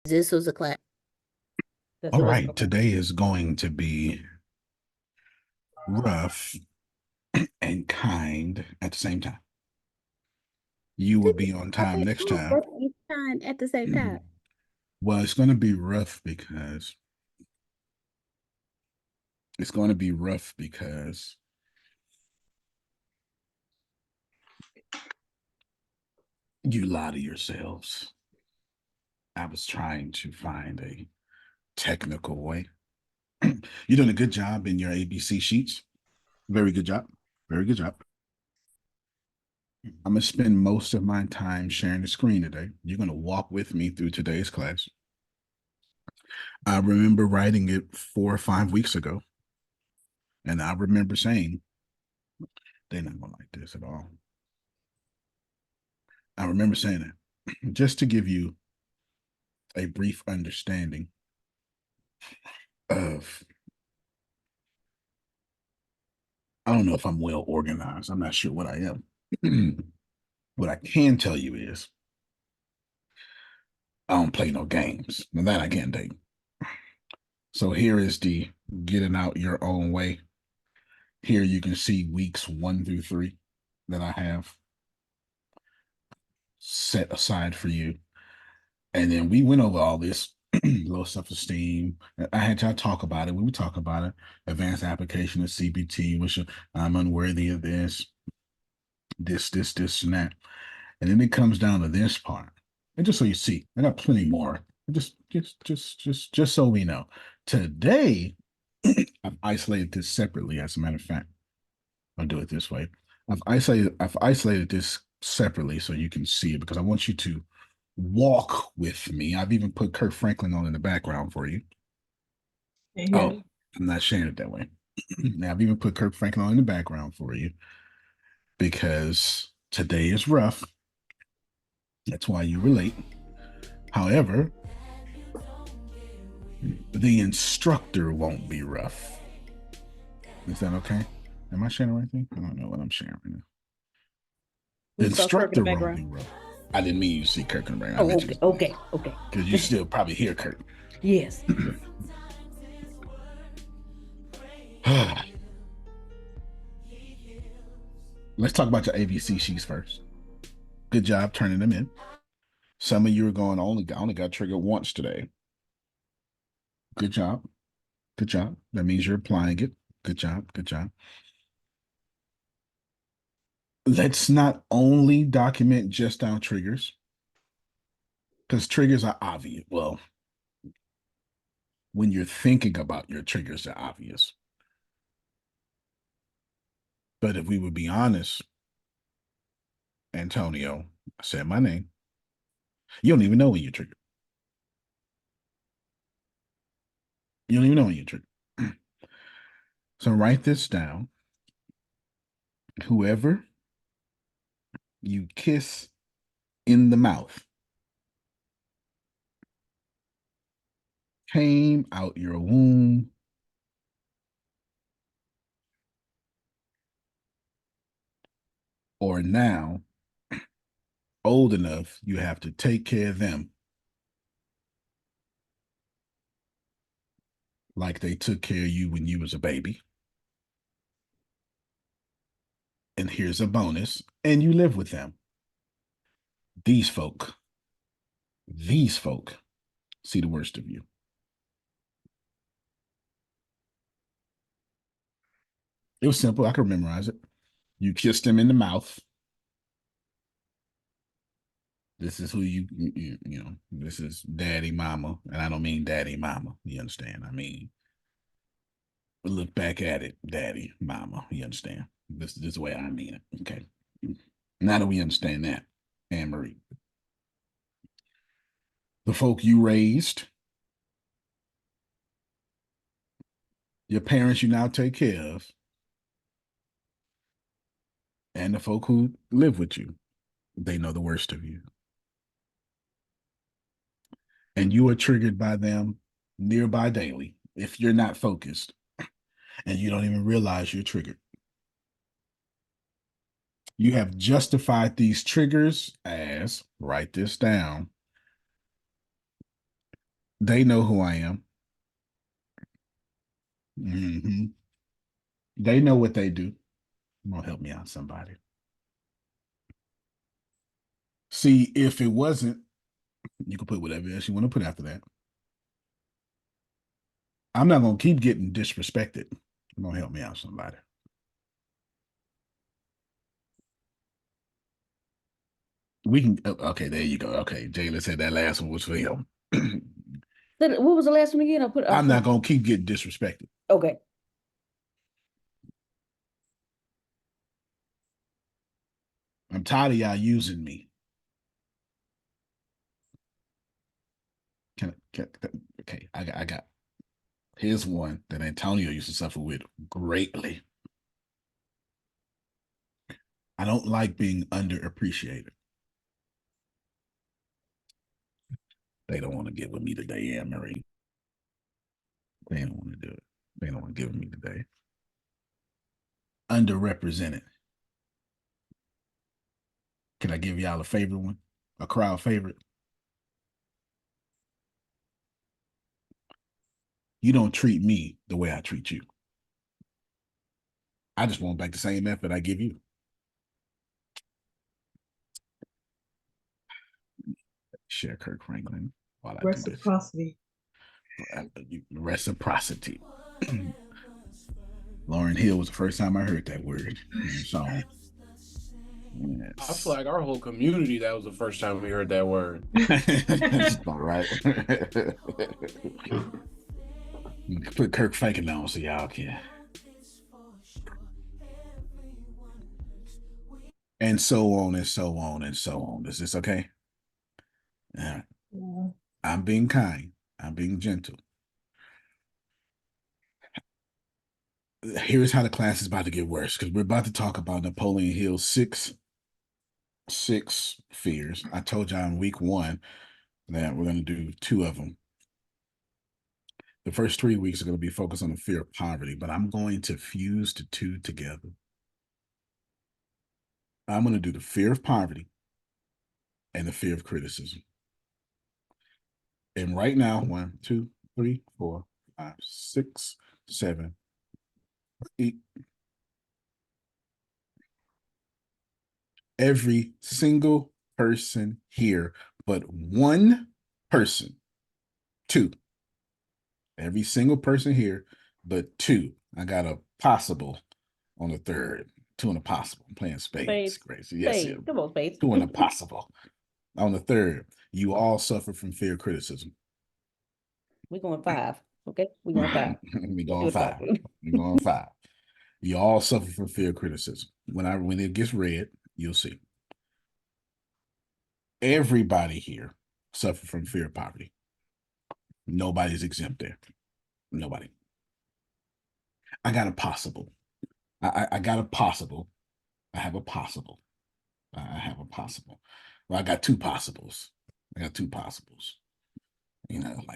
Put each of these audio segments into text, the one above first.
This was a class. All right, today is going to be rough and kind at the same time. You will be on time next time. Each time at the same time. Well, it's going to be rough because it's going to be rough because you lie to yourselves. I was trying to find a technical way. You're doing a good job in your ABC sheets. Very good job. Very good job. I'm going to spend most of my time sharing the screen today. You're going to walk with me through today's class. I remember writing it 4 or 5 weeks ago, and I remember saying, they're not going to like this at all. I remember saying that just to give you a brief understanding of, I don't know if I'm well organized. I'm not sure what I am. What I can tell you is I don't play no games. Now that I can take. So here is the getting out your own way. Here you can see weeks 1 through 3 that I have set aside for you. And then we went over all this low self-esteem. I had y'all talk about it. We would talk about it. Advanced application of CBT, which I'm unworthy of this, and that. And then it comes down to this part. And just so you see, I got plenty more. Just so we know. Today, I've isolated this separately, as a matter of fact. I'll do it this way. I've isolated this separately so you can see it because I want you to walk with me. I've even put Kirk Franklin on in the background for you. Oh, I'm not sharing it that way. Now I've even put Kirk Franklin on in the background for you because today is rough. That's why you relate. However, the instructor won't be rough. Is that okay? Am I sharing the right thing? I don't know what I'm sharing right now. The instructor won't be rough. I didn't mean you see Kirk in the background. Oh, okay. Because you still probably hear Kirk. Yes. Let's talk about your ABC sheets first. Good job turning them in. Some of you are going, I only got triggered once today. Good job. Good job. That means you're applying it. Good job. Good job. Let's not only document just our triggers, because triggers are obvious. Well, when you're thinking about your triggers, they're obvious. But if we would be honest, Antonio, I said my name. You don't even know when you're triggered. You don't even know when you're triggered. So write this down. Whoever you kiss in the mouth came out your womb or now old enough, you have to take care of them like they took care of you when you was a baby. And here's a bonus, and you live with them. These folk see the worst of you. It was simple. I can memorize it. You kissed them in the mouth. This is who you know, this is daddy mama. And I don't mean daddy mama. You understand? I mean, look back at it, daddy mama. You understand? This is the way I mean it. Okay. Now that we understand that, Anne Marie. The folk you raised, your parents you now take care of, and the folk who live with you, they know the worst of you. And you are triggered by them nearby daily if you're not focused and you don't even realize you're triggered. You have justified these triggers as, write this down, They know who I am. Hmm. They know what they do. Come on, help me out, somebody. See, if it wasn't, you can put whatever else you want to put after that. I'm not gonna keep getting disrespected. Come on, help me out, somebody. We can. Okay, there you go. Okay, Jayla said that last one was for him. What was the last one again? I put. I'm not gonna keep getting disrespected. Okay. I'm tired of y'all using me. Okay, I got. Here's one that Antonio used to suffer with greatly. I don't like being underappreciated. They don't want to get with me today, Anne Marie. They don't want to do it. They don't want to give with me today. Underrepresented. Can I give y'all a favorite one? A crowd favorite? You don't treat me the way I treat you. I just want back the same effort I give you. Share Kirk Franklin while I do this. Reciprocity. Reciprocity. Lauryn Hill was the first time I heard that word in the song. I feel Yes. like our whole community, that was the first time we heard that word. That's about right. Put Kirk Franklin on so y'all can. And so on and so on and so on. Is this okay? Yeah. I'm being kind. I'm being gentle. Here's how the class is about to get worse, because we're about to talk about Napoleon Hill's six fears. I told y'all in week 1 that we're going to do 2 of them. The first 3 weeks are going to be focused on the fear of poverty, but I'm going to fuse the 2 together. I'm going to do the fear of poverty and the fear of criticism. And right now, 1, 2, 3, 4, 5, 6, 7, 8. Every single person here, but one person, 2. Every single person here, but 2. I got a possible on the 3rd. 2 and a possible. I'm playing spades. Crazy. Yes, yeah. Come on, Spades. 2 and a possible. On the 3rd, you all suffer from fear criticism. We're going 5. Okay, we're going 5. We're going 5. We're going 5. You all suffer from fear criticism. When it gets read, you'll see. Everybody here suffer from fear of poverty. Nobody's exempt there. Nobody. I got a possible. I got a possible. I have a possible. I have a possible. Well, I got 2 possibles. Like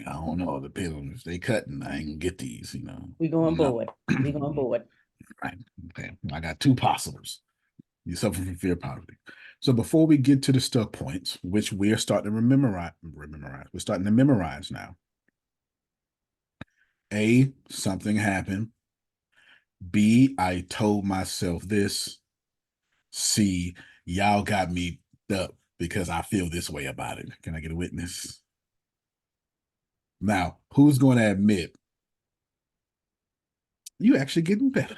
I don't know. Depending on if they cutting, I ain't gonna get these. We're going board. We're going board. Right. Okay. I got 2 possibles. You suffer from fear of poverty. So before we get to the stuck points, which we are starting to memorize, we're starting to memorize now. A, something happened. B, I told myself this. C, y'all got me up because I feel this way about it. Can I get a witness? Now, who's going to admit you actually getting better?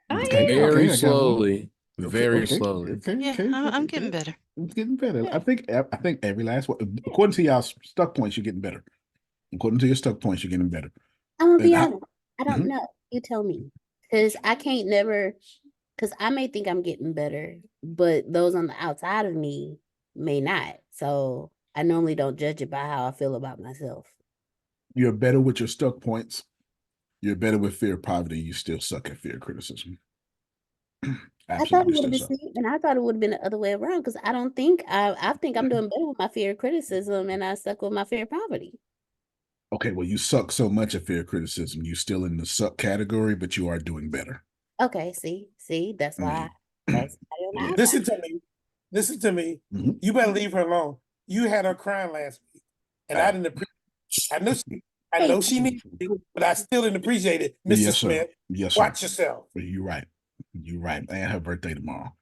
Very slowly. Very slowly. I'm getting better. It's getting better. I think every last one, according to y'all stuck points, you're getting better. According to your stuck points, you're getting better. I'm gonna be honest. I don't know. You tell me, because I can't never. Because I may think I'm getting better, but those on the outside of me may not. So I normally don't judge it by how I feel about myself. You're better with your stuck points. You're better with fear of poverty. You still suck at fear of criticism. I thought it would have been, and I thought it would have been the other way around, because I don't think I think I'm doing better with my fear of criticism, and I suck with my fear of poverty. Okay, well, you suck so much at fear of criticism. You're still in the suck category, but you are doing better. Okay, see, that's why. Listen to me. You better leave her alone. You had her crying last week. and I didn't appreciate. I know she needs you, but I still didn't appreciate it, Mrs. Yes, sir. Smith. Yes, sir. Watch yourself. You're right. You're right. And her birthday tomorrow.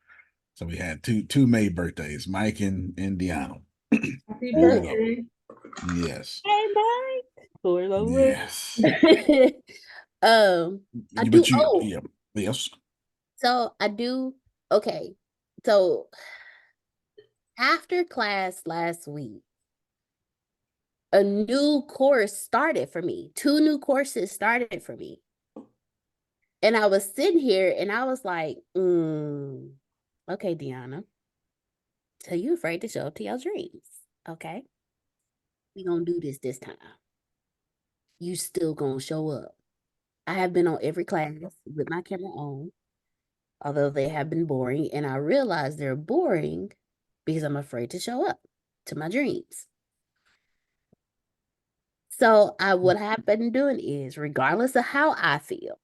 So we had two May birthdays, Mike and Deanna. Happy birthday. Yes. Hey, Mike. Yes. I do. Yeah. Yes. So I do. Okay. So after class last week, a new course started for me. 2 new courses started for me. And I was sitting here and I was like, okay, Deanna. So you afraid to show up to your dreams. Okay. We gonna do this time. You still gonna show up. I have been on every class with my camera on, although they have been boring. And I realize they're boring because I'm afraid to show up to my dreams. So what I've been doing is, regardless of how I feel,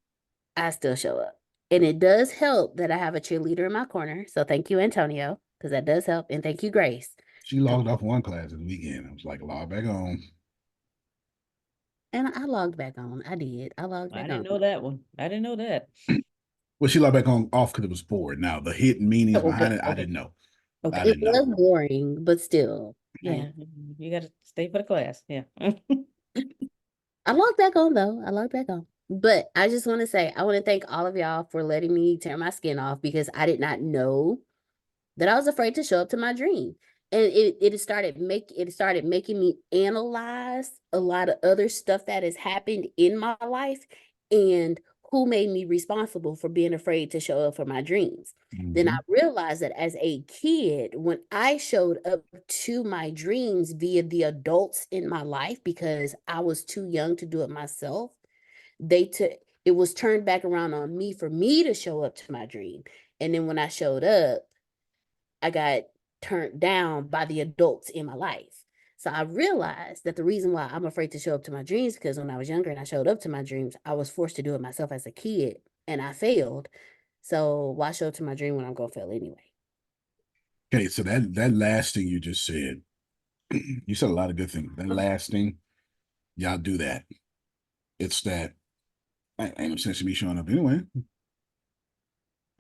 I still show up. And it does help that I have a cheerleader in my corner. So thank you, Antonio, because that does help. And thank you, Grace. She logged off one class this weekend. I was like, log back on. And I logged back on. I did. I logged back on. I didn't know that one. I didn't know that. Well, she logged back on off because it was bored. Now, the hidden meanings behind it, I didn't know. Okay. It was boring, but still. Yeah. You got to stay for the class. Yeah. I logged back on, though. I logged back on. But I just want to say, I want to thank all of y'all for letting me tear my skin off because I did not know that I was afraid to show up to my dream. And it started making me analyze a lot of other stuff that has happened in my life and who made me responsible for being afraid to show up for my dreams. Then I realized that as a kid, when I showed up to my dreams via the adults in my life, because I was too young to do it myself, it was turned back around on me for me to show up to my dream. And then when I showed up, I got turned down by the adults in my life. So I realized that the reason why I'm afraid to show up to my dreams, because when I was younger and I showed up to my dreams, I was forced to do it myself as a kid and I failed. So why show up to my dream when I'm going to fail anyway? Okay, so that last thing you just said, you said a lot of good things. That last thing, y'all do that. It's that I ain't no sense in me showing up anyway.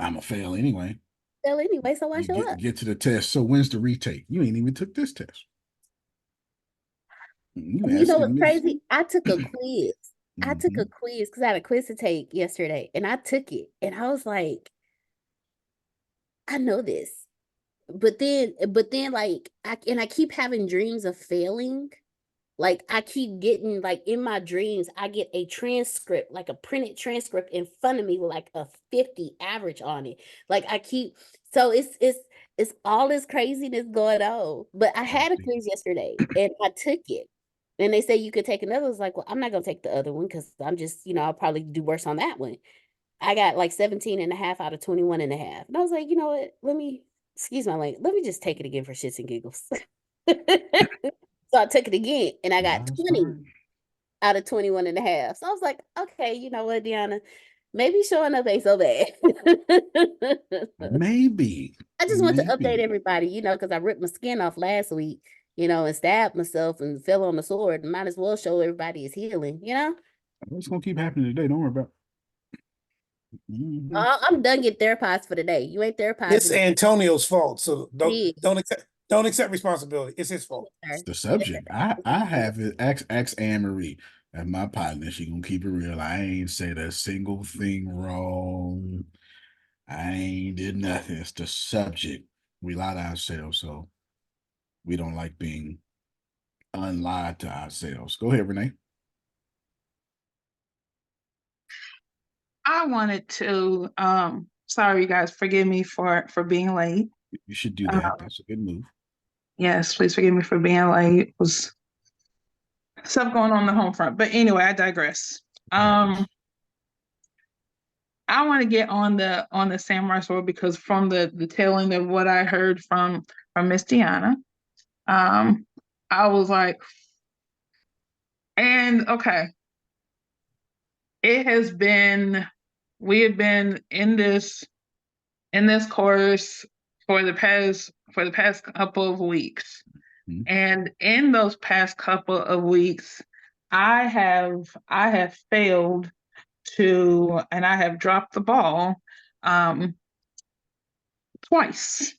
I'm a fail anyway. Fail anyway, so why show up? Get to the test. So when's the retake? You ain't even took this test. You know what's crazy? I took a quiz. I took a quiz because I had a quiz to take yesterday, and I took it, and I was like, I know this, but then, like, I keep having dreams of failing. Like I keep getting, like, in my dreams, I get a transcript, like a printed transcript in front of me with like a 50 average on it. Like so it's all this craziness going on. But I had a quiz yesterday and I took it. And they say you could take another. I was like, well, I'm not gonna take the other one because I'm just, I'll probably do worse on that one. I got like 17 and a half out of 21 and a half. And I was like, you know what? Excuse my language, let me just take it again for shits and giggles. So I took it again and I got 20 out of 21 and a half. So I was like, okay, you know what, Deanna? Maybe showing up ain't so bad. Maybe. I just want to update everybody, because I ripped my skin off last week, and stabbed myself and fell on the sword. Might as well show everybody it's healing, It's going to keep happening today. Don't worry about it. I'm done getting therapized for the day. You ain't therapized. It's Antonio's fault. So don't accept responsibility. It's his fault. It's the subject. I have it. Ask Anne Marie as my partner. She gonna keep it real. I ain't said a single thing wrong. I ain't did nothing. It's the subject. We lie to ourselves, so we don't like being unlied to ourselves. Go ahead, Renee. I wanted to sorry you guys, forgive me for being late. You should do that. That's a good move. Yes, please forgive me for being late. It was stuff going on the home front. But anyway, I digress. I want to get on the samurai sword because from the tail end of what I heard from Miss Deanna, I was like, and okay. We have been in this course for the past couple of weeks. And in those past couple of weeks, I have failed to, and I have dropped the ball twice.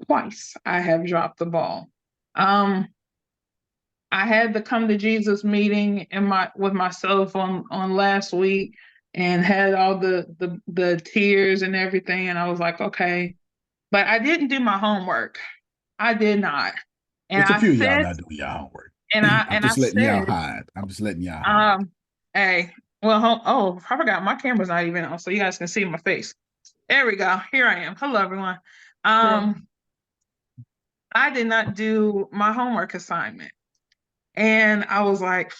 Twice I have dropped the ball. I had the come to Jesus meeting with myself on last week and had all the tears and everything, and I was like, okay, but I didn't do my homework. I did not. And It's a I few of y'all said, not doing y'all homework. and I'm I just letting y'all said, hide. I'm just letting y'all hide. hey, well, I forgot my camera's not even on, so you guys can see my face. There we go. Here I am. Hello, everyone. I did not do my homework assignment. And I was like,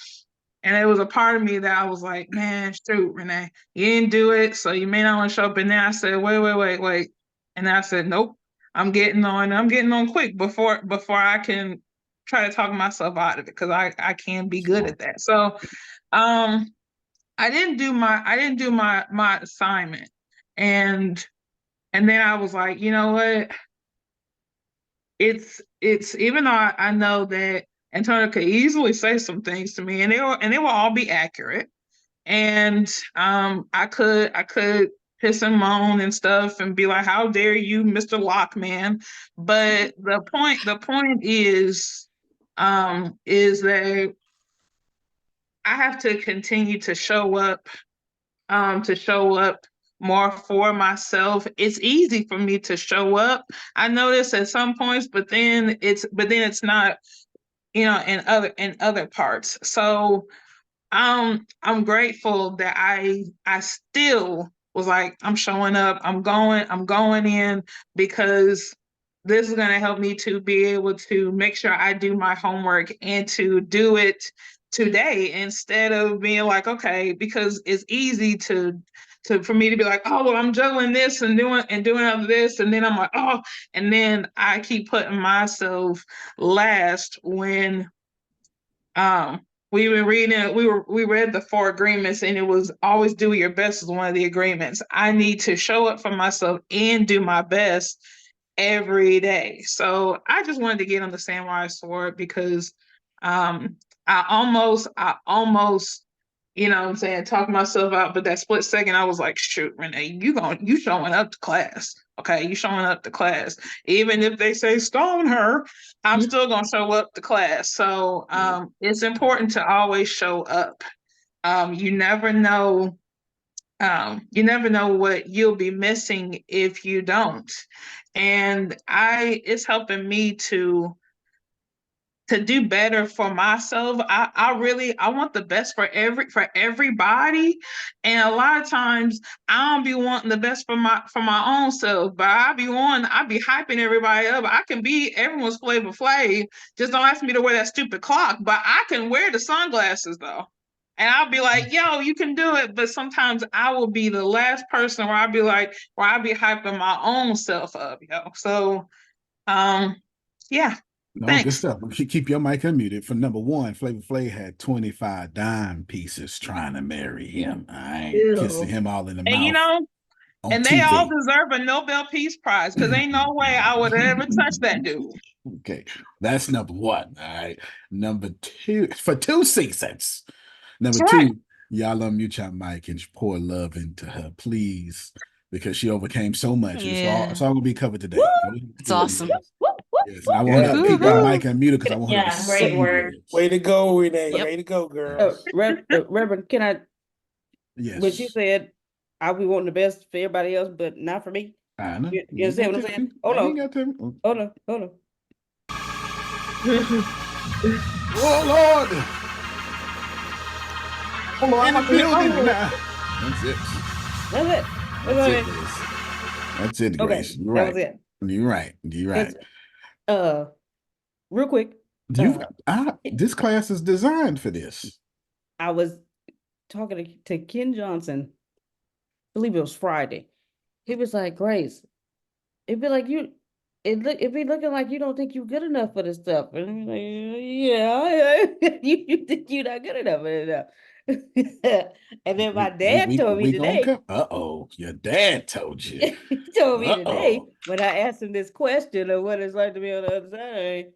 and it was a part of me that I was like, man, shoot, Renee, you didn't do it, so you may not want to show up. And then I said, wait. And then I said, nope, I'm getting on quick before I can try to talk myself out of it, because I can be good at that. So I didn't do my assignment. And then I was like, you know what? It's even though I know that Antonio could easily say some things to me, and they will all be accurate. And I could piss and moan and stuff and be like, how dare you, Mr. Lockman. But the point is that I have to continue to show up more for myself. It's easy for me to show up. I notice at some points, but then it's not, in other parts. So I'm grateful that I still was like, I'm showing up, I'm going in, because this is going to help me to be able to make sure I do my homework and to do it today, instead of being like, okay, because it's easy for me to be like, oh, well, I'm juggling this and doing all this, and then I'm like, oh, and then I keep putting myself last when we read the 4 agreements, and it was always do your best is one of the agreements. I need to show up for myself and do my best every day. So I just wanted to get on the samurai sword, because I almost, what I'm saying, talk myself out, but that split second I was like, shoot, Renee, you showing up to class. Okay, you showing up to class. Even if they say stone her, I'm still gonna show up to class. So it's important to always show up. You never know what you'll be missing if you don't. And it's helping me to do better for myself. I want the best for everybody. And a lot of times I don't be wanting the best for my own self, but I be hyping everybody up. I can be everyone's Flavor Flav. Just don't ask me to wear that stupid clock, but I can wear the sunglasses though. And I'll be like, yo, you can do it. But sometimes I will be the last person where I'll be hyping my own self up, yo. So yeah. No, good Thanks. stuff. You should keep your mic unmuted. For number one, Flavor Flav had 25 dime pieces trying to marry him. I ain't kissing him all in the And mouth on and they all TV. deserve a Nobel Peace Prize, because ain't no way I would ever touch that dude. Okay, that's number one. All right. Number two, for 2 seasons. Number That's two, right. y'all unmute your mic and pour love into her, please, because she overcame so much. It's all gonna be covered today. It's awesome. Yes, and I want her to keep your mic unmuted because I want her to Yeah, great see work. this. Way to go, Renee. Yep. Way to go, girl. Reverend, can I? Yes. When she said, "I be wanting the best for everybody else, but not for me." I know. You understand what I'm saying? Hold on. Hold on. Oh Lord! Hold on, I'm in the building now. That's it. That's it, Grace. You're that right. was it. You're right. You're right. Real quick. This class is designed for this. I was talking to Ken Johnson. I believe it was Friday. He was like, Grace, it'd be like it'd be looking like you don't think you're good enough for this stuff. And I'm like, yeah, you think you're not good enough for it. And then my dad told me we gonna today. come. Uh-oh, your dad told you. He told me today Uh-oh. when I asked him this question of what it's like to be on the other side,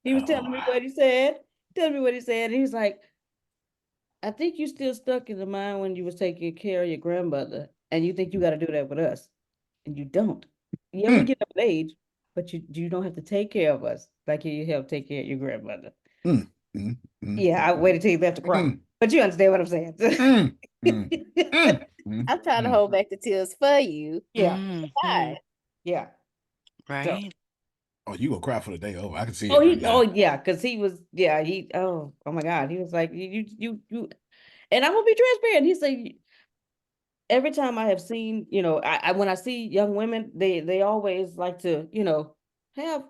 he was telling me what he said. Tell me what he said. And he was like, I think you still stuck in the mind when you was taking care of your grandmother, and you think you got to do that with us, and you don't. Yeah, we get up in age, but you don't have to take care of us like you help take care of your grandmother. Yeah, I waited till you left to cry, but you understand what I'm saying. I'm trying to hold back the tears for you. Yeah, yeah, right. So, oh, you gonna cry for the day over? I can see oh, it. yeah, because he was, yeah, oh my God, he was like, and I'm gonna be transparent. He said, every time I have seen, I when I see young women, they always like to, have,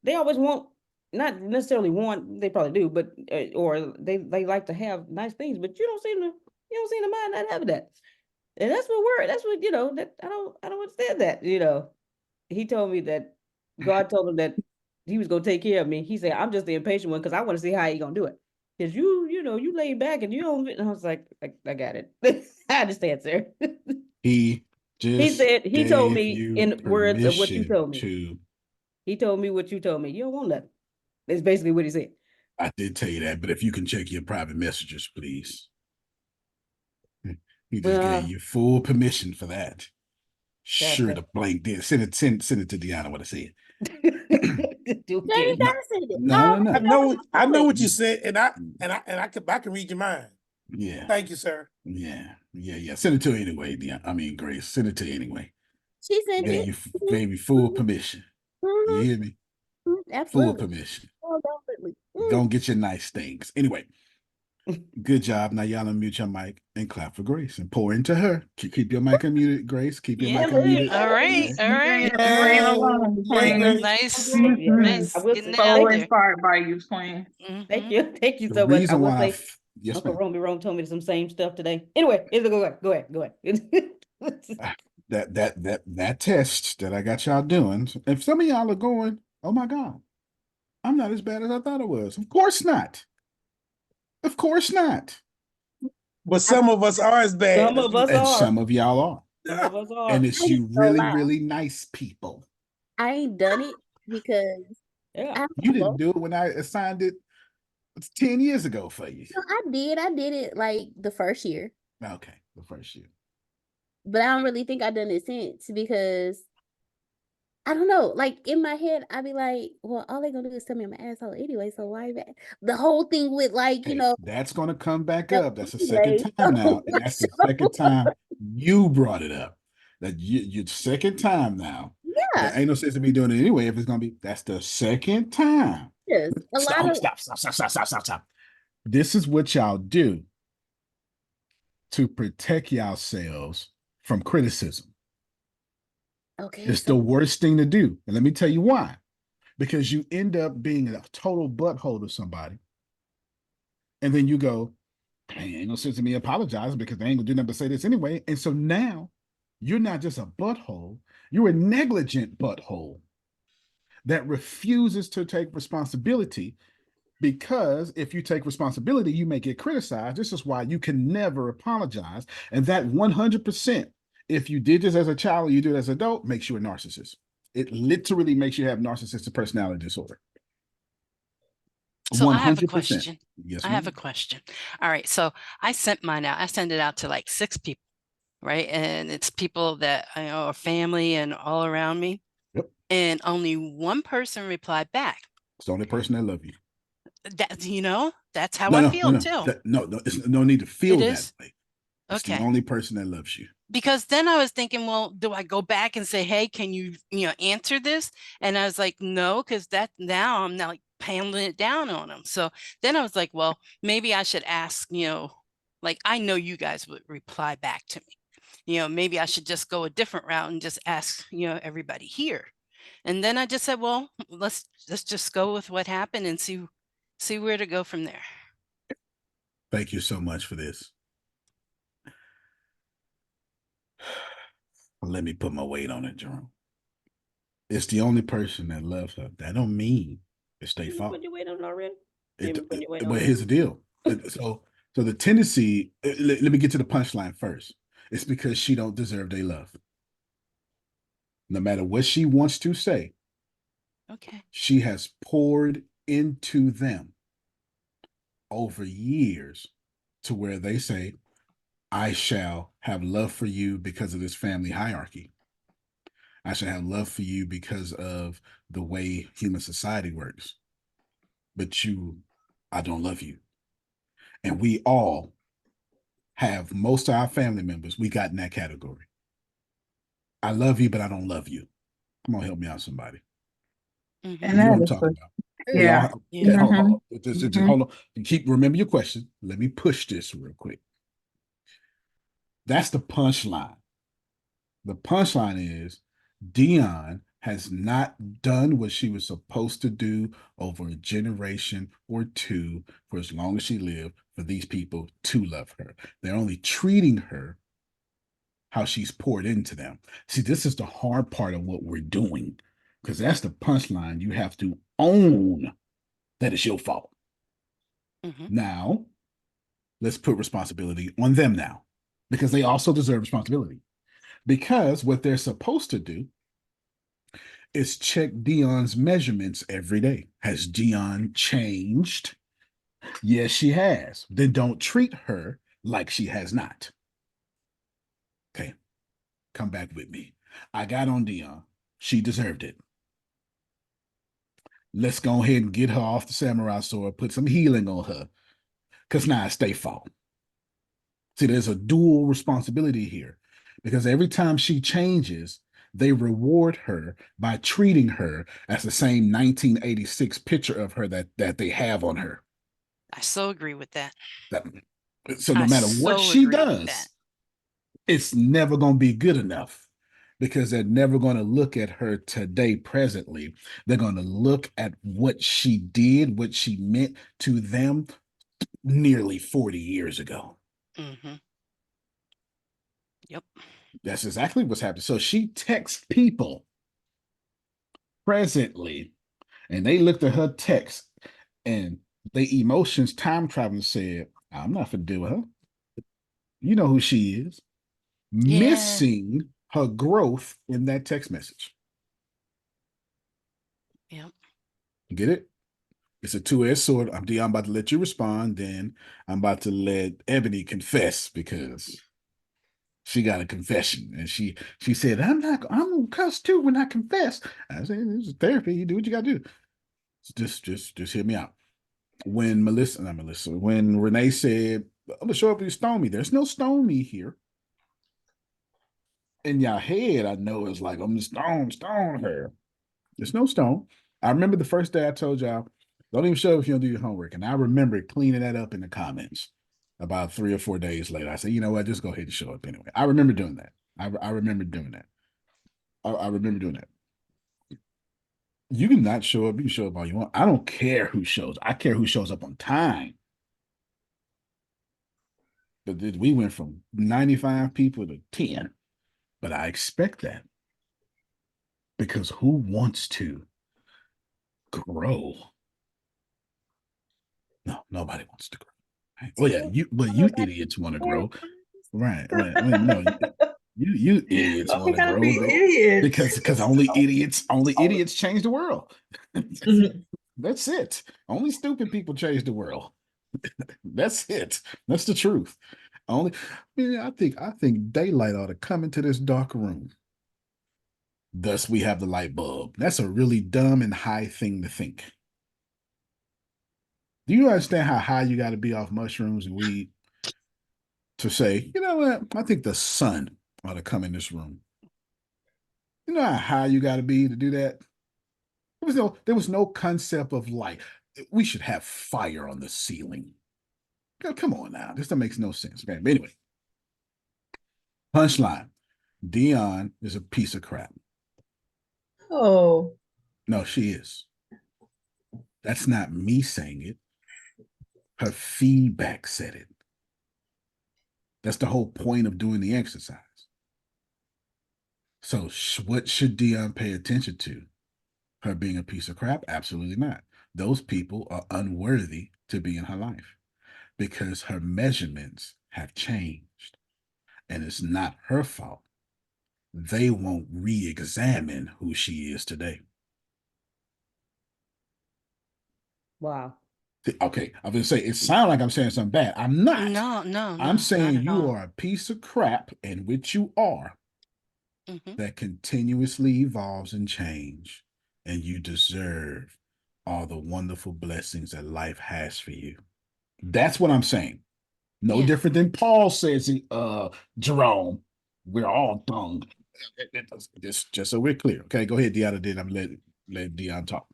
they always want, not necessarily want, they probably do, but or they like to have nice things, but you don't seem to mind not having that. And that's what, that I don't understand that, He told me that God told him that he was gonna take care of me. He said, I'm just the impatient one because I want to see how he gonna do it. Because you laid back and you don't, and I was like, I got it. I understand, sir. He He just said, he told gave me you in words of what you permission told me. to. He told me what you told me. You don't want nothing. That's basically what he said. I did tell you that, but if you can check your private messages, please. He just gave you full permission for that. Sure to blank this. Send it to Deanna what I said. I know what you said, and I can read your mind. Yeah. Thank you, sir. Yeah. Send it to her anyway, Deanna. I mean, Grace. Send it to her anyway. She sent it. Gave you full permission. You hear me? Absolutely. Full permission. Go and get your nice things. Anyway, good job. Now y'all unmute your mic and clap for Grace and pour into her. Keep your mic unmuted, Grace. Keep your mic unmuted. All right. All right. Nice. Getting it out there. Inspired by you, Queen. Thank you so much. I will say, yes, Uncle ma'am. Rome told me some same stuff today. Anyway, go ahead. That test that I got y'all doing. If some of y'all are going, oh my God, I'm not as bad as I thought I was. Of course not. Of course not. But some of us are as bad. Some of us are. Some of y'all are. Some of us are. And it's you really, really nice people. I ain't done it because you didn't do it when I assigned it 10 years ago for you. No, I did it like the first year. Okay, the first year. But I don't really think I've done it since because I don't know. Like in my head, I'd be like, well, all they gonna do is tell me I'm an asshole anyway. So why the whole thing with like, that's gonna come back up. That's the second time now. And that's the second time you brought it up. That you second time now. Yeah. There ain't no sense to be doing it anyway if it's gonna be that's the second time. Yes. Stop. This is what y'all do to protect yourselves from criticism. Okay. It's the worst thing to do. And let me tell you why. Because you end up being a total butthole to somebody. And then you go, hey, ain't no sense in me apologizing because they ain't gonna do nothing but say this anyway. And so now you're not just a butthole, you're a negligent butthole that refuses to take responsibility. Because if you take responsibility, you may get criticized. This is why you can never apologize. And that 100%, if you did this as a child or you do it as an adult, makes you a narcissist. It literally makes you have narcissistic personality disorder. So 100%. I have a question. Yes, I have a question. All right. So I sent mine out. I sent it out to like 6 people, right? And it's people that I know are family and all around me. Yep. And only one person replied back. It's the only person that loves you. That, that's how I feel too. No, it's no need to feel that way. It's okay. The only person that loves you. Because then I was thinking, well, do I go back and say, hey, can you answer this? And I was like, no, because now I'm not like pounding it down on them. So then I was like, well, maybe I should ask, like, I know you guys would reply back to me. Maybe I should just go a different route and just ask, everybody here. And then I just said, well, let's just go with what happened and see where to go from there. Thank you so much for this. Let me put my weight on it, Jerome. It's the only person that loves her. That don't mean it's their fault. Put your weight on already. Well, here's the deal. So So the tendency, let me get to the punchline first. It's because she don't deserve their love. No matter what she wants to say, Okay. she has poured into them over years to where they say, I shall have love for you because of this family hierarchy. I shall have love for you because of the way human society works. But you, I don't love you. And we all have, most of our family members, we got in that category. I love you, but I don't love you. Come on, help me out, somebody. Mm-hmm. And You know what that I'm is talking for about. We yeah. all, Yeah. hold, Mhm. hold, just hold on. Remember your question. Let me push this real quick. That's the punchline. The punchline is Dion has not done what she was supposed to do over a generation or two for as long as she lived for these people to love her. They're only treating her how she's poured into them. See, this is the hard part of what we're doing because that's the punchline. You have to own that it's your fault. Mm-hmm. Now, let's put responsibility on them now because they also deserve responsibility. Because what they're supposed to do is check Dion's measurements every day. Has Dion changed? Yes, she has. Then don't treat her like she has not. Okay, come back with me. I got on Dion. She deserved it. Let's go ahead and get her off the samurai sword, put some healing on her, because now it's their fault. See, there's a dual responsibility here because every time she changes, they reward her by treating her as the same 1986 picture of her that they have on her. I so agree with that. So no I matter what so she agree with that. does, it's never going to be good enough because they're never going to look at her today, presently. They're going to look at what she did, what she meant to them nearly 40 years ago. Mm-hmm. Yep. That's exactly what's happening. So she texts people presently, and they looked at her text and they emotions time travel and said, I'm not going to deal with her. You know who she is. Yeah. Missing her growth in that text message. Yep. Get it? It's a two-edged sword. I'm about to let you respond. Then I'm about to let Ebony confess because she got a confession. And she said, I'm gonna cuss too when I confess. I said, this is therapy. You do what you gotta do. Just hear me out. When when Renee said, I'm gonna show up and stone me, there's no stone me here. In your head, I know it's like I'm the stone her. There's no stone. I remember the first day I told y'all, don't even show up if you don't do your homework. And I remember cleaning that up in the comments about 3 or 4 days later. I said, you know what, just go ahead and show up anyway. I remember doing that. I remember doing that. I remember doing that. You can not show up. You can show up all you want. I don't care who shows. I care who shows up on time. But we went from 95 people to 10. But I expect that because who wants to grow? No, nobody wants to grow. Right? Well, yeah, you idiots want to grow, right? No, you idiots Oh, we want to gotta grow be idiots. because only idiots change the world. Mhm. That's it. Only stupid people change the world. That's it. That's the truth. Only, I think daylight ought to come into this dark room. Thus, we have the light bulb. That's a really dumb and high thing to think. Do you understand how high you got to be off mushrooms and weed to say, you know what? I think the sun ought to come in this room. You know how high you got to be to do that? There was no concept of light. We should have fire on the ceiling. Come on now. This makes no sense. Okay. But anyway, punchline. Dion is a piece of crap. Oh. No, she is. That's not me saying it. Her feedback said it. That's the whole point of doing the exercise. So, what should Dion pay attention to? Her being a piece of crap? Absolutely not. Those people are unworthy to be in her life. because her measurements have changed, and it's not her fault. They won't re-examine who she is today. Wow. Okay, I was gonna say it sounds like I'm saying something bad. I'm not. No, no, I'm no, saying not at you all. are a piece of crap, and which you are, Mhm. that continuously evolves and change, and you deserve all the wonderful blessings that life has for you. That's what I'm saying. No Yeah. different than Paul says, Jerome, we're all dung. Just so we're clear. Okay, go ahead, Deanna. Then I'm let Dion talk.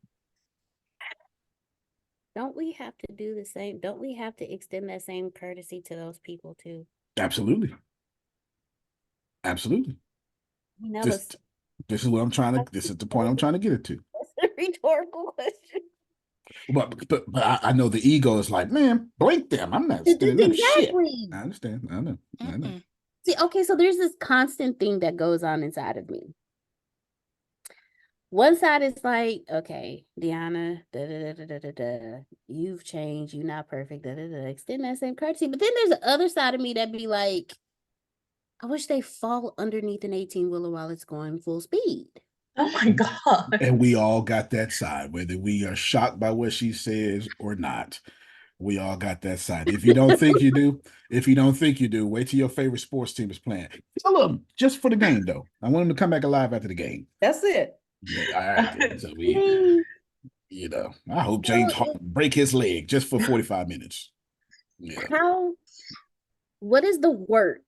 Don't we have to do the same? Don't we have to extend that same courtesy to those people too? Absolutely. Absolutely. You know, This this is what I'm trying to, this is the point I'm trying to get it to. that's a rhetorical question. But I know the ego is like, man, blink them. I'm not standing them shit. Exactly. I understand. I know. I know. Mm-mm. See, okay, so there's this constant thing that goes on inside of me. One side is like, okay, Deanna, you've changed, you're not perfect, extend that same courtesy. But then there's the other side of me that be like, I wish they fall underneath an 18-wheeler while it's going full speed. Oh my God. And we all got that side, whether we are shocked by what she says or not. We all got that side. If you don't think you do, wait till your favorite sports team is playing. Tell them just for the game, though. I want them to come back alive after the game. That's it. Yeah, all right. Then. So we, I hope So James break his leg just for 45 minutes. Yeah. What is the work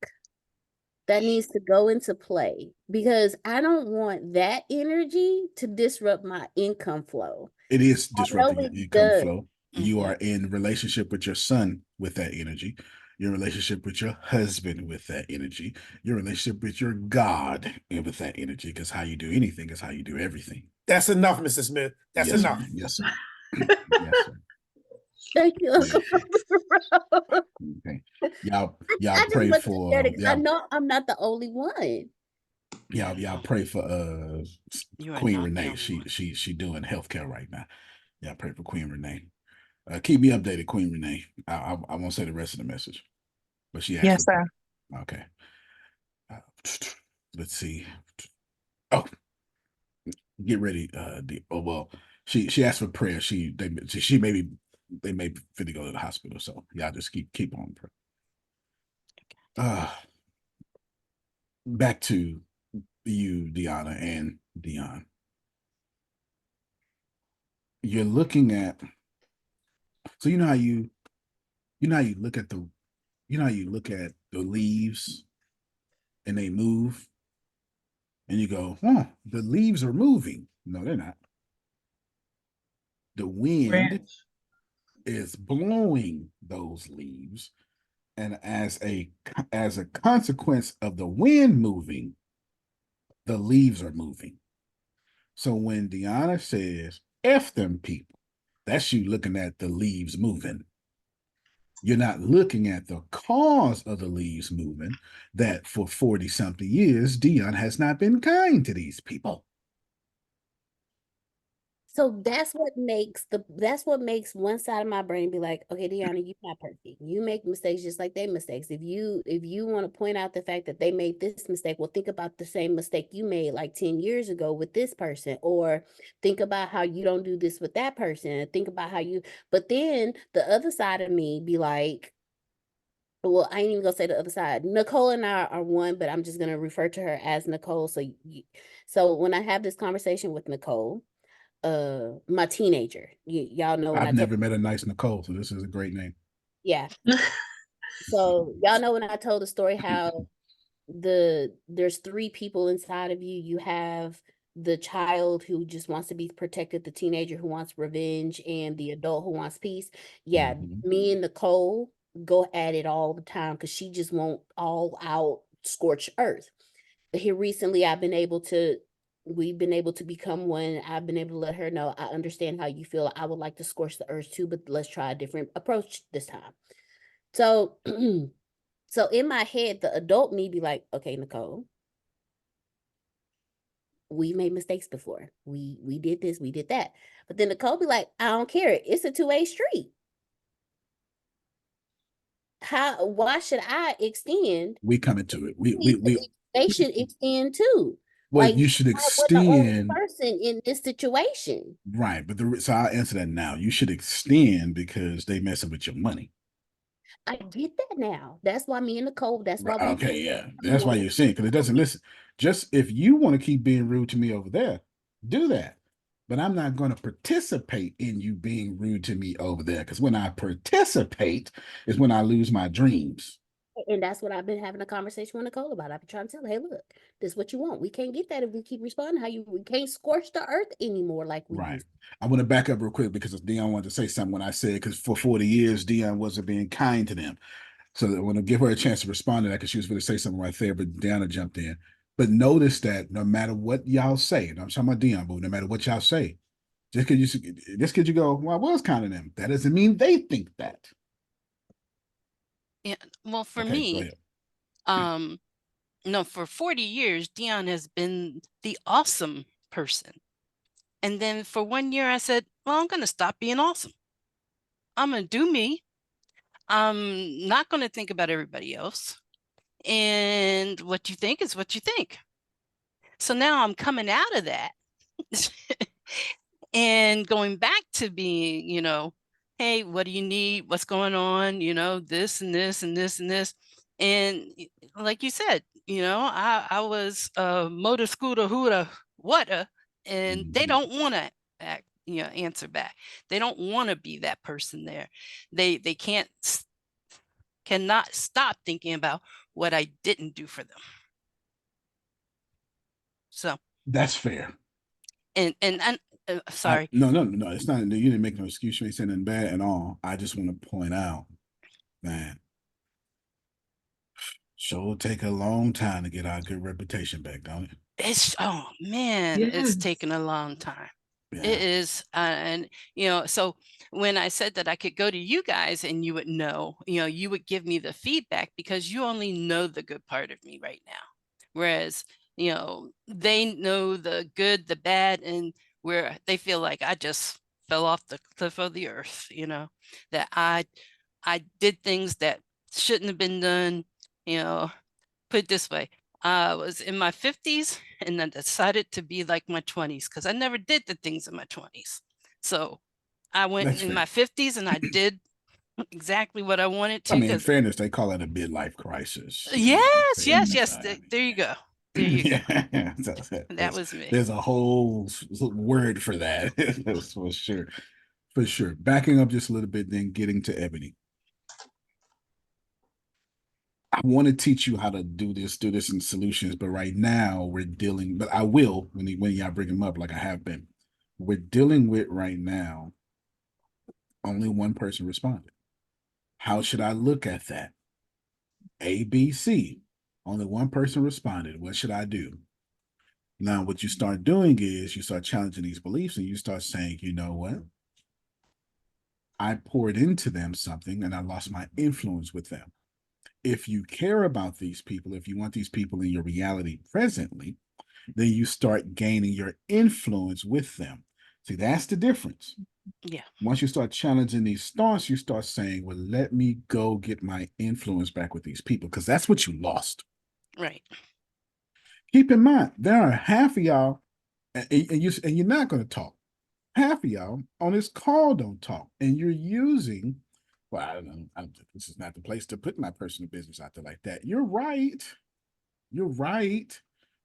that needs to go into play? Because I don't want that energy to disrupt my income flow. It is disrupting your income does. flow. You are in relationship with your son with that energy, your relationship with your husband with that energy, your relationship with your God with that energy, because how you do anything is how you do everything. That's enough, Mr. Smith. That's Yes, enough. sir. Yes, sir. Yes, sir. Thank you, Uncle. Okay. Y'all I just pray want to for share it 'cause I know I'm not the only one. y'all pray for You are Queen not the Renee. only one. She doing healthcare right now. Y'all pray for Queen Renee. Keep me updated, Queen Renee. I won't say the rest of the message, but she asked Yes, for sir. okay. Let's see. Oh, get ready. Well, she asked for prayer. She may fit to go to the hospital. So y'all just keep on praying. Back to you, Deanna and Dion. You're looking at, so you know how you look at the leaves and they move and you go, oh, the leaves are moving. No, they're not. The wind is blowing those leaves, and as a consequence of the wind moving, the leaves are moving. So when Deanna says F them people, that's you looking at the leaves moving. You're not looking at the cause of the leaves moving, that for 40 something years, Dion has not been kind to these people. So that's what makes one side of my brain be like, okay, Deanna, you're not perfect. You make mistakes just like they mistakes. If you want to point out the fact that they made this mistake, well, think about the same mistake you made like 10 years ago with this person, or think about how you don't do this with that person. Think about how you, but then the other side of me be like, well, I ain't even gonna say the other side. Nicole and I are one, but I'm just gonna refer to her as Nicole. So when I have this conversation with Nicole, my teenager, y'all know when I've never met a nice Nicole, so this is a great name. yeah. So y'all know when I told the story how there's three people inside of you. You have the child who just wants to be protected, the teenager who wants revenge, and the adult who wants peace. Yeah, me and Nicole go at it all the time because she just won't all out scorch earth. Here recently, we've been able to become one. I've been able to let her know I understand how you feel. I would like to scorch the earth too, but let's try a different approach this time. So so in my head, the adult me be like, okay, Nicole, we made mistakes before. We did this, we did that. But then Nicole be like, I don't care. It's a two-way street. why should I extend? We come into it. They should extend too. Well, Like, you should I was the only extend. person in this situation. Right, but so I'll answer that now. You should extend because they messing with your money. I get that now. That's why me and Nicole, that's why Right, we okay, yeah. That's why you're saying, because it doesn't listen. Just if you want to keep being rude to me over there, do that. But I'm not going to participate in you being rude to me over there. Because when I participate is when I lose my dreams. And that's what I've been having a conversation with Nicole about. I've been trying to tell her, hey, look, this is what you want. We can't get that if we keep responding how we can't scorch the earth anymore like we Right. used to. I want to back up real quick because Dion wanted to say something when I said, because for 40 years, Dion wasn't being kind to them. So I want to give her a chance to respond to that because she was going to say something right there, but Deanna jumped in. But notice that no matter what y'all say, and I'm talking about Dion, but no matter what y'all say, just because you go, well, I was kind of them, that doesn't mean they think that. Yeah. Well, for Okay, me, no, for 40 years, Dion has been the awesome person. And then for 1 year, I said, well, I'm going to stop being awesome. I'm going to do me. I'm not going to think about everybody else. And what you think is what you think. So now I'm coming out of that and going back to being, hey, what do you need? What's going on? This and this and this and this. And like you said, I was motor scooter hooter whatta, and they don't want to act, answer back. They don't want to be that person there. They cannot stop thinking about what I didn't do for them. So that's fair. And sorry. No, it's not. You didn't make no excuse. You ain't saying nothing bad at all. I just want to point out, man, sure take a long time to get our good reputation back, don't it? Oh man, it's taken a long time. Yeah. It is. And so when I said that I could go to you guys and you would know, you would give me the feedback because you only know the good part of me right now. Whereas, they know the good, the bad, and where they feel like I just fell off the cliff of the earth, that I did things that shouldn't have been done. Put it this way, I was in my 50s and I decided to be like my 20s because I never did the things in my 20s. So I went That's in fair. my 50s and I did exactly what I wanted to. I mean, in fairness, they call it a midlife crisis. Yes. There you go. There you go. That was me. There's a whole word for that. That's for sure. For sure. Backing up just a little bit, then getting to Ebony. I want to teach you how to do this in solutions, but right now we're dealing, but I will when y'all bring them up like I have been. We're dealing with right now, only one person responded. How should I look at that? A, B, C. Only one person responded. What should I do? Now, what you start doing is you start challenging these beliefs and you start saying, you know what? I poured into them something and I lost my influence with them. If you care about these people, if you want these people in your reality presently, then you start gaining your influence with them. See, that's the difference. Yeah. Once you start challenging these thoughts, you start saying, well, let me go get my influence back with these people, because that's what you lost. Right. Keep in mind, there are half of y'all, and you're not going to talk. Half of y'all on this call don't talk, and you're using, well, I don't know, this is not the place to put my personal business out there like that. You're right.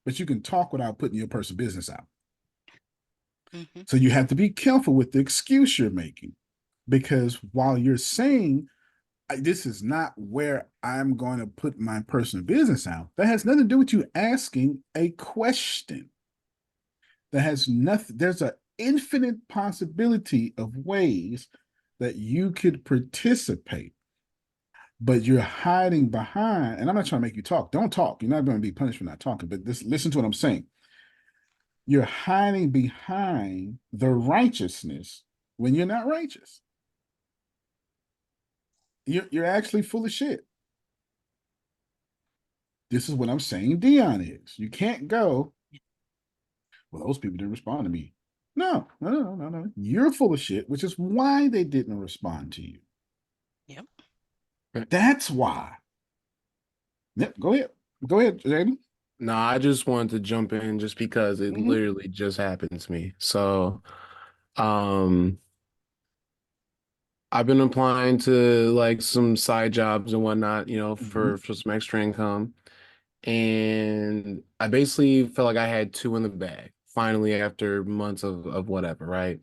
But you can talk without putting your personal business out. Mm-hmm. So you have to be careful with the excuse you're making, because while you're saying this is not where I'm going to put my personal business out, that has nothing to do with you asking a question. That has nothing, there's an infinite possibility of ways that you could participate, but you're hiding behind, and I'm not trying to make you talk. Don't talk. You're not going to be punished for not talking, but listen to what I'm saying. You're hiding behind the righteousness when you're not righteous. You're actually full of shit. This is what I'm saying Dion is. You can't go, well, those people didn't respond to me. No. You're full of shit, which is why they didn't respond to you. Yep. That's why. Yep, go ahead. Go ahead, Jamie. No, I just wanted to jump in just because it literally just happened to me. So, um, I've been applying to like some side jobs and whatnot, for some extra income. And I basically felt like I had two in the bag, finally, after months of whatever, right?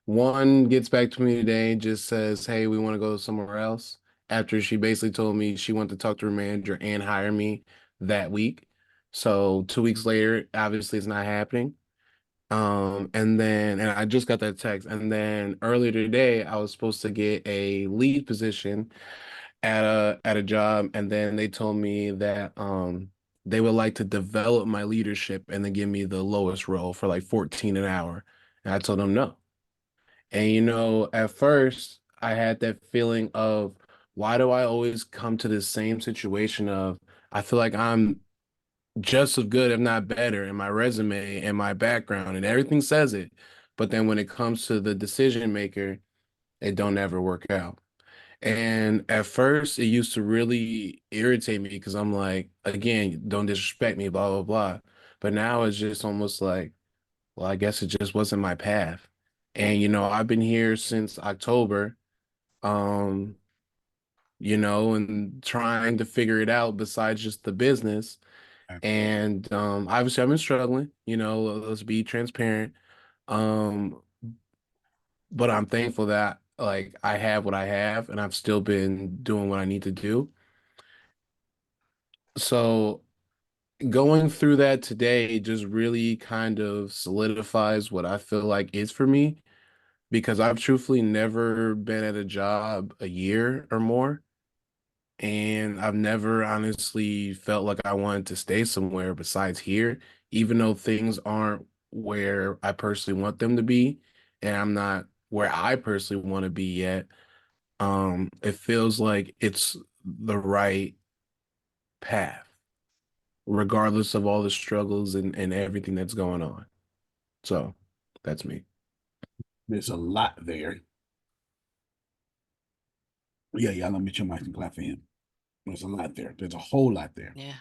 One gets back to me today, just says, "Hey, we want to go somewhere else." After she basically told me she wanted to talk to her manager and hire me that week. So 2 weeks later, obviously it's not happening. And I just got that text. And then earlier today, I was supposed to get a lead position at a job, and then they told me that they would like to develop my leadership and then give me the lowest role for like 14 an hour. And I told them no. And at first I had that feeling of, why do I always come to this same situation of, I feel like I'm just as good, if not better, in my resume and my background and everything says it. But then when it comes to the decision maker, it don't ever work out. And at first it used to really irritate me because I'm like, again, don't disrespect me, blah, blah, blah. But now it's just almost like, well, I guess it just wasn't my path. And I've been here since October, um, and trying to figure it out besides just the business. And obviously I've been struggling, let's be transparent. Um, but I'm thankful that like I have what I have and I've still been doing what I need to do. So going through that today just really kind of solidifies what I feel like is for me, because I've truthfully never been at a job a year or more. And I've never honestly felt like I wanted to stay somewhere besides here, even though things aren't where I personally want them to be, and I'm not where I personally want to be yet. It feels like it's the right path, regardless of all the struggles and everything that's going on. So that's me. There's a lot there. Yeah, let me turn my clap for him. There's a lot there. There's a whole lot there. Yeah.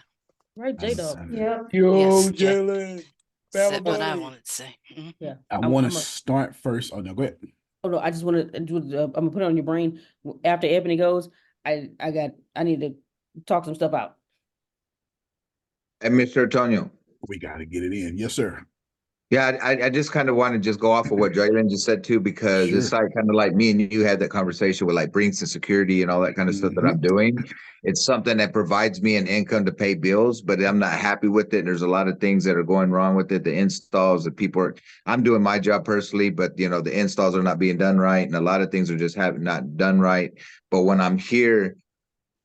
Right, J-Dog. Yeah. Yo, Yes, yeah. Jalen. Said what I Family. wanted to say. Mhm. Yeah. I want to start first. Oh, no, go ahead. Oh no, I just want to do. I'm gonna put it on your brain after Ebony goes. I need to talk some stuff out. And Mr. Antonio. We got to get it in. Yes, sir. Yeah, I just kind of want to just go off of what Jalen just said too, because it's like kind of like me and you had that conversation with like Brinks and security and all that kind of stuff that I'm doing. It's something that provides me an income to pay bills, but I'm not happy with it. There's a lot of things that are going wrong with it. The installs, the people are, I'm doing my job personally, but the installs are not being done right. And a lot of things are just not done right. But when I'm here,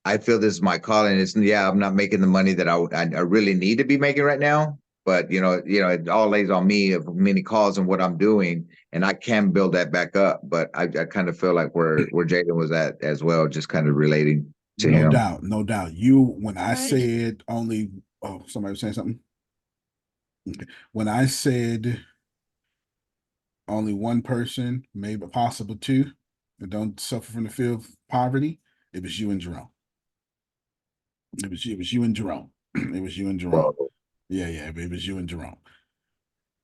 I feel this is my calling. I'm not making the money that I really need to be making right now. But it all lays on me of many calls and what I'm doing, and I can build that back up. But I kind of feel like where Jaden was at as well, just kind of relating to him. No doubt. When I said only, somebody was saying something. Okay. When I said only one person, maybe possible two, that don't suffer from the fear of poverty, it was you and Jerome. It was you and Jerome. It was you and Jerome. Yeah, it was you and Jerome.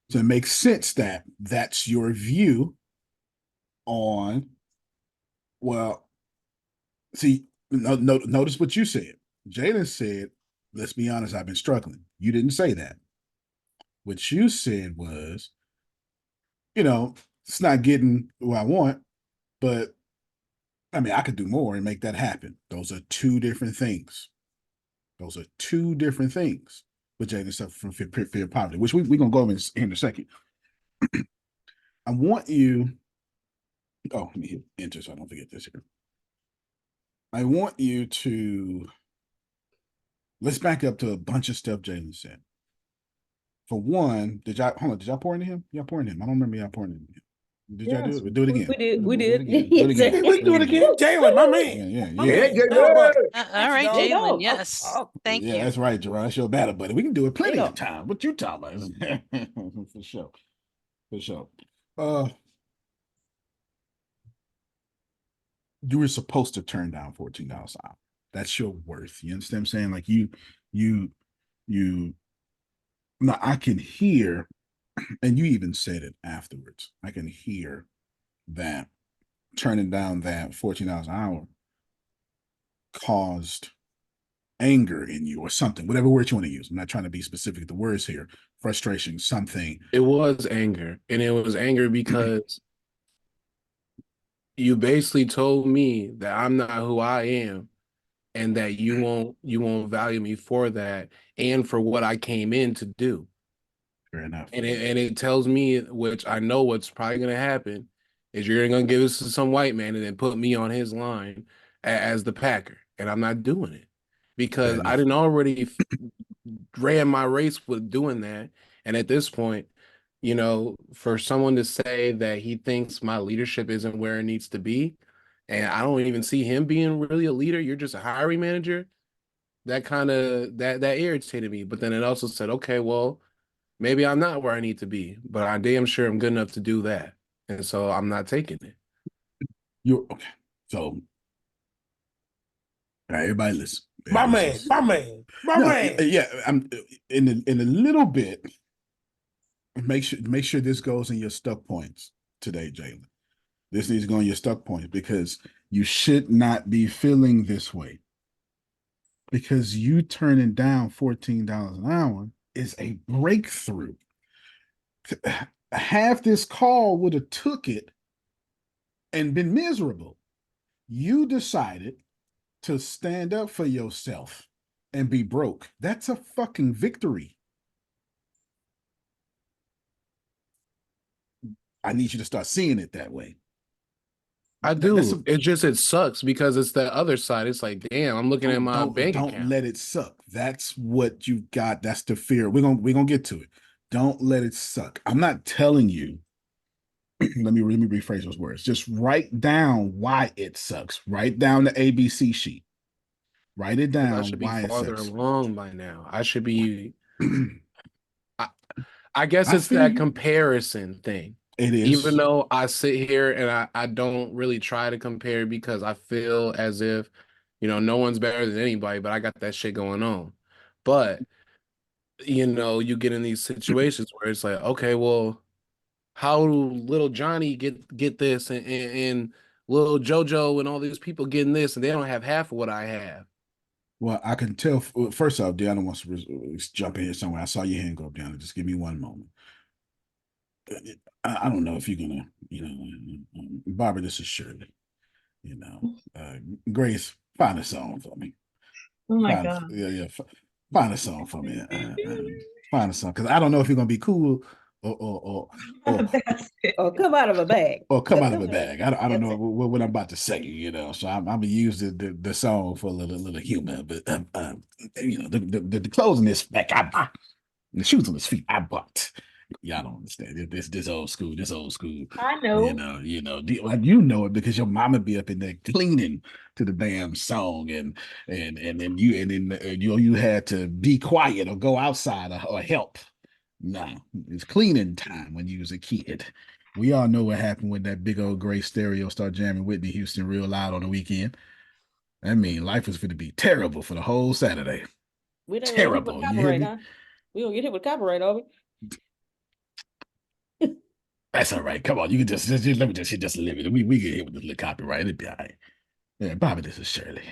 So it makes sense that that's your view on, well, see, notice what you said. Jalen said, let's be honest, I've been struggling. You didn't say that. What you said was, it's not getting what I want, but I mean, I could do more and make that happen. Those are two different things. Those are two different things. With Jaden suffer from fear of poverty, which we're going to go over in a second. I want you, let me hit enter so I don't forget this here. I want you to, let's back up to a bunch of stuff Jalen said. For one, did y'all pour into him? Y'all pour into him. I don't remember y'all pouring into him. Did y'all do it? We'll do it again. We did. Do it again. Let's do it again. Jalen, my man. All right, Jalen. Yes. Thank you. Yeah, that's right, Gerard. That's your battle buddy. We can do it plenty of time. What you talking about? For sure. For sure. you were supposed to turn down $14 an hour. That's your worth. You understand what I'm saying? Like you. Now I can hear, and you even said it afterwards. I can hear that turning down that $14 an hour caused anger in you or something, whatever word you want to use. I'm not trying to be specific with the words here. Frustration, something. It was anger. And it was anger because you basically told me that I'm not who I am and that you won't value me for that and for what I came in to do. Fair enough. And it tells me, which I know what's probably gonna happen, is you're gonna give this to some white man and then put me on his line as the Packer. And I'm not doing it because I didn't already ran my race with doing that. And at this point, for someone to say that he thinks my leadership isn't where it needs to be, and I don't even see him being really a leader, you're just a hiring manager, that irritated me. But then it also said, okay, well, maybe I'm not where I need to be, but I damn sure I'm good enough to do that. And so I'm not taking it. You're okay. So, all right, everybody listen. My man, my man, my No, man. yeah, I'm in a little bit. Make sure this goes in your stuck points today, Jalen. This needs to go in your stuck points because you should not be feeling this way. Because you turning down $14 an hour is a breakthrough. Half this call would have took it and been miserable. You decided to stand up for yourself and be broke. That's a fucking victory. I need you to start seeing it that way. I do. It sucks because it's the other side. It's like, damn, I'm looking at my bank account. Don't let it suck. That's what you got. That's the fear. We're gonna get to it. Don't let it suck. I'm not telling you. let me rephrase those words. Just write down why it sucks. Write down the ABC sheet. Write it down. I should be farther along by now. I should be. I guess it's that comparison thing. It is. Even though I sit here and I don't really try to compare because I feel as if, no one's better than anybody, but I got that shit going on. But, you get in these situations where it's like, okay, well, how do little Johnny get this and little JoJo and all these people getting this and they don't have half of what I have? Well, I can tell. First off, Deanna wants to jump in here somewhere. I saw your hand go up, Deanna. Just give me one moment. I don't know if you're gonna, Barbara. This is Shirley. Grace, find a song for me. Oh my God. Yeah. Find a song for me. Find a song because I don't know if you're gonna be cool or come out of a bag. Or come out of a bag. I don't know what I'm about to say, So I'm gonna use the song for a little humor, but the clothes in this back I bought, the shoes on his feet I bought. Y'all don't understand this old school. I know. You know it because your mama be up in there cleaning to the damn song, and then you had to be quiet or go outside or help. Nah, it's cleaning time when you was a kid. We all know what happened when that big old gray stereo started jamming Whitney Houston real loud on the weekend. I mean, life was going to be terrible for the whole Saturday. We don't terrible. Get copyright, huh? We don't get hit with copyright, are we? That's all right. Come on, you can just let me just live it. We get hit with the little copyright. It'll be all right. Yeah, Bobby, this is Shirley.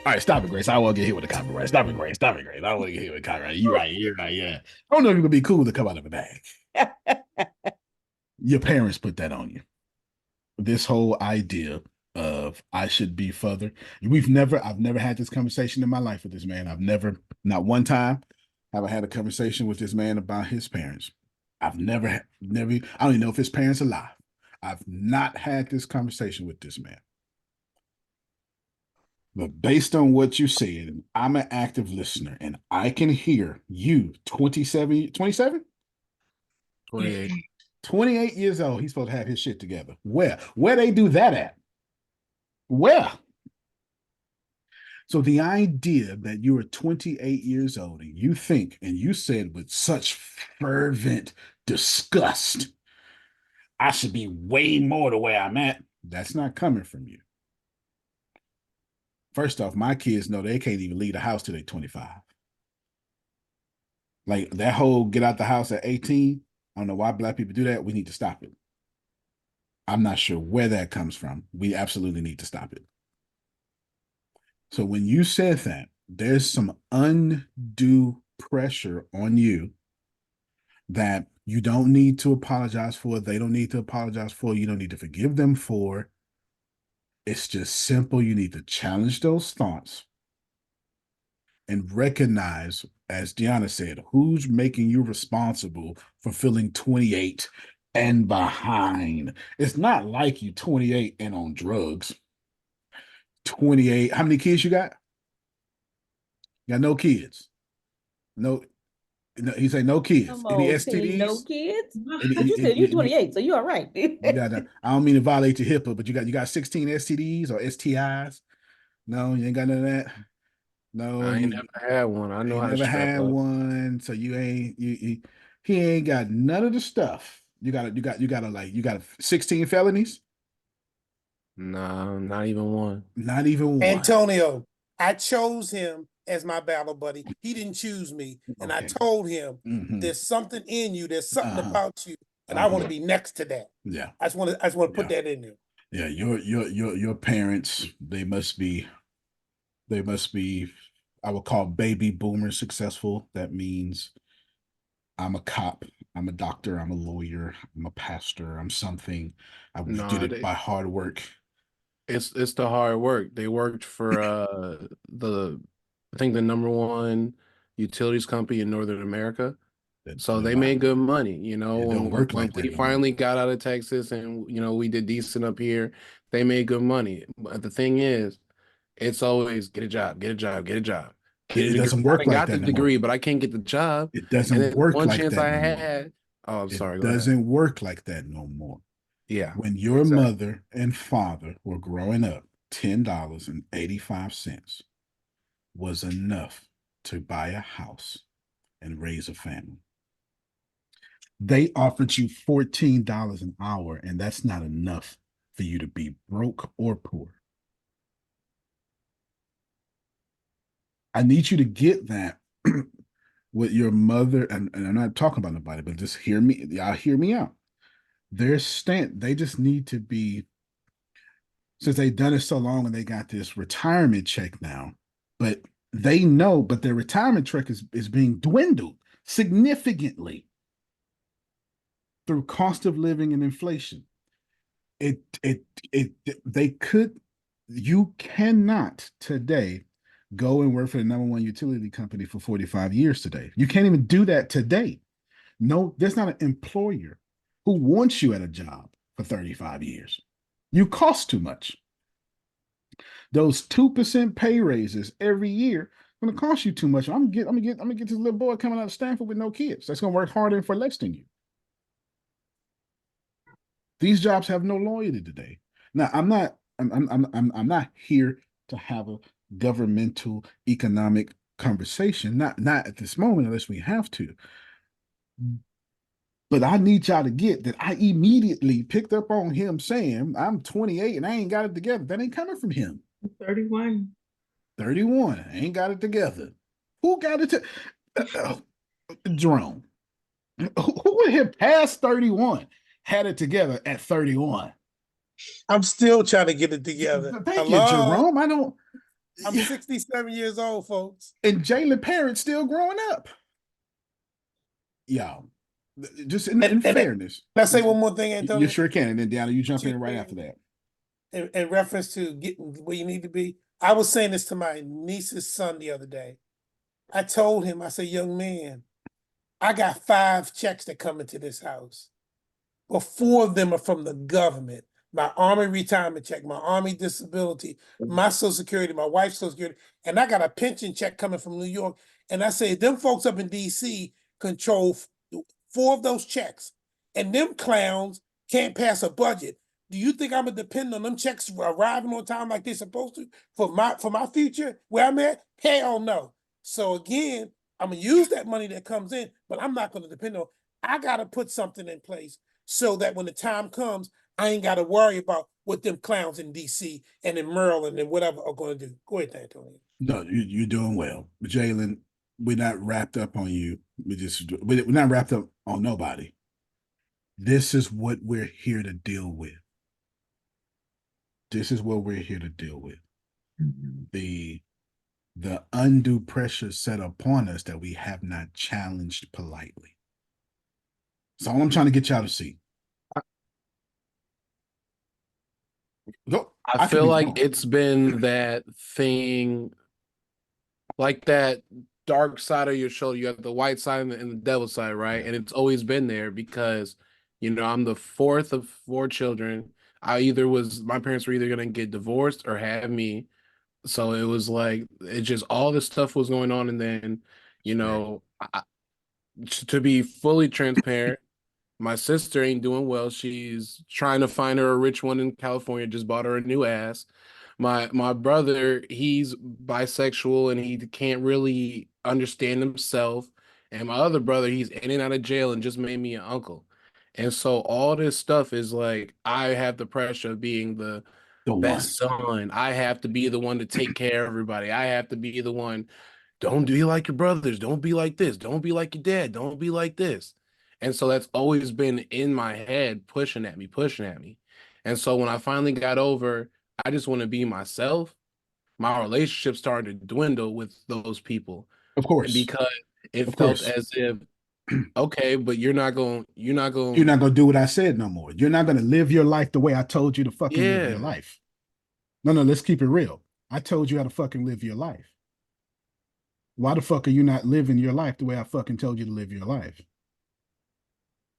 All right, stop it, Grace. I don't want to get hit with the copyright. Stop it, Grace. I don't want to get hit with the copyright. You're right. Yeah. I don't know if you're gonna be cool to come out of a bag. Your parents put that on you. This whole idea of I should be further. I've never had this conversation in my life with this man. Not one time have I had a conversation with this man about his parents. I don't even know if his parents are alive. I've not had this conversation with this man. But based on what you said, I'm an active listener and I can hear you 27, 27? 28. 28 years old. He's supposed to have his shit together. Where they do that at? Where? So the idea that you are 28 years old and you think, and you said with such fervent disgust, I should be way more the way I'm at. That's not coming from you. First off, my kids know they can't even leave the house till they're 25. Like that whole get out the house at 18. I don't know why Black people do that. We need to stop it. I'm not sure where that comes from. We absolutely need to stop it. So when you said that, there's some undue pressure on you that you don't need to apologize for. They don't need to apologize for. You don't need to forgive them for. It's just simple. You need to challenge those thoughts and recognize, as Deanna said, who's making you responsible for feeling 28 and behind. It's not like you 28 and on drugs. 28. How many kids you got? You got no kids. No, he say no kids. Come Any on, T, no STDs? kids. Any, But you said you're 28, so you're all right. you got. I don't mean to violate your HIPAA, but you got 16 STDs or STIs. No, you ain't got none of that. No, I ain't you never had one. I know how to never strap had up. one, so you ain't he ain't got none of the stuff. You got 16 felonies. Nah, not even one. Not even one. Antonio, I chose him as my battle buddy. He didn't choose me. And I Okay. told him, there's something in you, there's something about you, and I want to be next to that. Yeah. I just want to put that in there. Yeah, your parents, they must be, I would call baby boomer successful. That means I'm a cop, I'm a doctor, I'm a lawyer, I'm a pastor, I'm something. I did No, it by hard work. it's the hard work. They worked for the I think the #1 utilities company in Northern America. So they made good money, you know. It don't work When like that we no more. finally got out of Texas and we did decent up here, they made good money. But the thing is, it's always get a job, get a job, get a job. Get a It degree. doesn't I work done like got that the no more. degree, but I can't get the job. It And doesn't then work one like chance that I no more. had. Oh, I'm It sorry. Go ahead. doesn't work like that no more. Yeah. When your exactly. mother and father were growing up, $10.85 was enough to buy a house and raise a family. They offered you $14 an hour, and that's not enough for you to be broke or poor. I need you to get that with your mother, and I'm not talking about nobody, but just hear me. Y'all hear me out. They just need to be, since they've done it so long and they got this retirement check now, but they know, but their retirement check is being dwindled significantly through cost of living and inflation. It they could, you cannot today go and work for the #1 utility company for 45 years today. You can't even do that today. No, there's not an employer who wants you at a job for 35 years. You cost too much. Those 2% pay raises every year going to cost you too much. I'm gonna get this little boy coming out of Stanford with no kids. That's going to work harder for less than you. These jobs have no loyalty today. Now, I'm not here to have a governmental economic conversation. Not at this moment, unless we have to. But I need y'all to get that I immediately picked up on him saying, I'm 28 and I ain't got it together. That ain't coming from him. 31. 31. I ain't got it together. Who got it to Jerome? Who in here past 31 had it together at 31? I'm still trying to get it together. Thank you, Jerome. I'm 67 years old, folks. And Jalen Parent's still growing up. Y'all, just in fairness. Can I say one more thing, Antonio? You sure can. And then, Deanna, you jump in right after that. In reference to getting where you need to be, I was saying this to my niece's son the other day. I told him, I said, young man, I got 5 checks that come into this house. Well, 4 of them are from the government. My Army retirement check, my Army disability, my Social Security, my wife's Social Security, and I got a pension check coming from New York. And I say, them folks up in DC control 4 of those checks. And them clowns can't pass a budget. Do you think I'm gonna depend on them checks arriving on time like they're supposed to for my future where I'm at? Hell no. So again, I'm gonna use that money that comes in, but I'm not gonna depend on. I gotta put something in place so that when the time comes, I ain't got to worry about what them clowns in DC and in Maryland and whatever are going to do. Go ahead, Antonio. No, you're doing well. Jalen, we're not wrapped up on you. We're not wrapped up on nobody. This is what we're here to deal with. This is what we're here to deal with. The undue pressure set upon us that we have not challenged politely. So all I'm trying to get y'all to see. I feel like it's been that thing, like that dark side of your shoulder. You have the white side and the devil side, right? And it's always been there because, I'm the fourth of 4 children. My parents were either going to get divorced or have me. So it was like, it just, all this stuff was going on. And then, to be fully transparent, my sister ain't doing well. She's trying to find her a rich one in California, just bought her a new ass. My brother, he's bisexual and he can't really understand himself. And my other brother, he's in and out of jail and just made me an uncle. And so all this stuff is like, I have the pressure of being the best son. I have to be the one to take care of everybody. I have to be the one. Don't be like your brothers. Don't be like this. Don't be like your dad. Don't be like this. And so that's always been in my head, pushing at me, pushing at me. And so when I finally got over, I just want to be myself, my relationship started to dwindle with those people. Of course. Because it felt as if, okay, but you're not gonna do what I said no more. You're not gonna live your life the way I told you to fucking live your life. No, let's keep it real. I told you how to fucking live your life. Why the fuck are you not living your life the way I fucking told you to live your life?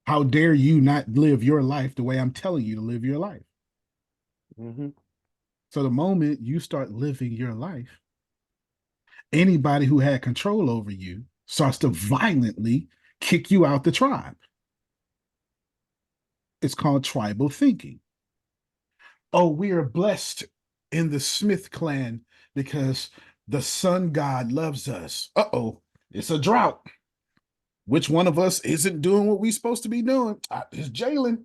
How dare you not live your life the way I'm telling you to live your life? So the moment you start living your life, anybody who had control over you starts to violently kick you out the tribe. It's called tribal thinking. Oh, we are blessed in the Smith clan because the sun god loves us. Uh-oh, it's a drought. Which one of us isn't doing what we're supposed to be doing? It's Jalen.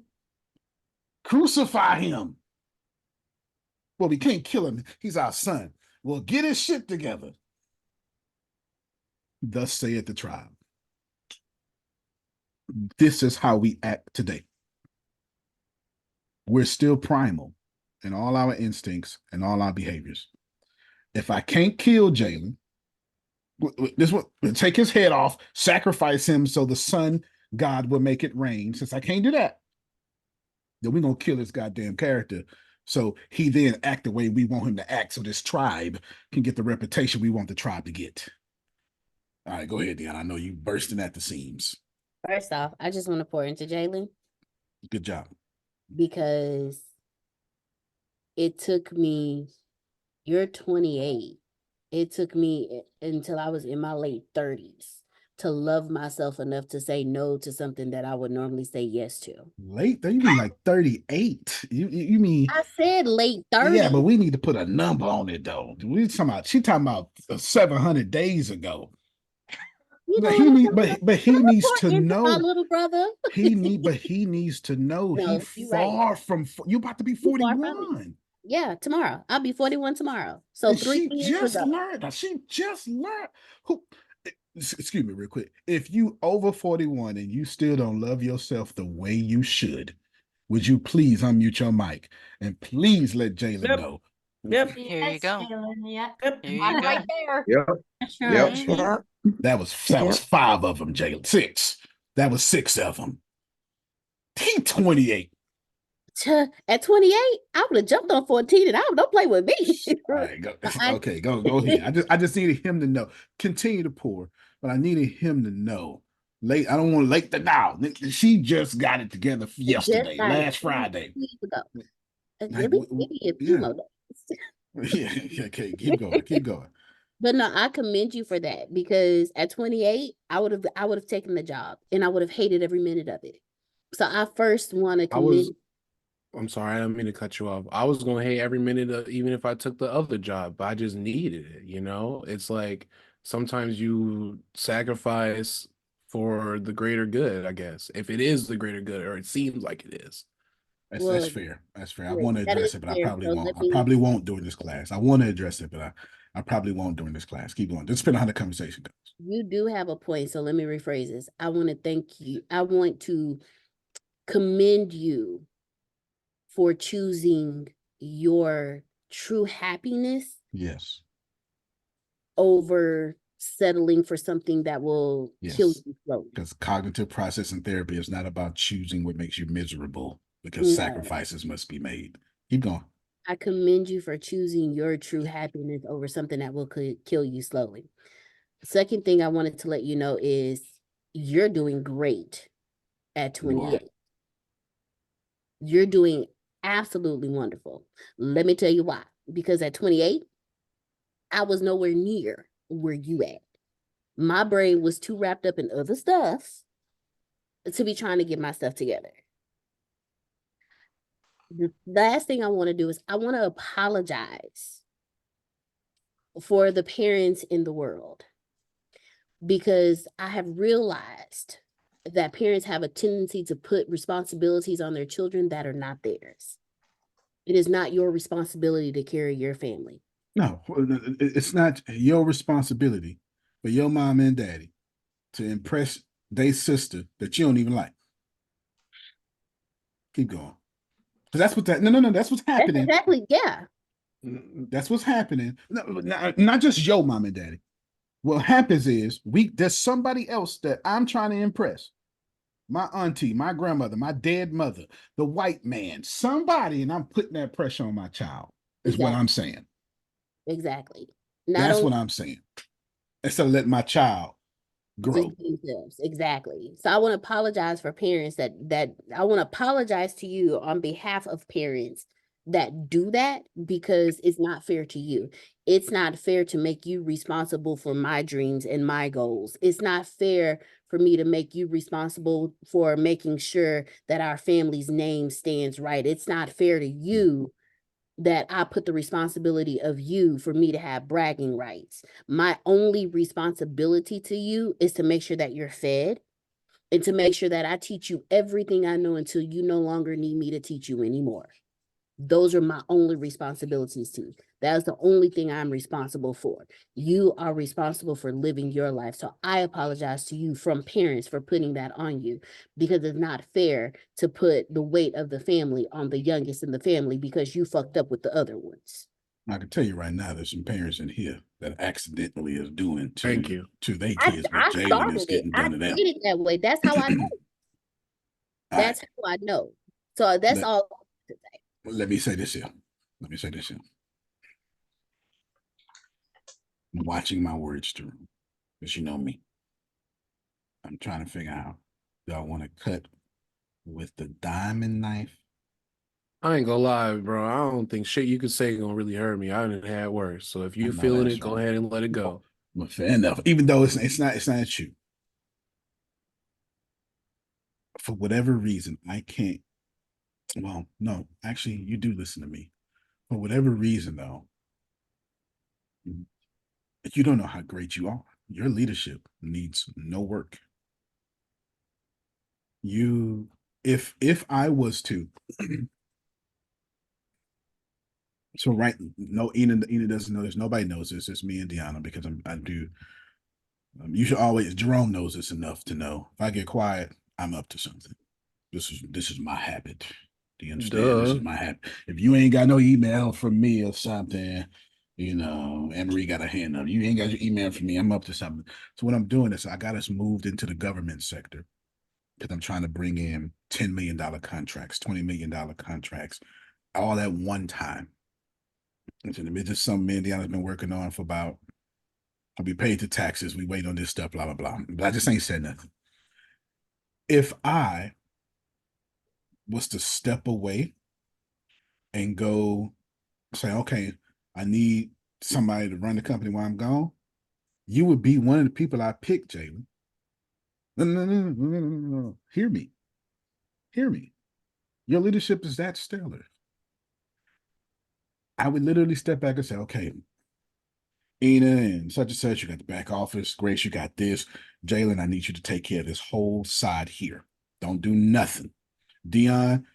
Crucify him. Well, we can't kill him. He's our son. Well, get his shit together. Thus saith the tribe. This is how we act today. We're still primal in all our instincts and all our behaviors. If I can't kill Jalen, this will take his head off, sacrifice him so the sun god will make it rain. Since I can't do that, then we're going to kill this goddamn character. So he then act the way we want him to act so this tribe can get the reputation we want the tribe to get. All right, go ahead, Deanna. I know you bursting at the seams. First off, I just want to pour into Jalen. Good job. Because it took me, you're 28. It took me until I was in my late 30s to love myself enough to say no to something that I would normally say yes to. Late? You mean like 38? You mean? I said late 30s. Yeah, but we need to put a number on it though. She talking about 700 days ago. But he needs to know. My little brother. he needs to know he's far from. You about to be 41. Yeah, tomorrow. I'll be 41 tomorrow. So and 3 years ago. She just learned. Excuse me, real quick. If you over 41 and you still don't love yourself the way you should, would you please unmute your mic and please let Jalen know? Yep. Here you go. Yep. Here you I'm go. right there. Yep. Sure. That was 5 of them, Jalen. 6. That was 6 of them. He 28. At 28, I would have jumped on 14 and don't play with me. All right, go. Okay, go ahead. I just needed him to know. Continue to pour, but I needed him to know. Late. I don't want late to now. She just got it together yesterday, last Friday. Maybe a few more days. Yeah. Okay. Keep going. But no, I commend you for that because at 28, I would have taken the job and I would have hated every minute of it. So I first want to commend. I'm sorry, I didn't mean to cut you off. I was gonna hate every minute of, even if I took the other job, but I just needed it. It's like sometimes you sacrifice for the greater good, I guess. If it is the greater good, or it seems like it is. That's Well, fair. That's fair. I yeah, want to that is address it, but I fair. probably So won't. let I me, probably won't during this class. I want to address it, but I probably won't during this class. Keep going. Just depending on how the conversation goes. you do have a point. So let me rephrase this. I want to thank you. I want to commend you for choosing your true happiness Yes. over settling for something that will kill Yes. you slowly. Because cognitive processing therapy is not about choosing what makes you miserable, because No. sacrifices must be made. Keep going. I commend you for choosing your true happiness over something that will kill you slowly. Second thing I wanted to let you know is you're doing great at You are. 28. You're doing absolutely wonderful. Let me tell you why. Because at 28, I was nowhere near where you at. My brain was too wrapped up in other stuff to be trying to get my stuff together. The last thing I want to do is I want to apologize for the parents in the world, because I have realized that parents have a tendency to put responsibilities on their children that are not theirs. It is not your responsibility to carry your family. No, it's not your responsibility for your mom and daddy to impress their sister that you don't even like. Keep going. Because that's what that, no, that's what's That's happening. exactly, yeah. That's what's happening. No, not just your mom and daddy. What happens is there's somebody else that I'm trying to impress. My auntie, my grandmother, my dead mother, the white man, somebody, and I'm putting that pressure on my child, is what Exactly. I'm saying. Exactly. Not That's only what I'm saying. Instead of letting my child grow. just be themselves. Exactly. So I want to apologize for parents that I want to apologize to you on behalf of parents that do that, because it's not fair to you. It's not fair to make you responsible for my dreams and my goals. It's not fair for me to make you responsible for making sure that our family's name stands right. It's not fair to you that I put the responsibility of you for me to have bragging rights. My only responsibility to you is to make sure that you're fed and to make sure that I teach you everything I know until you no longer need me to teach you anymore. Those are my only responsibilities to you. That's the only thing I'm responsible for. You are responsible for living your life. So I apologize to you from parents for putting that on you, because it's not fair to put the weight of the family on the youngest in the family because you fucked up with the other ones. I can tell you right now, there's some parents in here that accidentally is doing Thank you. to their I, kids what I Jalen is started it. getting I done to them. did it that way. That's how I know. All right, That's how I know. So that's let, all. let me say this here. Let me say this here. I'm watching my words through, because you know me. I'm trying to figure out, do I want to cut with the diamond knife? I ain't gonna lie, bro. I don't think shit you could say gonna really hurt me. I didn't have worse. So if I you know feeling that's it, go right. ahead and let it go. But fair enough. Even though it's not you. For whatever reason, I can't. Well, no, actually, you do listen to me. For whatever reason, though, you don't know how great you are. Your leadership needs no work. You, if I was to, so right, no, Ina doesn't know this. Nobody knows this. It's me and Deanna, because I do. You should always. Jerome knows this enough to know if I get quiet, I'm up to something. This is my habit. Do you understand? This Duh. is my habit. If you ain't got no email from me or something, Emery got a hand up. You ain't got your email from me. I'm up to something. So what I'm doing is I got us moved into the government sector, because I'm trying to bring in $10 million contracts, $20 million contracts, all at one time. It's just something me and Deanna's been working on for about. We paid the taxes. We wait on this stuff, blah, blah, blah. But I just ain't said nothing. If I was to step away and go say, okay, I need somebody to run the company while I'm gone, you would be one of the people I picked, Jalen. No. Hear me. Hear me. Your leadership is that stellar. I would literally step back and say, okay, Ina and such and such, you got the back office. Grace, you got this. Jalen, I need you to take care of this whole side here. Don't do nothing. Dion,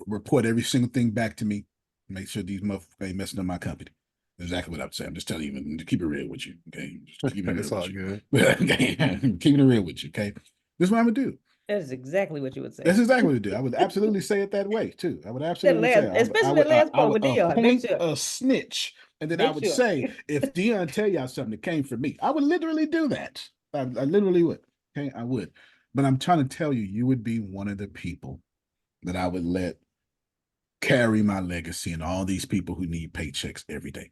report every single thing back to me. Make sure these motherfuckers ain't messing up my company. Exactly what I'm saying. I'm just telling you, to keep it real with you. Okay. Just keep it real It's with all you. good. Okay. Keeping it real with you. Okay. This is what I'm gonna do. That's exactly what you would say. That's exactly what I do. I would absolutely say it that way too. I would That absolutely last, say especially the last I part would with Dion. Make appoint sure. a snitch, and then I Make would sure. say, if Dion tell y'all something that came from me, I would literally do that. I literally would. Okay, I would. But I'm trying to tell you, you would be one of the people that I would let carry my legacy and all these people who need paychecks every day.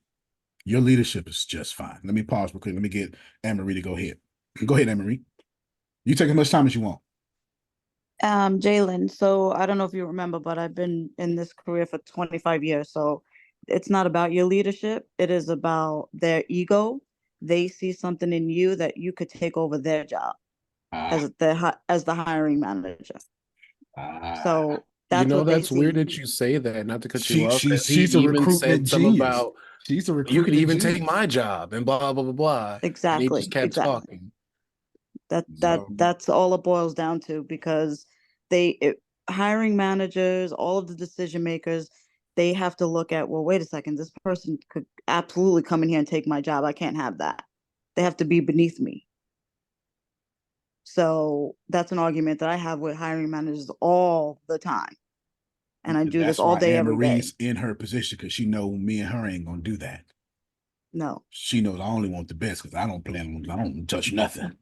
Your leadership is just fine. Let me pause real quick. Let me get Anne-Marie to go ahead. Go ahead, Anne-Marie. You take as much time as you want. Jalen, so I don't know if you remember, but I've been in this career for 25 years. So it's not about your leadership. It is about their ego. They see something in you that you could take over their job Ah, as the hiring manager. ah. So You that's know, what they that's weird see. that you say that, not to cut you She off, she's because he she's a even recruitment said something genius. about She's a you could recruitment even take genius. my job and blah blah blah blah. And he just Exactly, kept exactly. talking. So That's all it boils down to, because hiring managers, all of the decision makers, they have to look at, well, wait a second, this person could absolutely come in here and take my job. I can't have that. They have to be beneath me. So that's an argument that I have with hiring managers all the time. And I do this that's all why day, Anne every day. Marie's in her position, because she know me and her ain't gonna do that. No. She knows I only want the best, because I don't touch nothing.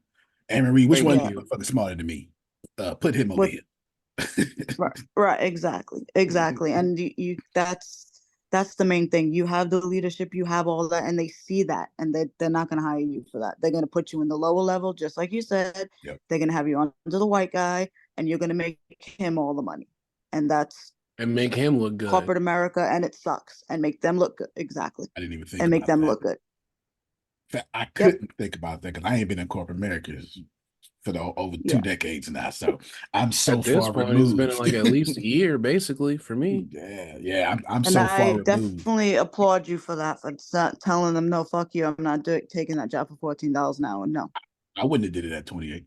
Anne Marie, which Thank one Yeah. you you. motherfucker smarter than me? Put him over With here. right, exactly. And that's the main thing. You have the leadership, you have all that, and they see that, and they're not going to hire you for that. They're going to put you in the lower level, just like you said. Yep. They're going to have you under the white guy, and you're going to make him all the money, and that's And make him look good. corporate America, and it sucks. And make them look good, exactly, I didn't even think and make about them that. look good. In fact, I Yep. couldn't think about that, because I ain't been in corporate America for over Yeah. 2 decades now. So I'm so At this far point, it's been removed. like at least a year, basically, for me. Yeah. I'm And so I far removed. definitely applaud you for that, for telling them, no, fuck you, I'm not taking that job for $14 an hour. No, I wouldn't have did it at 28.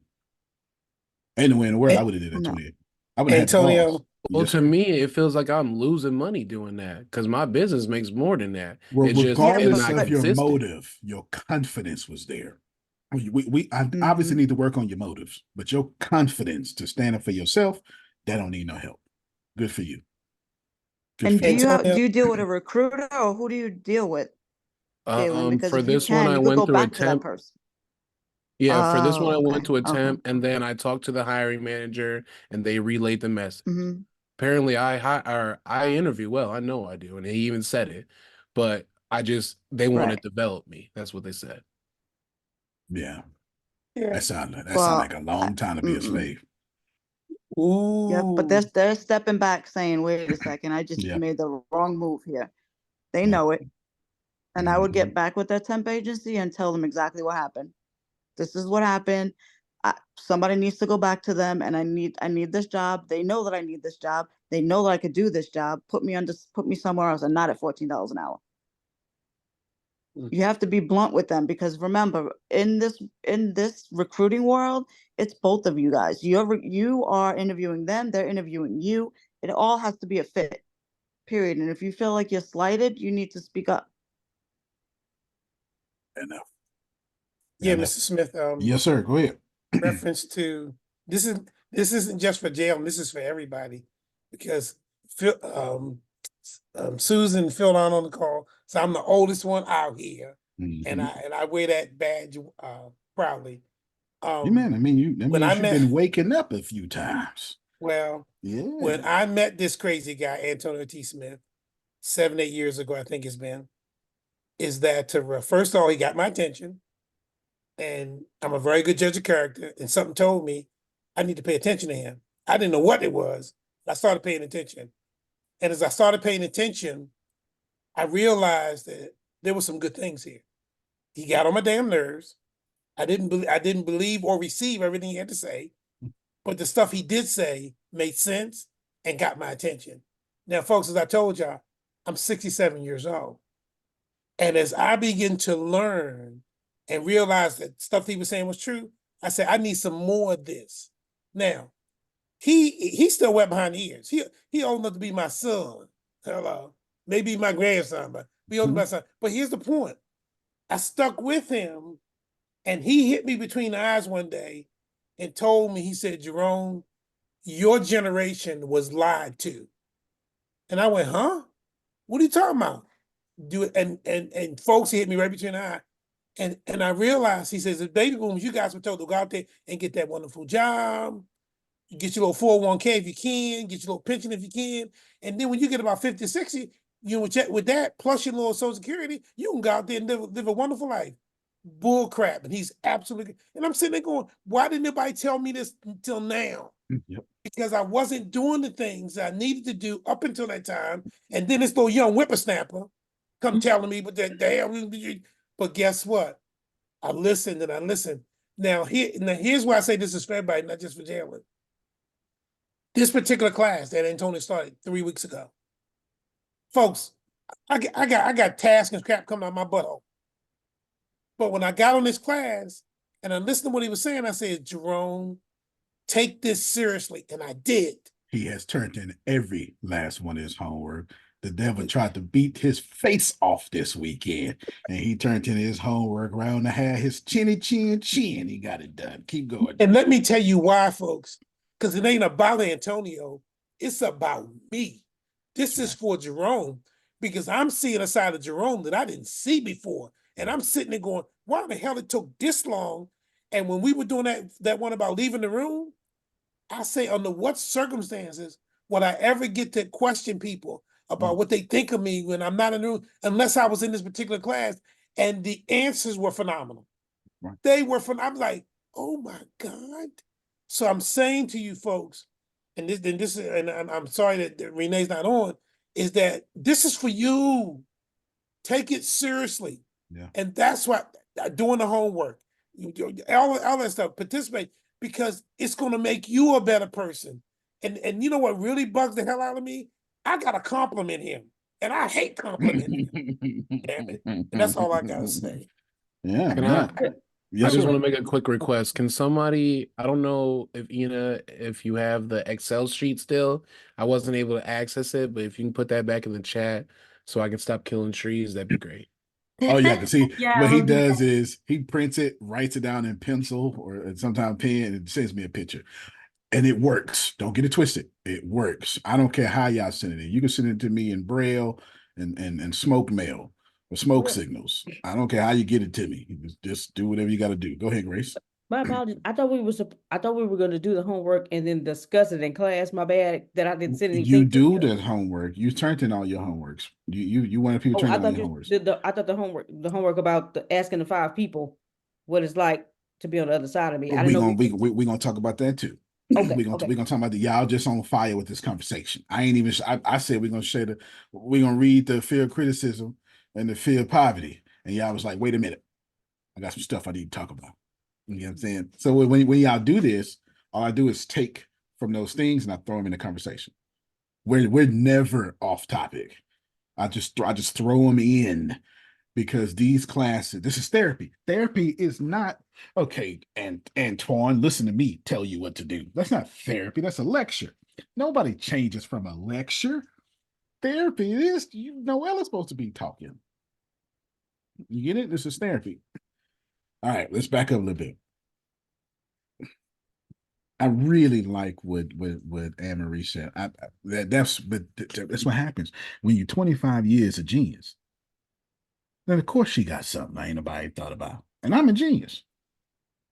Ain't no way in the world I would have did it at no. 28. I would have had the balls. Antonio, Well, Yes, to sir. me, it feels like I'm losing money doing that because my business makes more than that. It's just Yeah, it's Regardless not of your consistent. motive, your confidence was there. I obviously Mhm. need to work on your motives, but your confidence to stand up for yourself, that don't need no help. Good for you. Good And for you. Antonio, do you deal with a recruiter, or who do you deal with, Jalen? Because For if you this one, can, I you could went go through a back to that temp. person. Yeah, for this one, I Oh, went okay. to a Okay. temp, and then I talked to the hiring manager, and they relayed the message. Hmm. Apparently, I interview well. I know I do, and he even said it. But they want to Right. develop me. That's what they said. Yeah. yeah. That sound Well, like a long time to be a mm-mm. slave. Yep. But Ooh. they're stepping back, saying, "Wait a second, I just Yeah. made the wrong move here." They Yeah. know it, and I would Mhm. get back with that temp agency and tell them exactly what happened. This is what happened. Somebody needs to go back to them, and I need this job. They know that I need this job. They know that I could do this job. Put me somewhere else, and not at $14 an hour. Mm. You have to be blunt with them, because remember, in this recruiting world, it's both of you guys. You are interviewing them, they're interviewing you. It all has to be a fit, period. And if you feel like you're slighted, you need to speak up. Enough. Yeah, Enough. Mr. Smith, Yes, sir. Go ahead. reference to this isn't just for Jalen, this is for everybody, because Phil, Susan filled on the call, so I'm the oldest one out here, and Mhm. I wear that badge proudly. You man, I mean, that When I means you've met, been waking up a few times. well, Yeah. when I met this crazy guy, Antonio T. Smith, 7, 8 years ago, I think it's been, is that first of all, he got my attention, and I'm a very good judge of character, and something told me I need to pay attention to him. I didn't know what it was, but I started paying attention. And as I started paying attention, I realized that there were some good things here. He got on my damn nerves. I didn't believe or receive everything he had to say, but the stuff he did say made sense and got my attention. Now, folks, as I told y'all, I'm 67 years old. And as I begin to learn and realize that stuff he was saying was true, I said, I need some more of this. Now, he's still wet behind the ears. He old enough to be my son. Hello. Maybe my grandson, but be old enough my son. But here's the point. I stuck with him, and he hit me between the eyes one day and told me, he said, Jerome, your generation was lied to. And I went, huh? What are you talking about? Do it, and folks hit me right between the eye. And I realized, he says, the baby boomers, you guys were told to go out there and get that wonderful job, get your little 401k if you can, get your little pension if you can. And then when you get about 50, 60, you know, with that, plus your little social security, you can go out there and live a wonderful life. Bull crap. And he's absolutely, and I'm sitting there going, why didn't nobody tell me this until now? Yep. Because I wasn't doing the things I needed to do up until that time. And then this little young whippersnapper come telling me, but that damn, but guess what? I listened and I listened. Now here's why I say this is for everybody, not just for Jalen. This particular class that Antonio started 3 weeks ago, folks, I got tasks and crap coming out my butthole. But when I got on this class and I listened to what he was saying, I said, Jerome, take this seriously, and I did. He has turned in every last one of his homework. The devil tried to beat his face off this weekend, and he turned in his homework around to have his chinny chin chin. He got it done. Keep going. And let me tell you why, folks, because it ain't about Antonio. It's about me. This is for Jerome, because I'm seeing a side of Jerome that I didn't see before. And I'm sitting there going, why the hell it took this long? And when we were doing that one about leaving the room, I say, under what circumstances would I ever get to question people about what they think of me when I'm not in the room, unless I was in this particular class? And the answers were phenomenal. Right. They were phenomenal. I'm like, oh my God. So I'm saying to you folks, and I'm sorry that Renee's not on, is that this is for you. Take it seriously. Yeah. And that's why doing the homework, all that stuff, participate, because it's going to make you a better person. And you know what really bugs the hell out of me? I got to compliment him. And I hate complimenting him. Damn it. And that's all I got to say. Yeah. Can No. I Yes, just sir. want to make a quick request. Can somebody, I don't know if Ina, if you have the Excel sheet still, I wasn't able to access it, but if you can put that back in the chat so I can stop killing trees, that'd be great. Oh yeah, to see Yeah, what he we'll do does is he prints it, writes it down in pencil or sometimes pen, and sends me a picture. And it works. Don't get it twisted. It works. I don't care how y'all send it in. You can send it to me in Braille and smoke mail or smoke signals. I don't care how you get it to me. Just do whatever you got to do. Go ahead, Grace. My apologies. I thought we were going to do the homework and then discuss it in class. My bad that I didn't send You anything to do you. the homework. You turned in all your homeworks. You wanted people Oh, turn I in all thought your you homeworks. did I thought the homework about asking the 5 people what it's like to be on the other side of me. I didn't know We gonna talk about that too. Okay, we gonna talk about the y'all just on fire with this conversation. I ain't even. I said we're gonna read the fear of criticism and the fear of poverty, and y'all was like, wait a minute, I got some stuff I need to talk about. You know what I'm saying? So when y'all do this, all I do is take from those things and I throw them in the conversation. We're never off topic. I just throw them in because these classes, this is therapy. Therapy is not, okay, and Antoine, listen to me tell you what to do. That's not therapy, that's a lecture. Nobody changes from a lecture. Therapy is, Noella's supposed to be talking. You get it? This is therapy. All right, let's back up a little bit. I really like what Anne Marie said. That's what happens when you're 25 years a genius. Then of course she got something ain't nobody thought about. And I'm a genius,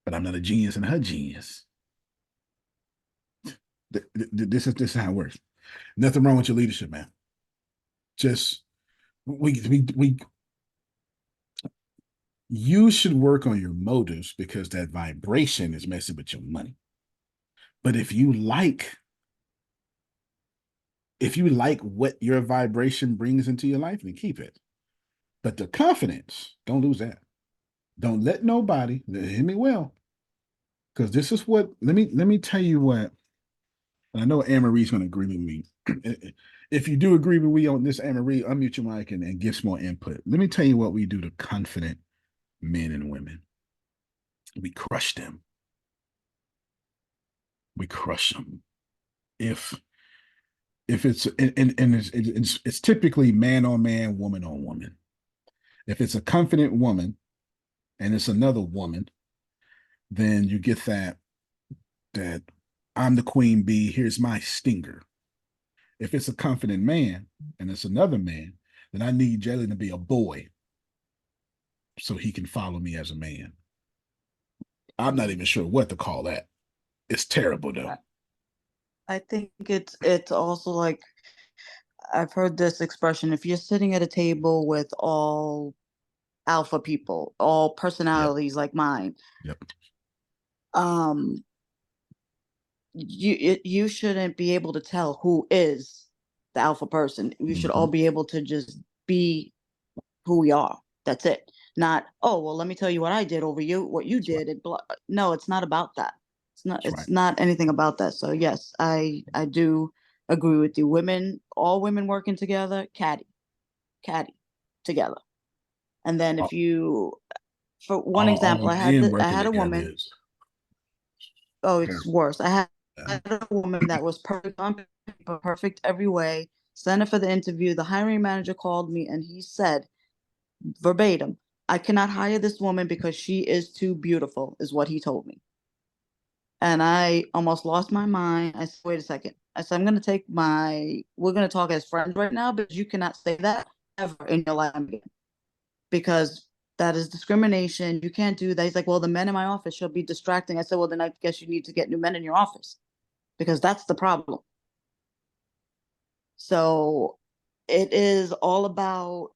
but I'm not a genius in her genius. This is how it works. Nothing wrong with your leadership, man. Just we you should work on your motives because that vibration is messing with your money. But if you like what your vibration brings into your life, then keep it. But the confidence, don't lose that. Don't let nobody, hear me well, because this is what, let me tell you what, and I know Anne Marie's going to agree with me. if you do agree with me on this, Anne-Marie, unmute your mic and give some more input. Let me tell you what we do to confident men and women. We crush them. We crush them. If it's and it's typically man on man, woman on woman. If it's a confident woman and it's another woman, then you get that I'm the queen bee, here's my stinger. If it's a confident man and it's another man, then I need Jalen to be a boy so he can follow me as a man. I'm not even sure what to call that. It's terrible though. I think it's also like, I've heard this expression, if you're sitting at a table with all alpha people, all personalities like mine, Yep. You shouldn't be able to tell who is the alpha person. We should all be able to just be who we are. That's it. Not, oh, well, let me tell you what I did over you, what you did. No, it's not about that. It's not anything about that. So yes, I do agree with you. All women working together, caddy together. And then if you, for one example, I had a woman. Oh, it's worse. I had a woman that was perfect on paper, perfect every way. Sent her for the interview. The hiring manager called me and he said, verbatim, I cannot hire this woman because she is too beautiful, is what he told me. And I almost lost my mind. I said, wait a second. I said, we're going to talk as friends right now, but you cannot say that ever in your life again. Because that is discrimination. You can't do that. He's like, well, the men in my office should be distracting. I said, well, then I guess you need to get new men in your office because that's the problem. So it is all about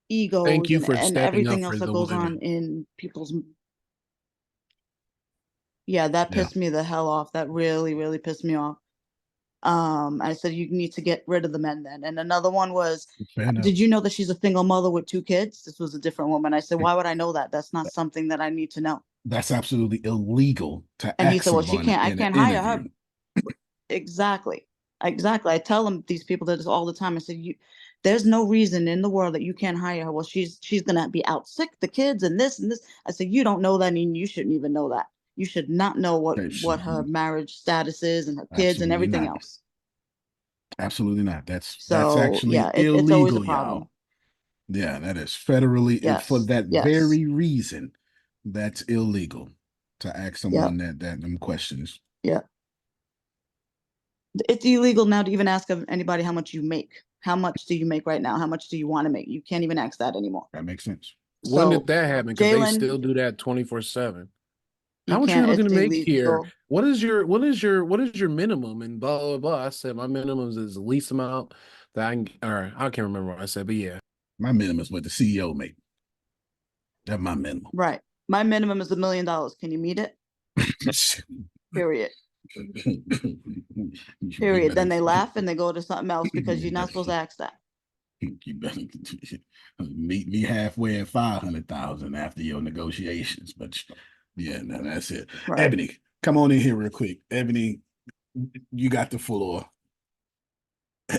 egos. Thank you for and stepping everything up else for that the goes women. on in people's. Yeah, that pissed me the hell off. That really, really pissed me off. I said, you need to get rid of the men then. And another one was, did you know that she's a single mother with 2 kids? This was a different woman. I said, why would I know that? That's not something that I need to know. That's absolutely illegal to And he ask said, well, someone I in can't an hire interview. her. Exactly. I tell them, these people, that all the time. I said, there's no reason in the world that you can't hire her. Well, she's gonna be out sick, the kids, and this and this. I said, you don't know that, and you shouldn't even know that. You should not know what her marriage status is and her kids and everything else. Absolutely not. That's So actually it's always a illegal, problem. y'all. Yeah, that is federally for that very reason. That's illegal to ask someone that them questions. Yeah. It's illegal now to even ask anybody how much you make. How much do you make right now? How much do you want to make? You can't even ask that anymore. That makes sense. When did that happen? Because they still do that 24/7. How much are you looking to make here? What is your minimum? And blah blah blah. I said my minimum is the least amount that I can, or I can't remember what I said, but yeah. My minimum is what the CEO make. That's my minimum. Right. My minimum is $1 million. Can you meet it? Period. Period. Then they laugh and they go to something else because you're not supposed to ask that. You better meet me halfway at 500,000 after your negotiations. But yeah, no, that's it. Right. Ebony, come on in here real quick. Ebony, you got the floor.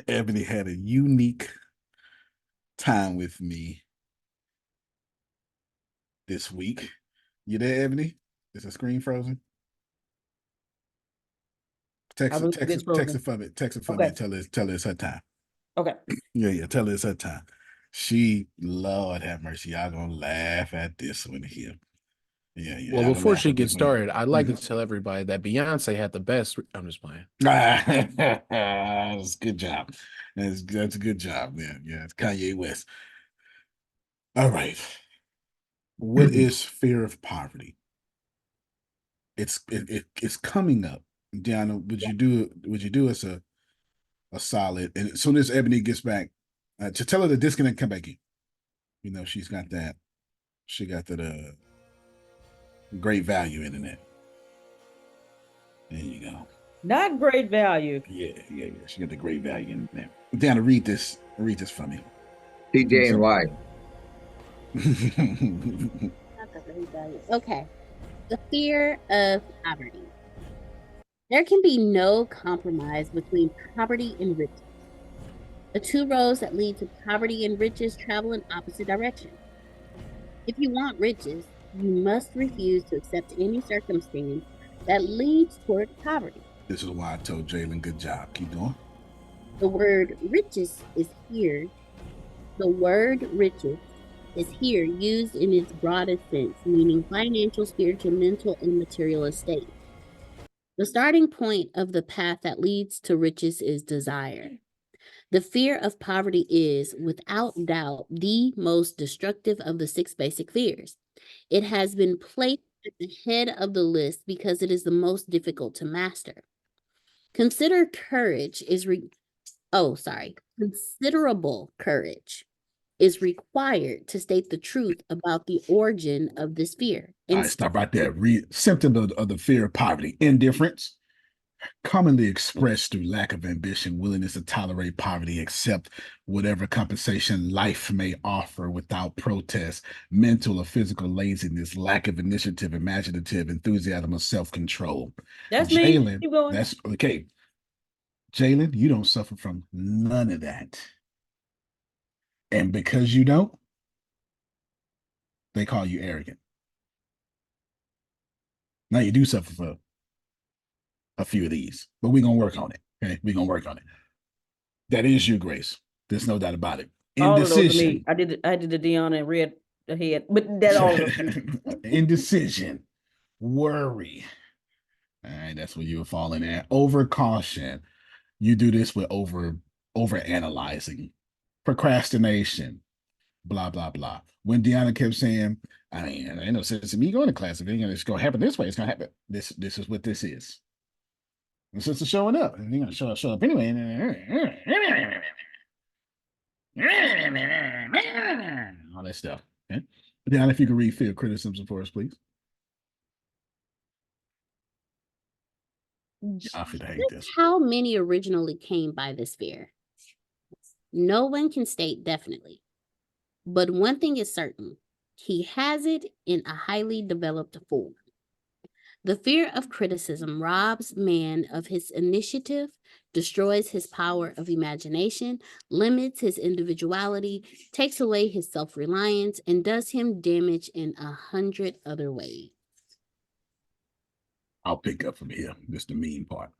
Ebony had a unique time with me this week. You there, Ebony? Is the screen frozen? Text it for me. Text it for me and tell her it's her time. Okay. Yeah, tell her it's her time. She, Lord have mercy, y'all gonna laugh at this one here. Yeah. Well, before she gets started, I'd like to tell everybody that Beyonce had the best. I'm just playing. That's good job. That's a good job. Yeah. It's Kanye West. All right. What is fear of poverty? It's coming up. Deanna, would you do us a solid? And as soon as Ebony gets back, to tell her to disconnect, come back in. You know, she got that great value internet. There you go. Not great value. Yeah. She got the great value internet. Deanna, read this for me. TJ and Y. Not the great value. Okay. The fear of poverty. There can be no compromise between poverty and riches. The two roads that lead to poverty and riches travel in opposite directions. If you want riches, you must refuse to accept any circumstance that leads toward poverty. This is why I told Jalen, good job. Keep going. The word riches is here. The word riches is here used in its broadest sense, meaning financial, spiritual, mental, and material estate. The starting point of the path that leads to riches is desire. The fear of poverty is, without doubt, the most destructive of the six basic fears. It has been placed at the head of the list because it is the most difficult to master. Consider courage is considerable courage is required to state the truth about the origin of this fear. All right, stop right there. Symptom of the fear of poverty: indifference, commonly expressed through lack of ambition, willingness to tolerate poverty, accept whatever compensation life may offer without protest, mental or physical laziness, lack of initiative, imaginative, enthusiasm, or self-control. That's me. Jalen, Keep going. that's okay. Jalen, you don't suffer from none of that. And because you don't, they call you arrogant. Now you do suffer from a few of these, but we're gonna work on it. Okay, we're gonna work on it. That is you, Grace. There's no doubt about it. All of those are me. Indecision. I did the Deanna and red head, but that all of them. Indecision. Worry. All right, that's what you were falling at. Over caution. You do this with over analyzing. Procrastination. Blah blah blah. When Deanna kept saying, I mean, there ain't no sense in me going to class. If it's gonna happen this way, it's gonna happen. This is what this is. And since it's showing up, and you're gonna show up anyway. All that stuff. Okay. Deanna, if you could read field criticism for us, please. I feel hate this. How many originally came by this fear? No one can state definitely. But one thing is certain, he has it in a highly developed form. The fear of criticism robs man of his initiative, destroys his power of imagination, limits his individuality, takes away his self-reliance, and does him damage in 100 other ways. I'll pick up from here. This is the mean part.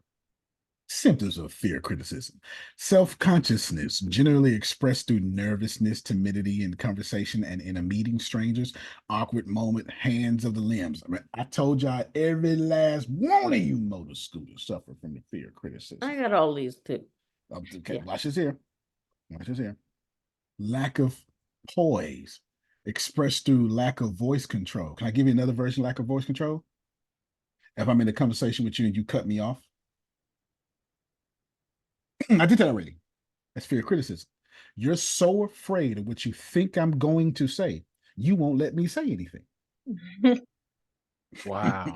Symptoms of fear criticism. Self-consciousness, generally expressed through nervousness, timidity in conversation and in a meeting, strangers, awkward moment, hands of the limbs. I mean, I told y'all every last one of you motor scooters suffer from the fear criticism. I got all these too. Okay, Yeah. watch this here. Watch this here. Lack of poise, expressed through lack of voice control. Can I give you another version, lack of voice control? If I'm in a conversation with you and you cut me off, I did that already. That's fear criticism. You're so afraid of what you think I'm going to say, you won't let me say anything. Wow.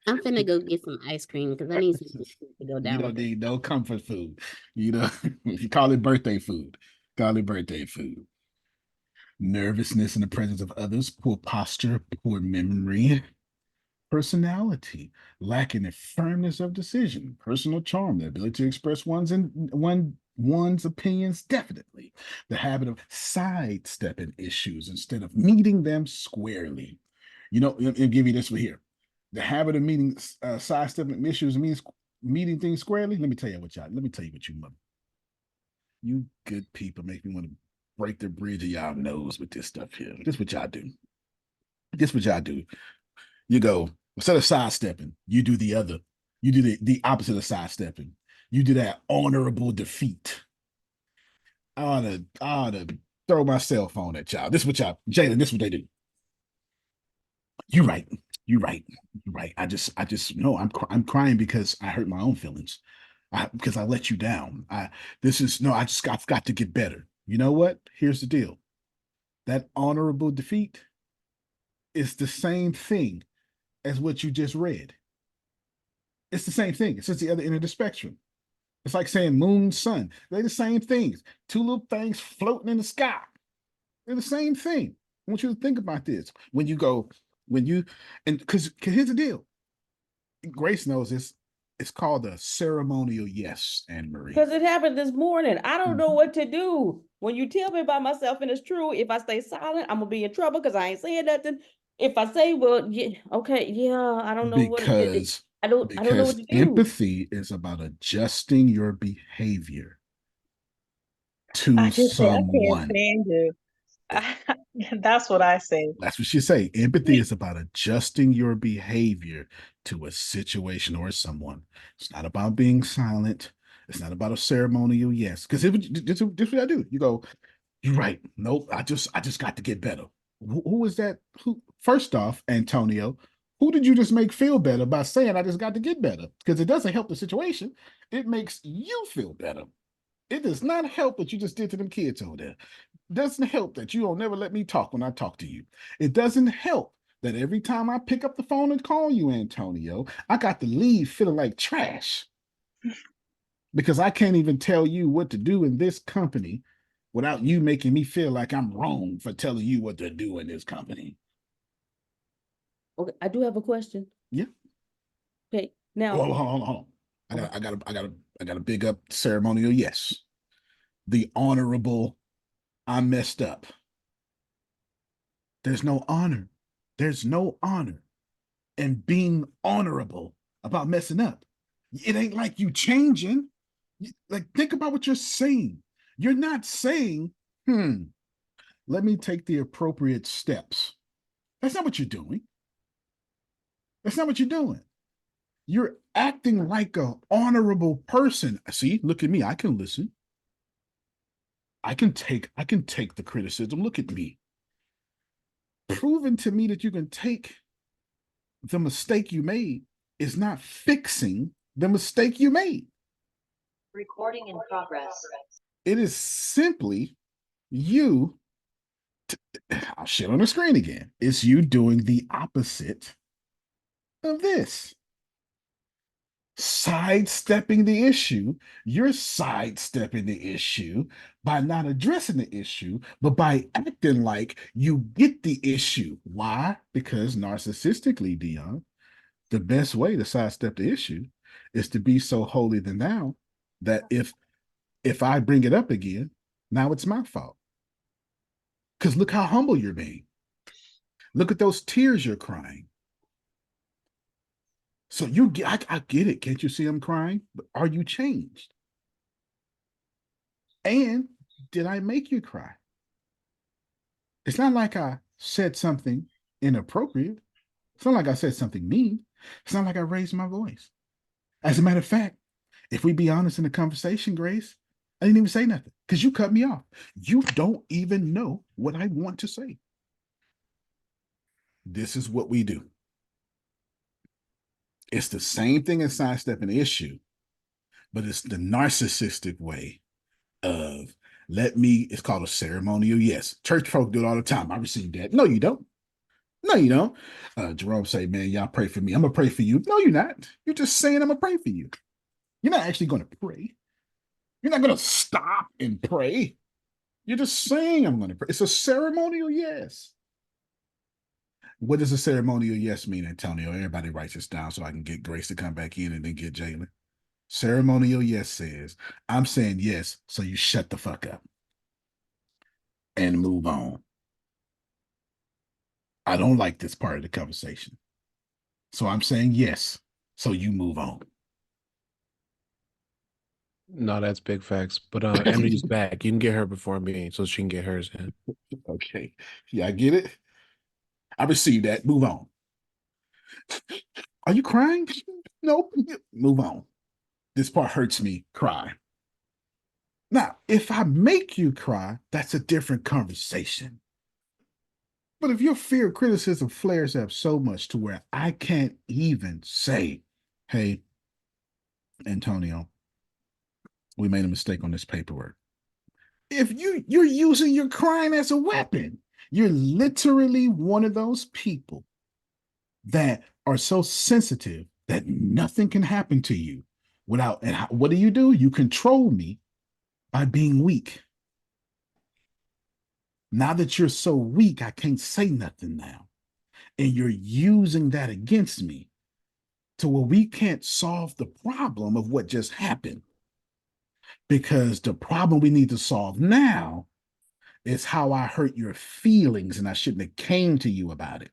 I'm finna go get some ice cream because I need some to go down. You don't need no comfort food. You know, you call it birthday food. Call it birthday food. Nervousness in the presence of others, poor posture, poor memory, personality, lacking in firmness of decision, personal charm, the ability to express one's opinions definitely, the habit of sidestepping issues instead of meeting them squarely. You know, I'll give you this one here. The habit of meeting sidestepping issues means meeting things squarely. Let me tell you what you mother. You good people make me want to break the bridge of y'all nose with this stuff here. This what y'all do. This what y'all do. You go, instead of sidestepping, you do the other. You do the opposite of sidestepping. You do that honorable defeat. I ought to throw my cell phone at y'all. This is what y'all, Jalen, this is what they do. You're right. You're right. You're right. I just no, I'm crying because I hurt my own feelings. Because I let you down. I've got to get better. You know what? Here's the deal. That honorable defeat is the same thing as what you just read. It's the same thing. It's just the other end of the spectrum. It's like saying moon, sun. They're the same things. Two little things floating in the sky. They're the same thing. I want you to think about this. And because here's the deal. Grace knows this. It's called a ceremonial yes, Anne Marie. Because it happened this morning. I don't know what to do. When you tell me about myself and it's true, if I stay silent, I'm gonna be in trouble because I ain't saying nothing. If I say, well, yeah, okay, yeah, I don't know what I don't know what to do. Empathy is about adjusting your behavior to I just say I can't someone. stand you. That's what I say. That's what she say. Empathy is about adjusting your behavior to a situation or someone. It's not about being silent. It's not about a ceremonial yes. Because this what I do. You go, you're right. Nope. I just got to get better. Who is that? Who? First off, Antonio, who did you just make feel better by saying I just got to get better? Because it doesn't help the situation. It makes you feel better. It does not help what you just did to them kids over there. It doesn't help that you don't never let me talk when I talk to you. It doesn't help that every time I pick up the phone and call you, Antonio, I got to leave feeling like trash because I can't even tell you what to do in this company without you making me feel like I'm wrong for telling you what to do in this company. Okay, I do have a question. Yeah. Okay, now Hold on. I got to big up ceremonial yes. The honorable I messed up. There's no honor. There's no honor in being honorable about messing up. It ain't like you changing. Like, think about what you're saying. You're not saying, let me take the appropriate steps. That's not what you're doing. That's not what you're doing. You're acting like an honorable person. See, look at me. I can listen. I can take the criticism. Look at me. Proving to me that you can take the mistake you made is not fixing the mistake you made. Recording in progress. It is simply you. I'll shit on the screen again. It's you doing the opposite of this. Sidestepping the issue. You're sidestepping the issue by not addressing the issue, but by acting like you get the issue. Why? Because narcissistically, Dion, the best way to sidestep the issue is to be so holier than thou that if I bring it up again, now it's my fault. Because look how humble you're being. Look at those tears you're crying. So I get it. Can't you see I'm crying? But are you changed? And did I make you cry? It's not like I said something inappropriate. It's not like I said something mean. It's not like I raised my voice. As a matter of fact, if we be honest in the conversation, Grace, I didn't even say nothing because you cut me off. You don't even know what I want to say. This is what we do. It's the same thing as sidestepping the issue, but it's the narcissistic way of it's called a ceremonial yes. Church folk do it all the time. I received that. No, you don't. No, you don't. Jerome say, man, y'all pray for me. I'm going to pray for you. No, you're not. You're just saying I'm going to pray for you. You're not actually going to pray. You're not going to stop and pray. You're just saying I'm going to pray. It's a ceremonial yes. What does a ceremonial yes mean, Antonio? Everybody writes this down so I can get Grace to come back in and then get Jalen. Ceremonial yes says, I'm saying yes, so you shut the fuck up and move on. I don't like this part of the conversation. So I'm saying yes, so you move on. No, that's big facts. But Emily's back. You can get her before me so she can get hers in. Okay. Yeah, I get it. I received that. Move on. Are you crying? Nope. Move on. This part hurts me. Cry. Now, if I make you cry, that's a different conversation. But if your fear of criticism flares up so much to where I can't even say, hey, Antonio, we made a mistake on this paperwork. If you're using your crying as a weapon, you're literally one of those people that are so sensitive that nothing can happen to you without, and what do? You control me by being weak. Now that you're so weak, I can't say nothing now. And you're using that against me. to where we can't solve the problem of what just happened. Because the problem we need to solve now is how I hurt your feelings and I shouldn't have came to you about it.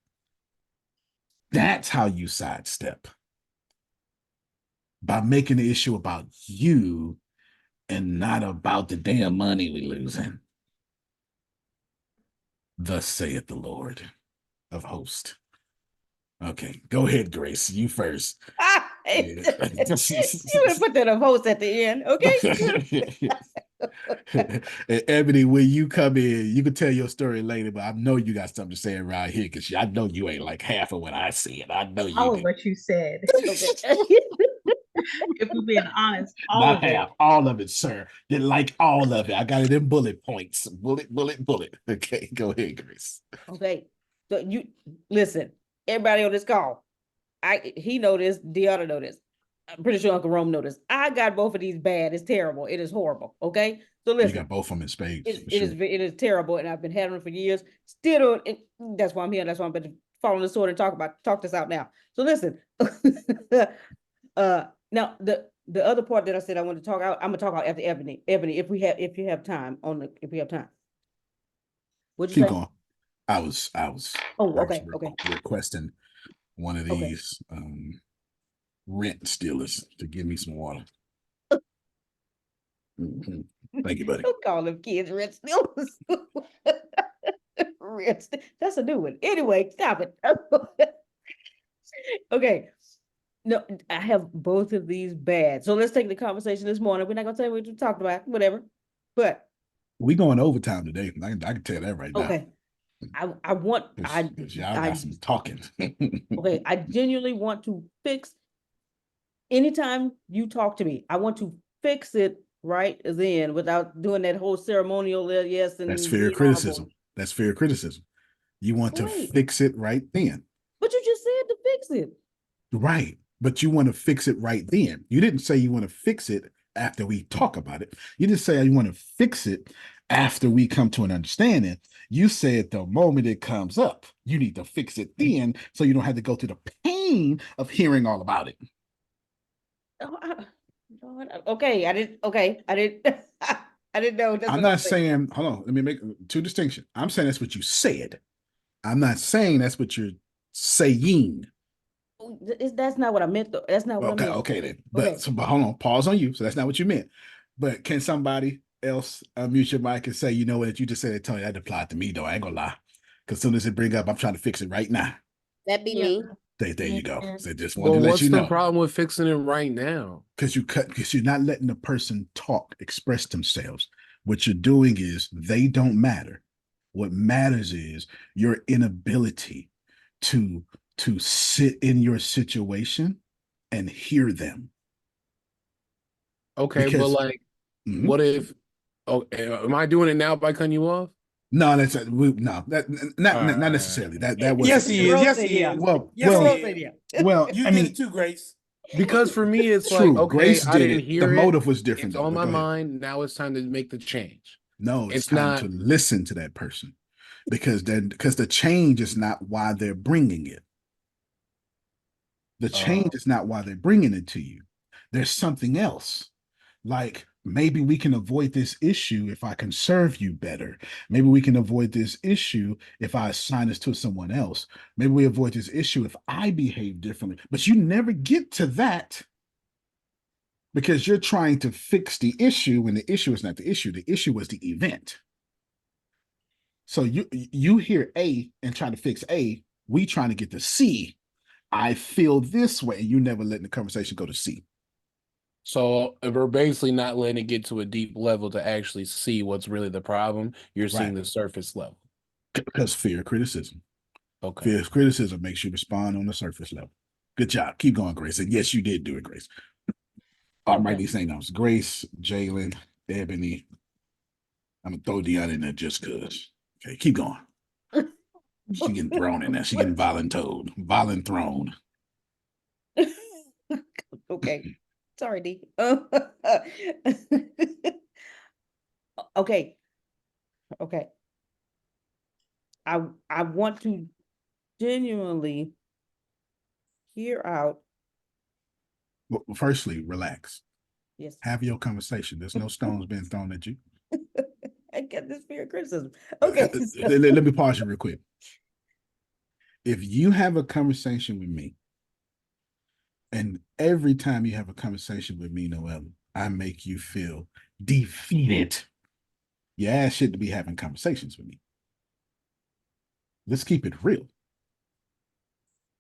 That's how you sidestep. By making the issue about you and not about the damn money we losing. Thus saith the Lord of hosts. Okay, go ahead, Grace. You first. You would put that of host at the end, okay? And Ebony, when you come in, you can tell your story later, but I know you got something to say around here because I know you ain't like half of what I said. I know you All do. of what you said. Okay. If we're being honest, all Not of it. half, all of it, sir. Didn't like all of it. I got it in bullet points. Bullet, bullet, bullet. Okay, go ahead, Grace. Okay. So you listen, everybody on this call. He know this, Deanna know this. I'm pretty sure Uncle Rome know this. I got both of these bad. It's terrible. It is horrible. Okay. So You listen, got both of them in spades. it is terrible, and I've been having them for years. Still don't. That's why I'm here. That's why I'm been following the sword and talk this out now. So listen. Now the other part that I said I want to talk out, I'm gonna talk about after Ebony. Ebony, if you have time if we have time. What'd you Keep say? going. I was okay. requesting one of these rent stealers to give me some water. Mm-hmm. Thank you, buddy. Don't call them kids rent stealers. That's a new one. Anyway, stop it. Okay. No, I have both of these bad. So let's take the conversation this morning. We're not gonna say what we talked about, whatever. But we going overtime today. I can tell that right now. Okay. I want y'all got some talking. Okay, I genuinely want to fix anytime you talk to me, I want to fix it right then without doing that whole ceremonial yes and that's fair criticism. That's fair criticism. You want to fix it right then. But you just said to fix it. Right. But you want to fix it right then. You didn't say you want to fix it after we talk about it. You just say you want to fix it after we come to an understanding. You said the moment it comes up, you need to fix it then so you don't have to go through the pain of hearing all about it. Okay, I didn't I didn't know. I'm not saying, hold on, let me make two distinctions. I'm saying that's what you said. I'm not saying that's what you're saying. That's not what I meant, though. That's not what I meant. Okay, then. But hold on, pause on you. So that's not what you meant. But can somebody else unmute your mic and say, you know what, you just said it, Tony, that applied to me, though. I ain't gonna lie. Because as soon as it bring up, I'm trying to fix it right now. That'd be me. There you go. So just wanted to let what's you know. the problem with fixing it right now? Because you're not letting the person talk, express themselves. What you're doing is they don't matter. What matters is your inability to sit in your situation and hear them. Okay, but like, what if? Oh, am I doing it now by cutting you off? No, that's not necessarily. That was yes, he is. Yes, he is. Well, you I did mean, it too, Grace. Because for me, it's true. like, okay, Grace I did didn't it. hear the it. motive was different. It's though, on my go ahead. mind. Now it's time to make the change. No, it's time to listen to that person because the change is not why they're bringing it. The change is not why they're bringing it to you. There's something else. Like maybe we can avoid this issue if I can serve you better. Maybe we can avoid this issue if I assign this to someone else. Maybe we avoid this issue if I behave differently. But you never get to that because you're trying to fix the issue when the issue is not the issue. The issue was the event. So you hear A and trying to fix A, we trying to get to C. I feel this way. You never letting the conversation go to C. So we're basically not letting it get to a deep level to actually see what's really the problem. You're seeing the surface level. Because fear criticism. Okay. Fear criticism makes you respond on the surface level. Good job. Keep going, Grace. And yes, you did do it, Grace. I'm writing these names. Grace, Jalen, Ebony. I'm gonna throw Deanna in there just because. Okay, keep going. She getting thrown in there. She getting voluntoed. Volunthrown. Okay. Sorry, D. Okay. I want to genuinely hear out Well, firstly, relax. Yes. Have your conversation. There's no stones being thrown at you. I get this fear of criticism. Okay. Let me pause you real quick. If you have a conversation with me, and every time you have a conversation with me, Noel, I make you feel defeated, your ass should be having conversations with me. Let's keep it real.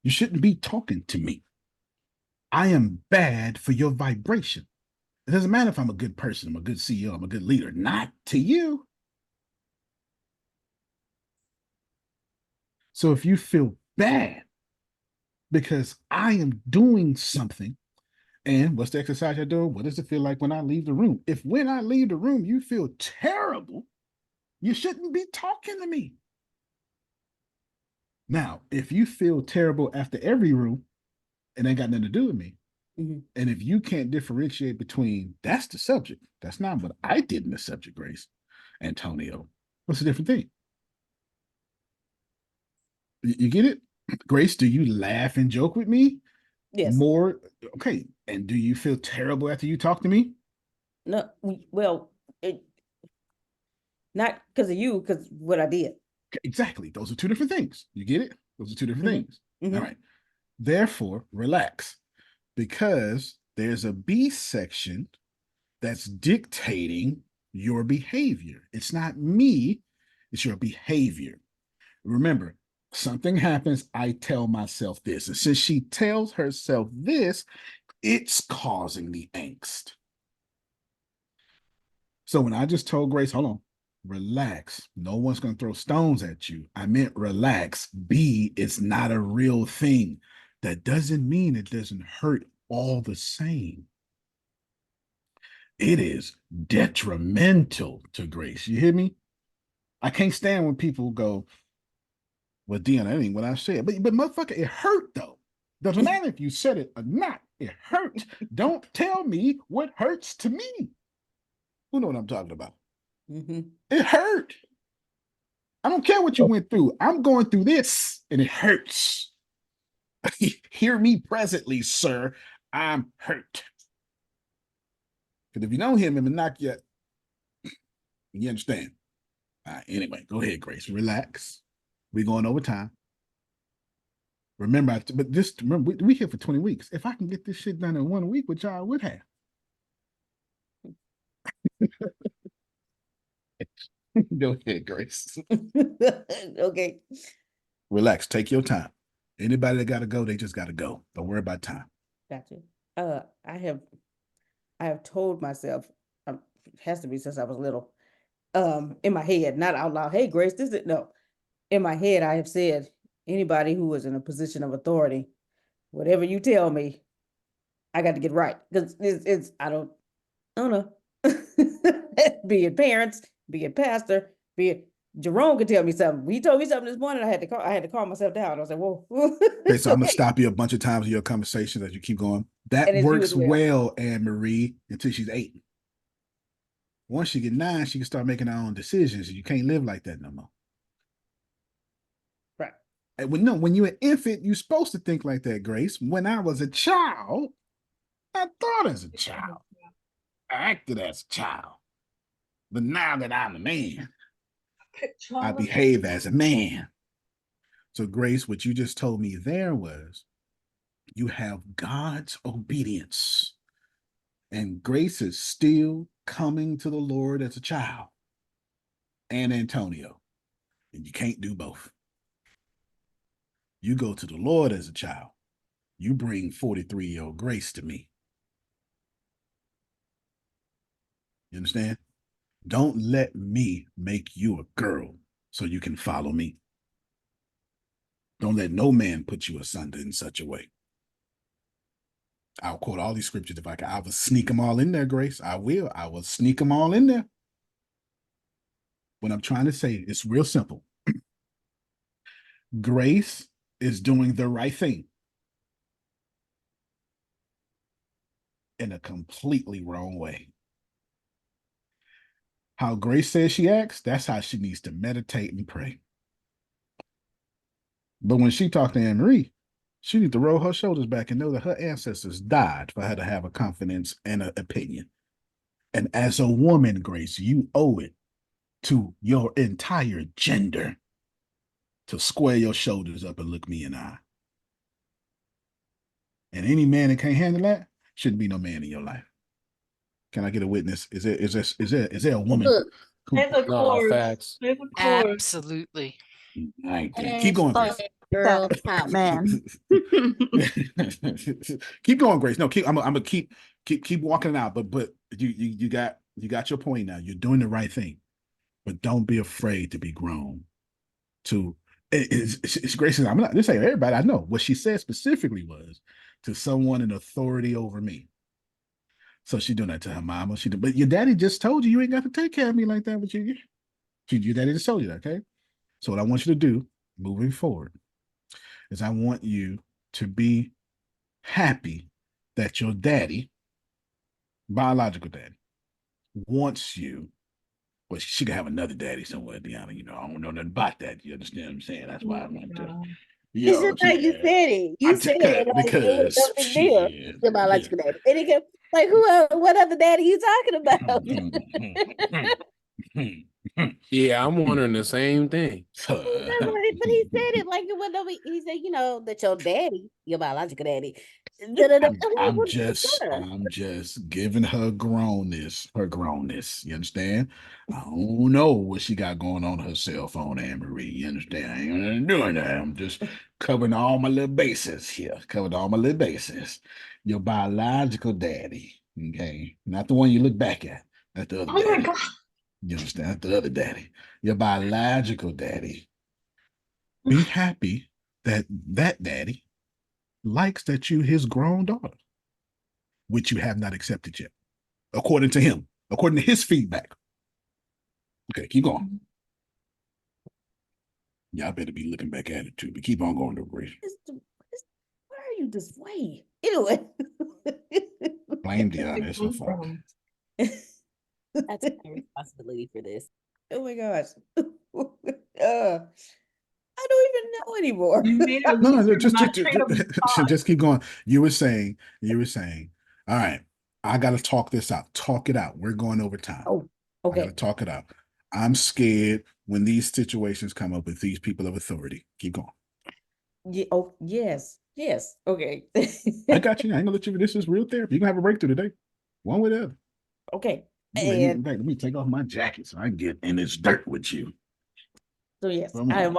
You shouldn't be talking to me. I am bad for your vibration. It doesn't matter if I'm a good person, I'm a good CEO, I'm a good leader, not to you. So if you feel bad because I am doing something, and what's the exercise I do? What does it feel like when I leave the room? If when I leave the room you feel terrible, you shouldn't be talking to me. Now, if you feel terrible after every room, it ain't got nothing to do with me. Mhm. And if you can't differentiate between that's the subject, that's not what I did in the subject, Grace, Antonio, what's a different thing? You get it? Grace, do you laugh and joke with me? Yes. More, okay. And do you feel terrible after you talk to me? No, well, not because of you, because what I did. Exactly. Those are two different things. You get it? Those are two different things. All right. Therefore, relax, because there's a B section that's dictating your behavior. It's not me, it's your behavior. Remember, something happens, I tell myself this. And since she tells herself this, it's causing the angst. So when I just told Grace, hold on, relax. No one's going to throw stones at you. I meant relax. B, it's not a real thing. That doesn't mean it doesn't hurt all the same. It is detrimental to Grace. You hear me? I can't stand when people go, well, Dion, that ain't what I said. But motherfucker, it hurt though. Doesn't matter if you said it or not. It hurt. Don't tell me what hurts to me. Who know what I'm talking about? It hurt. I don't care what you went through. I'm going through this and it hurts. Hear me presently, sir. I'm hurt. Because if you don't hear me, I'm going to knock you. You understand? Anyway, go ahead, Grace. Relax. We're going over time. Remember, we here for 20 weeks. If I can get this shit done in 1 week, which I would have. Go ahead, Grace. Okay. Relax. Take your time. Anybody that got to go, they just got to go. Don't worry about time. Gotcha. I have told myself, it has to be since I was little, in my head, not out loud. Hey, Grace, this is no. In my head, I have said, anybody who is in a position of authority, whatever you tell me, I got to get right. Because it's I don't know. Be it parents, be it pastor, be it Jerome could tell me something. He told me something this morning. I had to calm myself down. I was like, whoa. Okay, so I'm gonna stop you a bunch of times in your conversation as you keep going. That works well, Anne Marie, until she's 8. Once she get 9, she can start making her own decisions. You can't live like that no more. Right. And when you're an infant, you're supposed to think like that, Grace. When I was a child, I thought as a child. I acted as a child. But now that I'm a man, I behave as a man. So, Grace, what you just told me there was you have God's obedience. And Grace is still coming to the Lord as a child. And Antonio. And you can't do both. You go to the Lord as a child. You bring 43-year-old Grace to me. You understand? Don't let me make you a girl so you can follow me. Don't let no man put you asunder in such a way. I'll quote all these scriptures if I can. I will sneak them all in there, Grace. I will. I will sneak them all in there. What I'm trying to say is real simple. Grace is doing the right thing in a completely wrong way. How Grace says she acts, that's how she needs to meditate and pray. But when she talked to Anne Marie, She needs to roll her shoulders back and know that her ancestors died for her to have a confidence and an opinion. And as a woman, Grace, you owe it to your entire gender to square your shoulders up and look me in the eye. And any man that can't handle that shouldn't be no man in your life. Can I get a witness? Is there a woman Look, who? There's a No, course. facts. There's a course. Absolutely. Right, keep going, Grace. girl power. Man. Keep going, Grace. No, I'm gonna keep walking it out. But you got your point now. You're doing the right thing, but don't be afraid to be grown. It's Grace. I'm not this ain't everybody. I know what she said specifically was to someone in authority over me. So she doing that to her mama. But your daddy just told you ain't got to take care of me like that. But your daddy just told you that, okay? So what I want you to do moving forward is I want you to be happy that your daddy, biological daddy, wants you. Well, she could have another daddy somewhere, Deanna. I don't know nothing about that. You understand what I'm saying? That's why I'm like, It's just like you said it. You said it like it was no big deal. Your biological daddy. And it can, like, what other daddy you talking about? Yeah, I'm wondering the same thing. But he said it like it was no big. He said, that your daddy, your biological daddy. I'm just giving her grownness. You understand? I don't know what she got going on her cell phone, Anne Marie. You understand? I ain't doing that. I'm just covering all my little bases here. Covered all my little bases. Your biological daddy, okay? Not the one you look back at. That's the other Oh my daddy. God. You understand? That's the other daddy. Your biological daddy. Be happy that daddy likes that you his grown daughter, which you have not accepted yet, according to him, according to his feedback. Okay, keep going. Y'all better be looking back at it too, but keep on going to Grace. Why are you this way? Anyway. Blame Deanna, it's her fault. I take my responsibility for this. Oh my gosh. I don't even know anymore. No, just keep going. You were saying, all right, I got to talk this out. Talk it out. We're going over time. Oh, I okay. got to talk it out. I'm scared when these situations come up with these people of authority. Keep going. Yeah, oh, yes. Yes. Okay. I got you. I ain't gonna let you. This is real therapy. You're gonna have a breakthrough today. One way or the other. Okay. Let me take off my jacket so I can get in this dirt with you. So yes, I am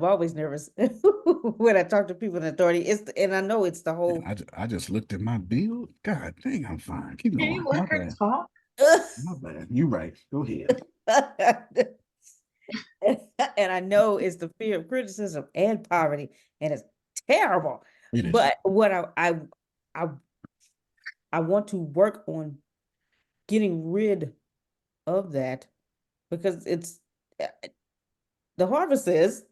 always nervous when I talk to people in authority. And I know it's the whole. I just looked at my bill. God dang, I'm fine. Keep going. Can you let her talk? My bad. You right. Go ahead. And I know it's the fear of criticism and poverty, and it's terrible. But what I want to work on getting rid of that, because it's the harvest is.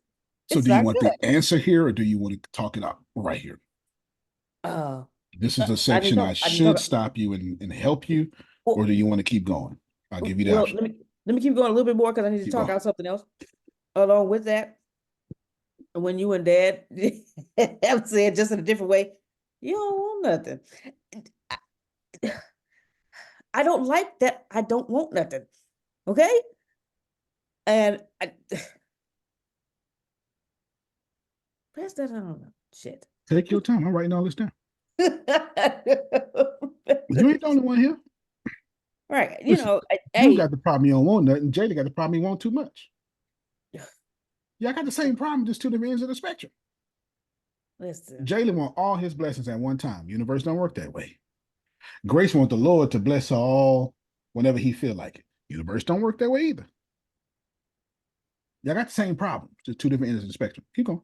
So do you want the answer here, or do you want to talk it out right here? This is a section I should stop you and help you, or do you want to keep going? I'll give you the option. Let me keep going a little bit more, because I need to talk out something else along with that. When you and Dad have said, just in a different way, you don't want nothing. I don't like that. I don't want nothing. Okay. And press that, I don't know. Shit. Take your time. I'm writing all this down. You ain't the only one here. Right. Listen, you got the problem you don't want nothing. Jada got the problem you want too much. Yeah, I got the same problem, just two different ends of the spectrum. Listen. Jalen want all his blessings at one time. Universe don't work that way. Grace want the Lord to bless her all whenever he feel like it. Universe don't work that way either. Y'all got the same problem, just two different ends of the spectrum. Keep going.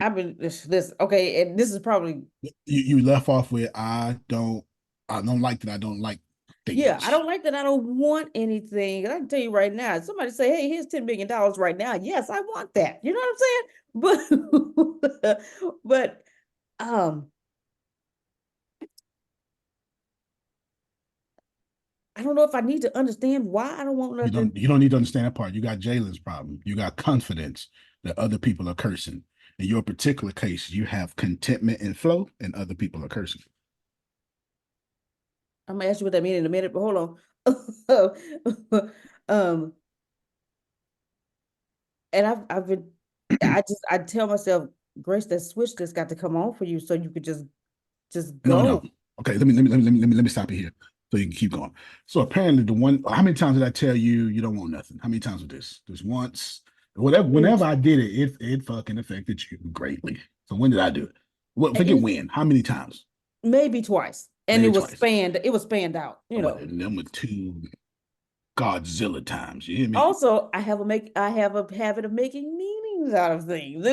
I've been this okay, and this is probably you left off with I don't like that. I don't like things. Yeah, I don't like that. I don't want anything. And I can tell you right now, if somebody say, "Hey, here's $10 million right now." Yes, I want that. You know what I'm saying? But I don't know if I need to understand why I don't want nothing. You don't need to understand that part. You got Jalen's problem. You got confidence that other people are cursing. In your particular case, you have contentment and flow, and other people are cursing. I'm gonna ask you what that means in a minute, but hold on. And I've been, I tell myself, Grace, that switch just got to come on for you, so you could just No, go. no. Okay, let me stop you here so you can keep going. So apparently, the one, how many times did I tell you you don't want nothing? How many times was this? Just once. Whatever. Whenever I did it, it fucking affected you greatly. So when did I do it? Well, forget And when. How many times? maybe twice, and Maybe twice. it was spanned out, you Well, know. and them were two Godzilla times. You hear me? Also, I have a habit of making meanings out of things.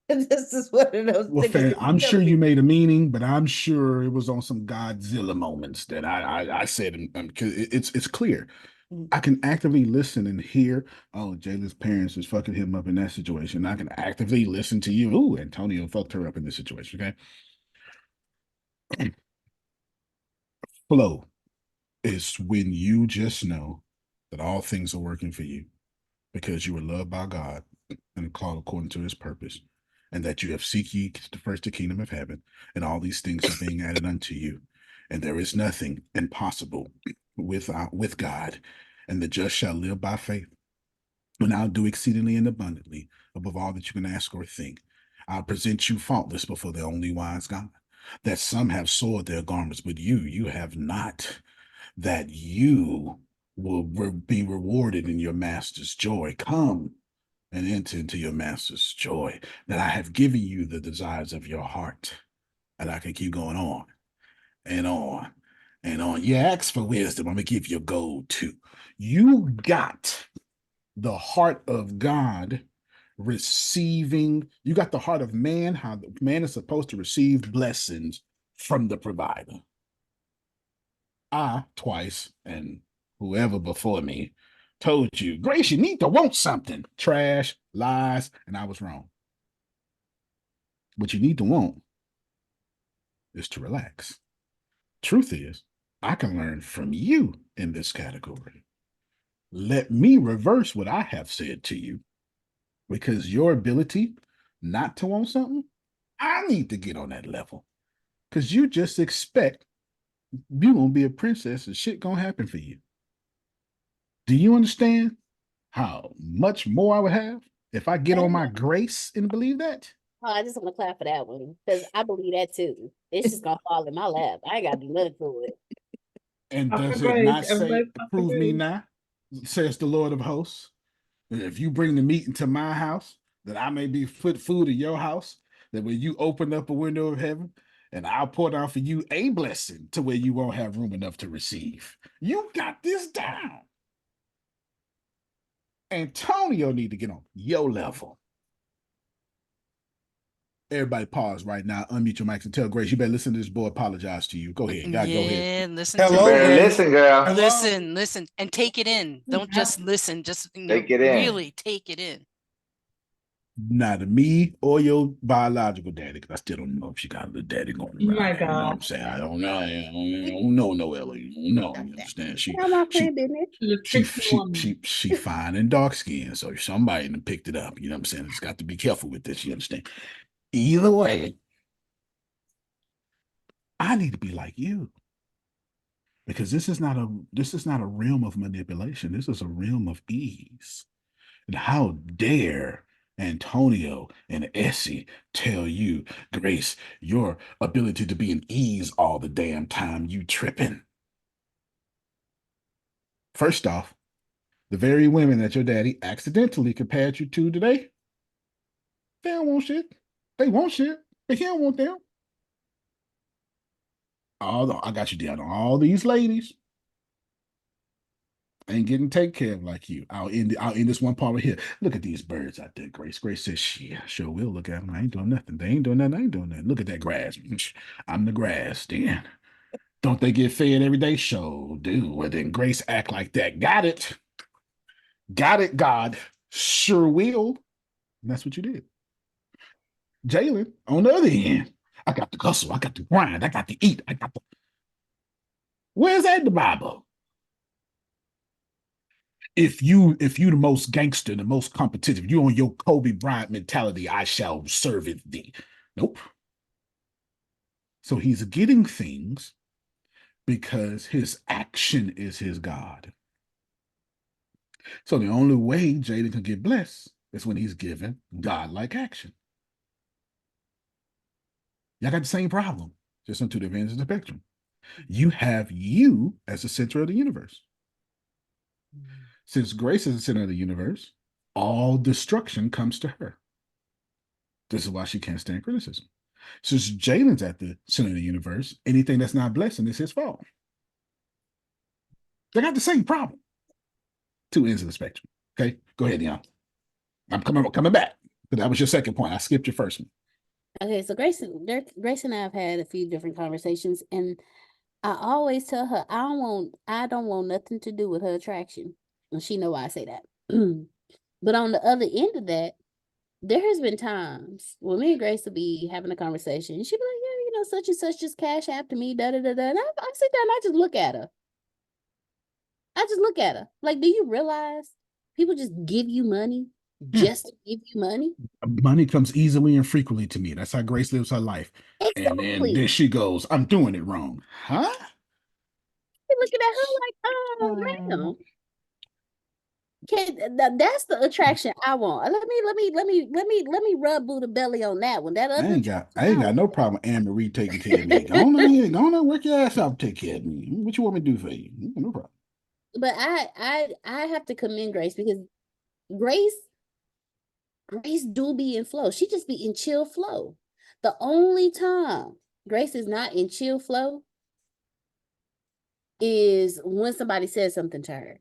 This is one of those Well, things that fair. you're I'm sure telling you me. made a meaning, but I'm sure it was on some Godzilla moments that I said, because it's clear. Mm. I can actively listen and hear, oh, Jayla's parents is fucking him up in that situation. I can actively listen to you. Ooh, Antonio fucked her up in this situation. Okay. Flow is when you just know that all things are working for you because you were loved by God and called according to his purpose, and that you have seek ye first the kingdom of heaven, and all these things are being added unto you. And there is nothing impossible with God, and the just shall live by faith. And I'll do exceedingly and abundantly above all that you can ask or think. I'll present you faultless before the only wise God. That some have soiled their garments, but you have not. That you will be rewarded in your master's joy. Come and enter into your master's joy. That I have given you the desires of your heart. And I can keep going on and on and on. You ask for wisdom, I'm going to give you gold too. You got the heart of God receiving, you got the heart of man, how the man is supposed to receive blessings from the provider. I twice, and whoever before me, told you, Grace, you need to want something. Trash, lies, and I was wrong. What you need to want is to relax. Truth is, I can learn from you in this category. Let me reverse what I have said to you, because your ability not to want something, I need to get on that level. Because you just expect you're going to be a princess and shit going to happen for you. Do you understand how much more I would have if I get on my grace and believe that? Oh, I just want to clap for that one because I believe that too. It's just gonna fall in my lap. I ain't gotta do nothing for it. And Pop for does it grace. not say, Everybody pop for prove me grace. not, says the Lord of hosts? If you bring the meat into my house, that I may be food in your house, that when you open up a window of heaven, and I'll pour down for you a blessing to where you won't have room enough to receive. You got this down. Antonio need to get on your level. Everybody pause right now, unmute your mics and tell Grace, you better listen to this boy apologize to you. Go ahead. God, go ahead. Yeah, listen to You Hello, better him. Grace. listen, girl. Hello. Listen, and take it in. Don't just listen, just Take it in. really take it in. Not me or your biological daddy, because I still don't know if she got a little daddy going Oh around my there. You know what I'm God. saying? I don't know. I don't know no Ella. You don't know. You understand? Tell my friend business. She's a tricky woman. She fine and dark skinned, so somebody done picked it up. You know what I'm saying? It's got to be careful with this. You understand? Either way, I need to be like you, because this is not a realm of manipulation. This is a realm of ease. And how dare Antonio and Essie tell you, Grace, your ability to be in ease all the damn time, you tripping. First off, the very women that your daddy accidentally compared you to today, they don't want shit. They want shit, but he don't want them. I got you down on all these ladies ain't getting taken care of like you. I'll end this one part right here. Look at these birds out there, Grace. Grace says, she sure will look at them. I ain't doing nothing. They ain't doing nothing. I ain't doing nothing. Look at that grass. I'm the grass. Then don't they get fed every day? Sure do. Well, then Grace act like that. Got it. Got it, God. Sure will. And that's what you did. Jalen, on the other end, I got to hustle. I got to grind. I got to eat. Where's that in the Bible? If you the most gangster, the most competitive, you on your Kobe Bryant mentality, I shall serve it thee. Nope. So he's getting things because his action is his God. So the only way Jaden can get blessed is when he's given God-like action. Y'all got the same problem, just on two different ends of the spectrum. You have you as the center of the universe. Since Grace is the center of the universe, all destruction comes to her. This is why she can't stand criticism. Since Jalen's at the center of the universe, anything that's not blessing is his fault. They got the same problem. Two ends of the spectrum. Okay, go ahead, Dion. I'm coming back. But that was your second point. I skipped your first one. Okay, so Grace and I have had a few different conversations, and I always tell her I don't want nothing to do with her attraction. And she know why I say that. But on the other end of that, there has been times when me and Grace will be having a conversation, and she'll be like, yeah, such and such just cash after me, da da da da. And I sit down and I just look at her. I just look at her. Like, do you realize people just give you money just to give you money? Money comes easily and frequently to me. That's how Grace lives her life. Exactly. And then there she goes, I'm doing it wrong. Huh? You're looking at her like, oh, man. That's the attraction I want. Let me rub Buddha belly on that one. That other I ain't got no problem Anne Marie taking care of me. Go on, work your ass out, take care of me. What you want me to do for you? No problem. But I have to commend Grace because Grace do be in flow. She just be in chill flow. The only time Grace is not in chill flow is when somebody says something to her.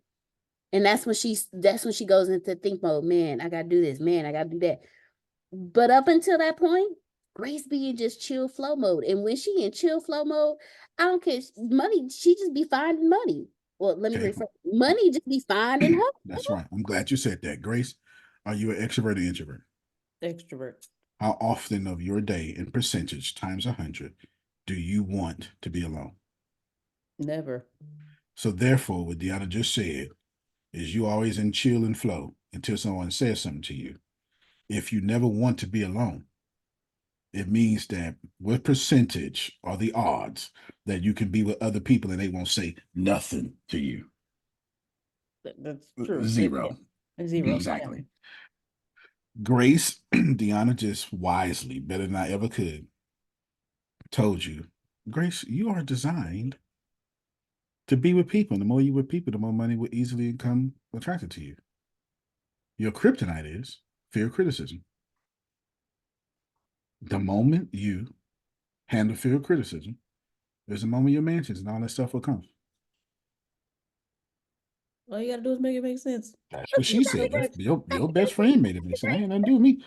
And that's when she goes into think mode. Man, I gotta do this. Man, I gotta do that. But up until that point, Grace be in just chill flow mode. And when she in chill flow mode, I don't care. Money, she just be finding money. Well, let me rephrase. Money just be finding her. That's right. I'm glad you said that. Grace, are you an extrovert or introvert? Extrovert. How often of your day in percentage times 100 do you want to be alone? Never. So therefore, what Deanna just said is you always in chill and flow until someone says something to you. If you never want to be alone, it means that what percentage are the odds that you can be with other people and they won't say nothing to you? That's true. Zero. Zero. Exactly. Grace, Deanna just wisely, better than I ever could, told you, Grace, you are designed to be with people. The more you with people, the more money will easily come attracted to you. Your kryptonite is fear of criticism. The moment you handle fear of criticism, there's a moment your mansions and all that stuff will come. All you gotta do is make it make sense. That's what she said. Your best friend made it make sense. I ain't nothing to do with me.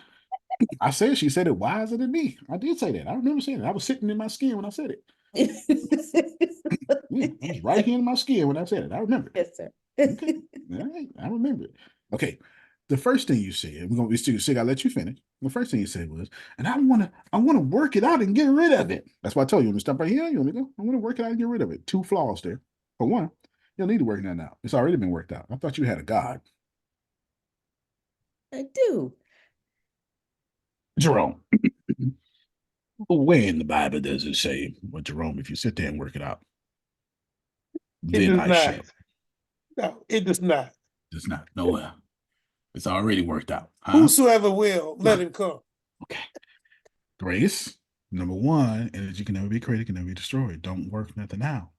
I said she said it wiser than me. I did say that. I remember saying it. I was sitting in my skin when I said it. Yeah, I was right here in my skin when I said it. I remember it. Yes, sir. Okay. All right. I remember it. Okay. The first thing you said, we still gotta let you finish. The first thing you said was, and I wanna work it out and get rid of it. That's why I told you, want me to stop right here? You want me to go? I want to work it out and get rid of it. Two flaws there. For one, you don't need to work that out. It's already been worked out. I thought you had a God. I do. Jerome. Where in the Bible does it say, well, Jerome, if you sit there and work it out, then I shall. No, it does not. It's not nowhere. It's already worked out. Huh? Whosoever will, let him come. Okay. Grace, number one, energy can never be created, can never be destroyed. Don't work nothing out.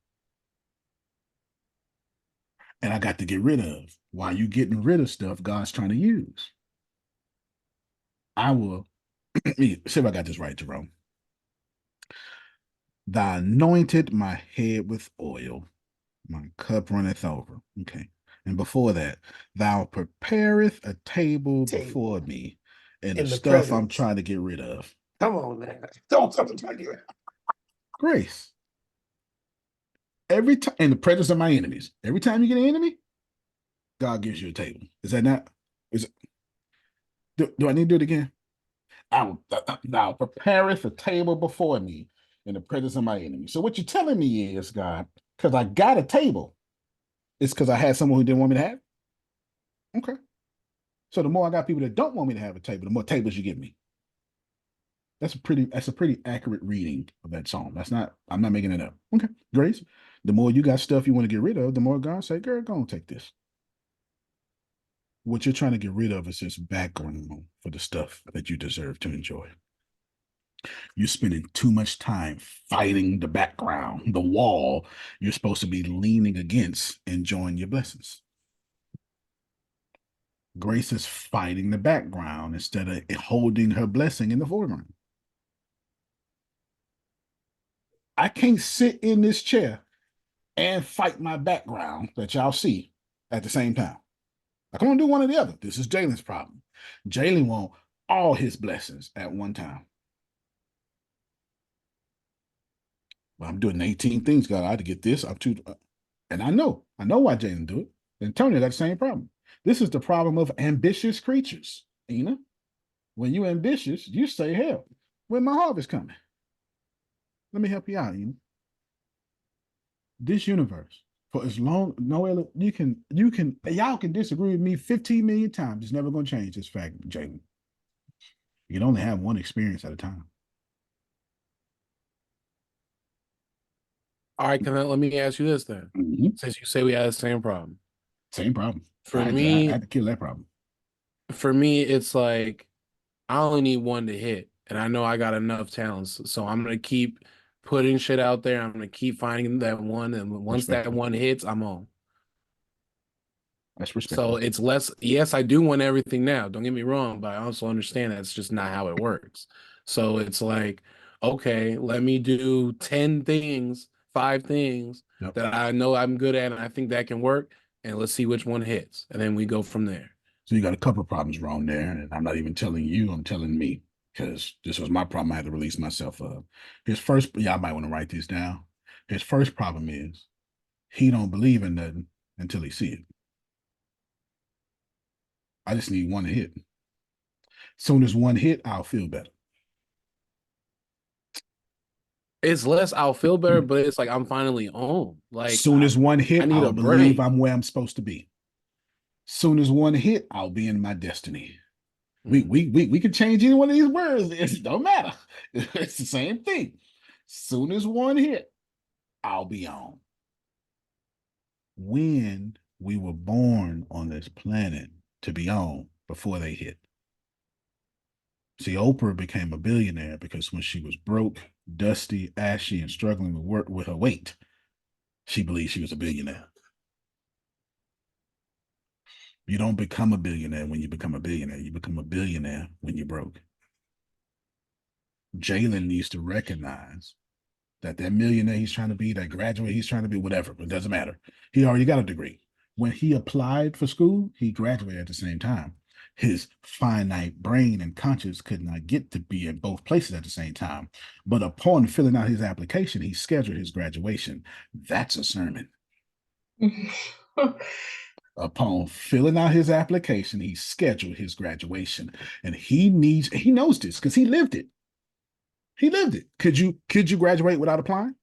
And I got to get rid of. While you getting rid of stuff God's trying to use. I will, see if I got this right, Jerome. Thou anointed my head with oil. My cup runneth over. Okay. And before that, thou prepareth a table before me and the stuff presence. I'm trying to get rid of. Come on, man. Don't something try to get rid of. Grace. Every time in the presence of my enemies, every time you get an enemy, God gives you a table. Is that not? Is it, do I need to do it again? Thou prepareth a table before me in the presence of my enemy. So what you're telling me is, God, because I got a table, it's because I had someone who didn't want me to have? Okay. So the more I got people that don't want me to have a table, the more tables you give me. That's a pretty accurate reading of that song. I'm not making it up. Okay, Grace. The more you got stuff you want to get rid of, the more God say, girl, go and take this. What you're trying to get rid of is this background for the stuff that you deserve to enjoy. You're spending too much time fighting the background, the wall you're supposed to be leaning against, enjoying your blessings. Grace is fighting the background instead of holding her blessing in the foreground. I can't sit in this chair and fight my background that y'all see at the same time. I can only do one or the other. This is Jalen's problem. Jalen wants all his blessings at one time. Well, I'm doing 18 things, God. I had to get this. And I know why Jalen do it. And Tony got the same problem. This is the problem of ambitious creatures, Ina. When you're ambitious, you say, hell, when my harvest coming? Let me help you out, Ina. This universe, for as long, Noella, y'all can disagree with me 15 million times. It's never going to change this fact, Jalen. You can only have one experience at a time. All right, let me ask you this then. Since you say we had the same problem. Same problem. For I me, had to kill that problem. For me, it's like I only need one to hit, and I know I got enough talents, so I'm gonna keep putting shit out there. I'm gonna keep finding that one, and once that one hits, I'm on. That's respectful. So it's less. Yes, I do want everything now. Don't get me wrong, but I also understand that's just not how it works. So it's like, okay, let me do 10 things, 5 things that I know I'm good at, and I think that can work, and let's see which one hits, and then we go from there. So you got a couple of problems wrong there, and I'm not even telling you, I'm telling me, because this was my problem. I had to release myself of. His first, y'all might want to write this down. His first problem is he don't believe in nothing until he see it. I just need one hit. Soon as one hit, I'll feel better. It's less I'll feel better, but it's like I'm finally on. Like soon as one hit, I need I'll a believe break. I'm where I'm supposed to be. Soon as one hit, I'll be in my destiny. We can change any one of these words. It don't matter. It's the same thing. Soon as one hit, I'll be on. When we were born on this planet to be on before they hit. See, Oprah became a billionaire because when she was broke, dusty, ashy, and struggling to work with her weight, she believed she was a billionaire. You don't become a billionaire when you become a billionaire. You become a billionaire when you're broke. Jalen needs to recognize that millionaire he's trying to be, that graduate he's trying to be, whatever, it doesn't matter. He already got a degree. When he applied for school, he graduated at the same time. His finite brain and conscience could not get to be in both places at the same time. But upon filling out his application, he scheduled his graduation. That's a sermon. Upon filling out his application, he scheduled his graduation. And he knows this because he lived it. He lived it. Could you graduate without applying?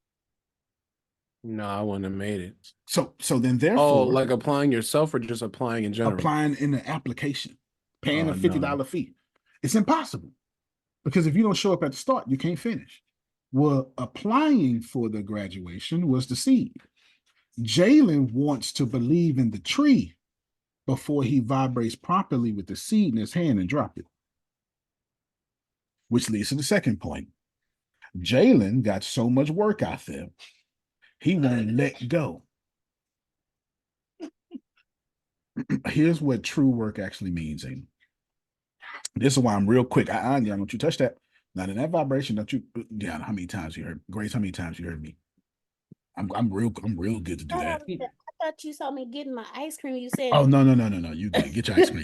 No, I wouldn't have made it. So then therefore, like applying yourself or just applying in general? Applying in the application, paying a $50 fee. It's impossible. Because if you don't show up at the start, you can't finish. Well, applying for the graduation was the seed. Jalen wants to believe in the tree before he vibrates properly with the seed in his hand and drop it. Which leads to the second point. Jalen got so much work out there, he won't let go. Here's what true work actually means, Aiden. This is why I'm real quick. Don't you touch that. Not in that vibration. Don't you, Deanna, how many times you heard? Grace, how many times you heard me? I'm real good to do that. I thought you saw me getting my ice cream. You said, "Oh no, you good. Get your ice cream."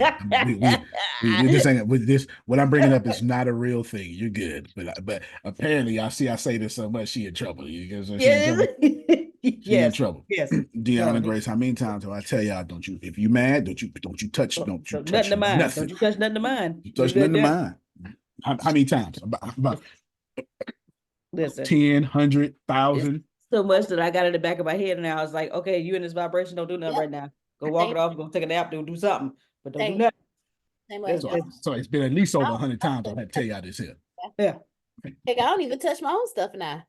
we this ain't with this. What I'm bringing up is not a real thing. You're good, but apparently I say this so much she in trouble. You guys she in trouble. She in trouble. Yes. Deanna Grace, how many times do I tell y'all? Don't you? If you mad, don't you touch nothing touch to mine. nothing. Don't you touch nothing to mine. You touch nothing to mine. How many times? About Listen, 10, 100, 1,000. So much that I got in the back of my head, and I was like, okay, you in this vibration, don't do nothing right now. Go walk it off, go take a nap, do something. but don't do Same, nothing. same way. So it's been at least over I 100 times I had to tell y'all this here. Yeah. Heck, I don't even touch my own stuff now.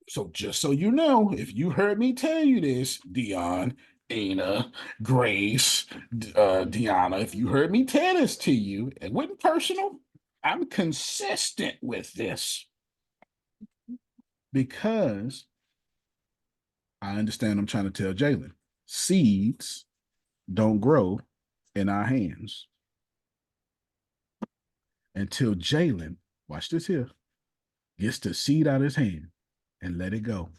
So just so you know, if you heard me tell you this, Dion, Ana, Grace, Deanna, if you heard me tell this to you, it wasn't personal. I'm consistent with this because I understand I'm trying to tell Jalen. Seeds don't grow in our hands until Jalen, watch this here, gets the seed out of his hand and let it go.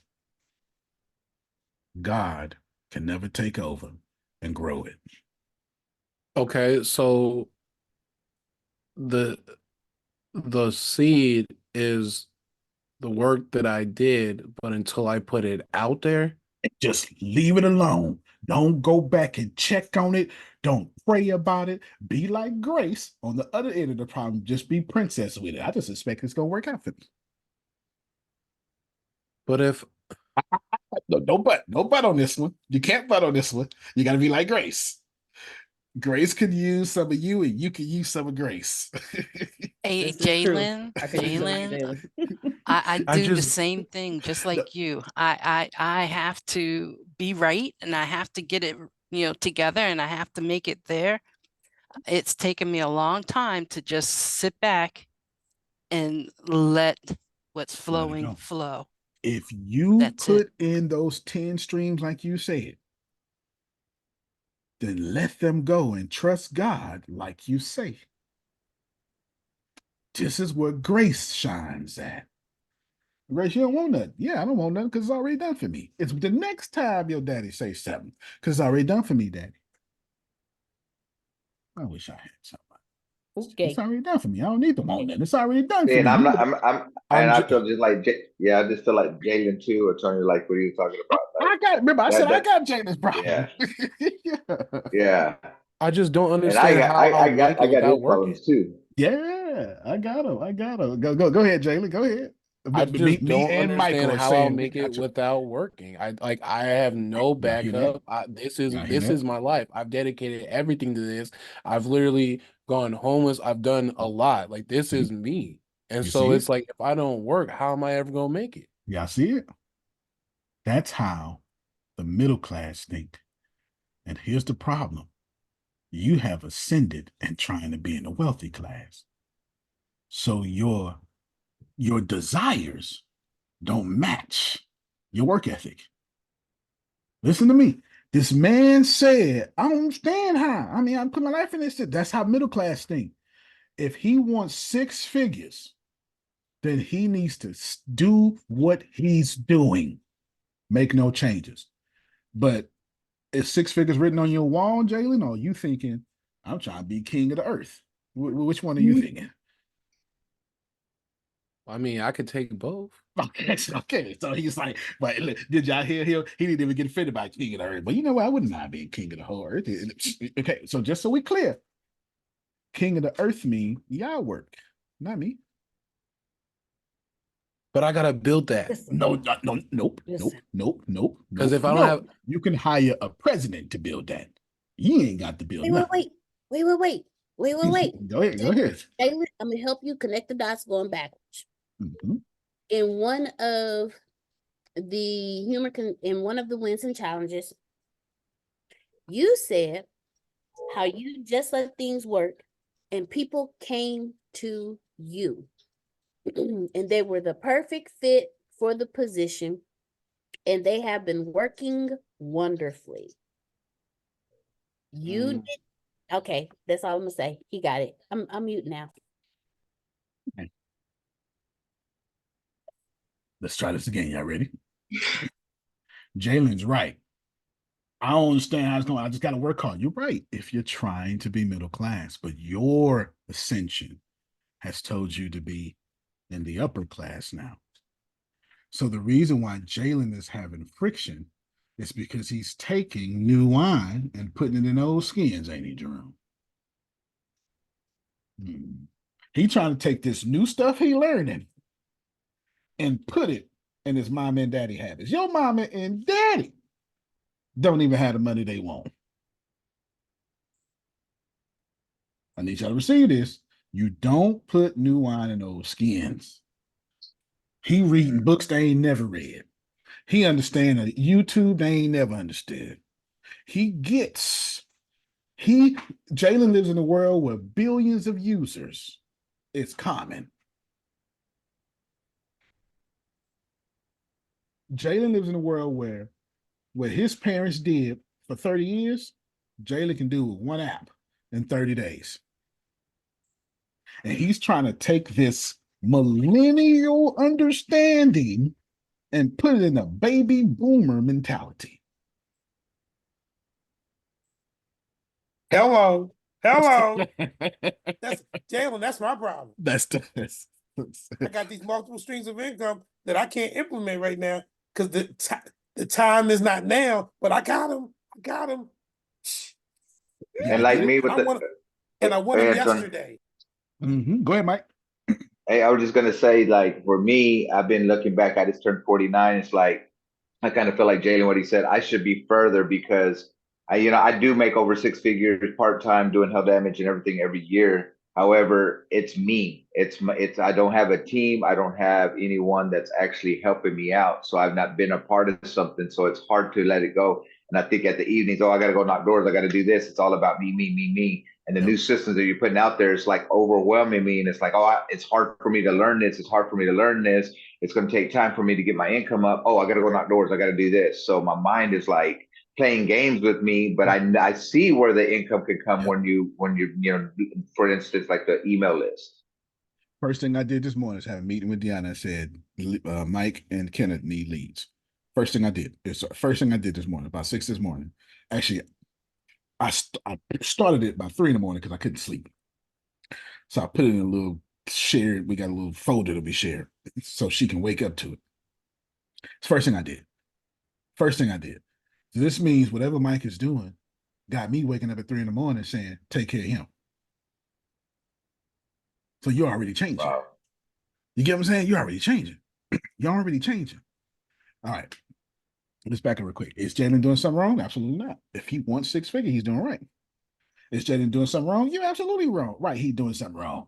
God can never take over and grow it. Okay, so the seed is the work that I did, but until I put it out there, just leave it alone. Don't go back and check on it. Don't pray about it. Be like Grace on the other end of the problem. Just be princess with it. I just expect it's gonna work out for me. but if No butt on this one. You can't butt on this one. You gotta be like Grace. Grace could use some of you, and you could use some of Grace. Hey, This is true. Jalen, I could use some Jalen, daily. I I do the just same thing, just No, like you. I have to be right, and I have to get it, together, and I have to make it there. It's taken me a long time to just sit back and let what's let it flowing go. flow. If you That's it. put in those 10 streams like you said, then let them go and trust God like you say. This is where grace shines at. Grace, you don't want nothing. Yeah, I don't want nothing because it's already done for me. It's the next time your daddy says something because it's already done for me, daddy. I wish I had something. It's Okay. already done for me. I don't need to want nothing. It's already done for And me. I'm You not. would- And I'm I just feel just like, yeah, I just feel like Jalen too, or Tony, like what are you talking about? I got, remember, I said Like I that. got Jaden's Yeah, problem. Yeah. yeah. I just don't And understand how I'll make I it got his without working. problems too. Yeah, I got him. I got him. Go ahead, Jalen. Go ahead. I But me, just me don't and Michael understand are how I'll saying we make it got you. without working. I have no Y'all hear that? backup. This is Y'all hear this that? is my life. I've dedicated everything to this. I've literally gone homeless. I've done a lot. Like this See? is me. And You so see it? it's like if I don't work, how am I ever gonna make it? Y'all see it? That's how the middle class think. And here's the problem. You have ascended and trying to be in the wealthy class. So your desires don't match your work ethic. Listen to me. This man said, I don't understand how. I mean, I put my life in this. That's how middle class think. If he wants 6 figures, then he needs to do what he's doing. Make no changes. But is 6 figures written on your wall, Jalen? Or are you thinking, I'm trying to be king of the earth? Which one are you thinking? I mean, I could take both. Okay, so he's like, but did y'all hear him? He didn't even get offended by king of the earth. But you know what? I wouldn't mind being king of the whole earth. Okay, so just so we clear, king of the earth mean y'all work, not me. But I gotta build that. Listen. Nope. Because if I don't have You can hire a president to build that. You ain't got to build nothing. Wait. Go ahead. Jalen, I'm gonna help you connect the dots going backwards. Mhm. In one of in one of the wins and challenges, you said how you just let things work and people came to you and they were the perfect fit for the position and they have been working wonderfully. You did okay, that's all I'm gonna say. He got it. I'm mute now. Okay. Let's try this again. Y'all ready? Jalen's right. I don't understand how it's going. I just got to work hard. You're right. If you're trying to be middle class, but your ascension has told you to be in the upper class now. So the reason why Jalen is having friction is because he's taking new wine and putting it in old skins, ain't he, Jerome? He trying to take this new stuff he learning and put it in his mom and daddy habits. Your mama and daddy don't even have the money they want. I need y'all to receive this. You don't put new wine in old skins. He reading books they ain't never read. He understand that YouTube they ain't never understood. He gets Jalen lives in a world where billions of users is common. Jalen lives in a world where what his parents did for 30 years, Jalen can do with one app in 30 days. And he's trying to take this millennial understanding and put it in a baby boomer mentality. Hello. That's Jalen, that's my problem. That's I got these multiple streams of income that I can't implement right now because the time is not now, but I got them. And like me with I want them yesterday. Go ahead, Mike. Hey, I was just gonna say, like, for me, I've been looking back. I just turned 49. It's like I kind of feel like Jalen, what he said. I should be further because I do make over six figures part time doing hell damage and everything every year. However, it's me. It's I don't have a team. I don't have anyone that's actually helping me out. So I've not been a part of something. So it's hard to let it go. And I think at the evenings, I got to go knock doors. I got to do this. It's all about me. And the new systems that you're putting out there, it's like overwhelming me. And it's like, it's hard for me to learn this. It's hard for me to learn this. It's going to take time for me to get my income up. Oh, I got to go knock doors. I got to do this. So my mind is like playing games with me, but I see where the income can come when you for instance, like the email list. First thing I did this morning is have a meeting with Deanna. I said, Mike and Kenneth need leads. First thing I did this morning, about 6 this morning. Actually, I started it by 3 in the morning because I couldn't sleep. So I put it in a little shared, we got a little folder to be shared so she can wake up to it. It's the first thing I did. So this means whatever Mike is doing got me waking up at 3 in the morning saying, take care of him. So you're already changing. Wow. You get what I'm saying? You're already changing. All right. Let's back up real quick. Is Jalen doing something wrong? Absolutely not. If he wants 6 figures, he's doing right. Is Jalen doing something wrong? You're absolutely wrong. Right, he's doing something wrong.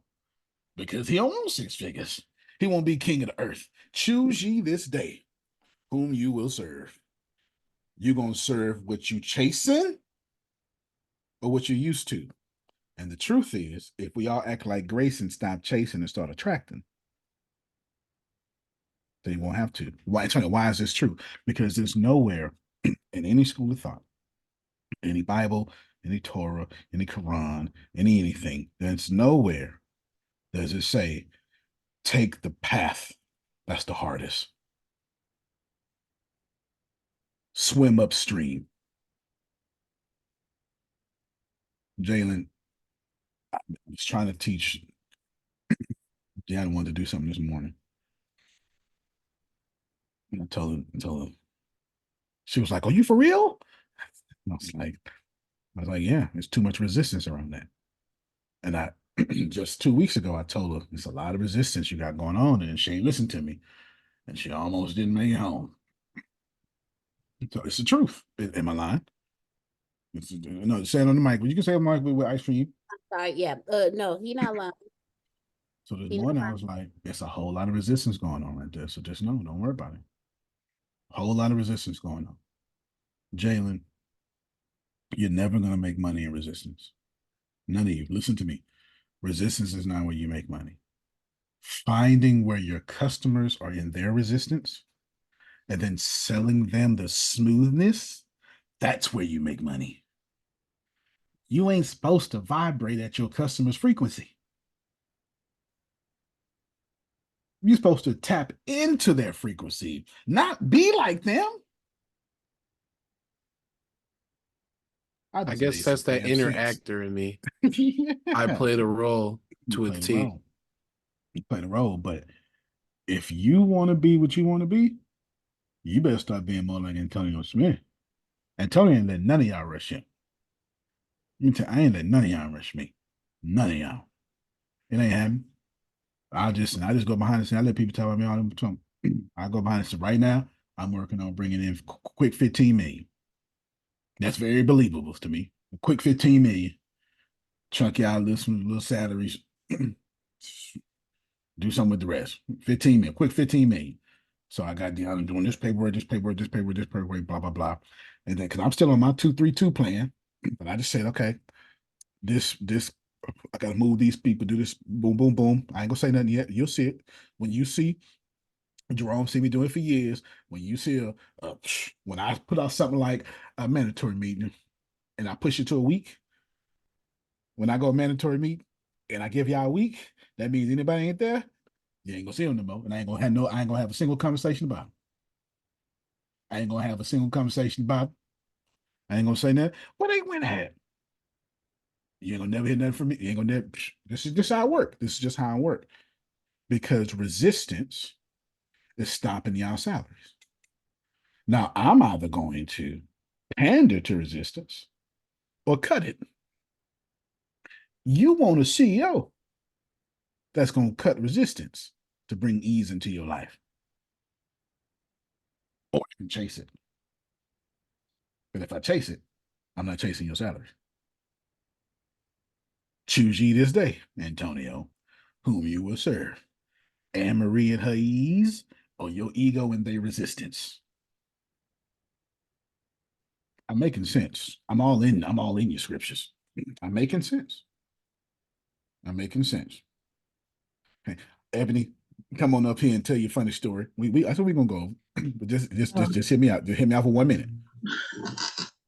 Because he don't want 6 figures. He won't be king of the earth. Choose ye this day whom you will serve. You gonna serve what you chasing or what you're used to? And the truth is, if we all act like Grace and stop chasing and start attracting, then you won't have to. Why is this true? Because there's nowhere in any school of thought, any Bible, any Torah, any Quran, anything, there's nowhere does it say, take the path that's the hardest. Swim upstream. Jalen, I was trying to teach Deanna wanted to do something this morning. And I told her, she was like, are you for real? And I was like, yeah, there's too much resistance around that. And I just 2 weeks ago, I told her it's a lot of resistance you got going on, and she ain't listened to me. And she almost didn't make it home. So it's the truth. Am I lying? No, say it on the mic. Well, you can say it on the mic with ice cream. Sorry, yeah. No, he not lying. So this morning I was like, it's a whole lot of resistance going on right there. So just know, don't worry about it. A whole lot of resistance going on. Jalen, you're never going to make money in resistance. None of you. Listen to me. Resistance is not where you make money. Finding where your customers are in their resistance and then selling them the smoothness, that's where you make money. You ain't supposed to vibrate at your customer's frequency. You're supposed to tap into their frequency, not be like them. I guess that's that inner actor in me. I played a role to a T. You played a role, but if you want to be what you want to be, you better start being more like Antonio Smith. Antonio ain't let none of y'all rush him. I ain't let none of y'all rush me. None of y'all. It ain't happening. I just go behind the scenes. I let people tell me all the time. I go behind the scenes. Right now, I'm working on bringing in quick 15 million. That's very believable to me. A quick 15 million. chunk y'all little salaries, do something with the rest. 15 million, quick 15 million. So I got Deanna doing this paperwork, blah, blah, blah. And then, because I'm still on my 2-3-2 plan, but I just said, okay, this, I got to move these people, do this, boom, boom, boom. I ain't gonna say nothing yet. You'll see it. When you see Jerome, see me doing it for years. When you see when I put out something like a mandatory meeting and I push it to a week, when I go mandatory meet and I give y'all a week, that means anybody ain't there, you ain't gonna see them no more. And I ain't gonna have a single conversation about it. I ain't gonna have a single conversation about it. I ain't gonna say nothing. What they went at? You ain't gonna never hear nothing from me. You ain't gonna never. This is just how I work. This is just how I work. Because resistance is stopping y'all salaries. Now I'm either going to pander to resistance or cut it. You want a CEO that's gonna cut resistance to bring ease into your life, or you can chase it. But if I chase it, I'm not chasing your salary. Choose ye this day, Antonio, whom you will serve. Anne Marie and her ease, or your ego and their resistance. I'm making sense. I'm all in your scriptures. I'm making sense. I'm making sense. Okay. Ebony, come on up here and tell your funny story. That's what we're gonna go. But just hear me out. Just hear me out for 1 minute.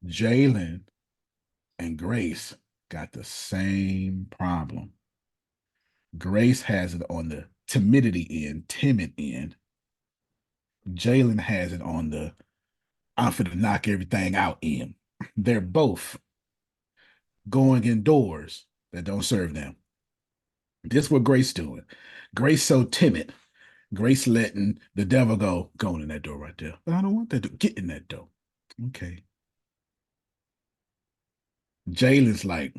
Jalen and Grace got the same problem. Grace has it on the timidity end, timid end. Jalen has it on the I'm finna knock everything out end. They're both going indoors that don't serve them. This is what Grace doing. Grace so timid. Grace letting the devil go in that door right there. But I don't want that to get in that door. Okay. Jalen's like,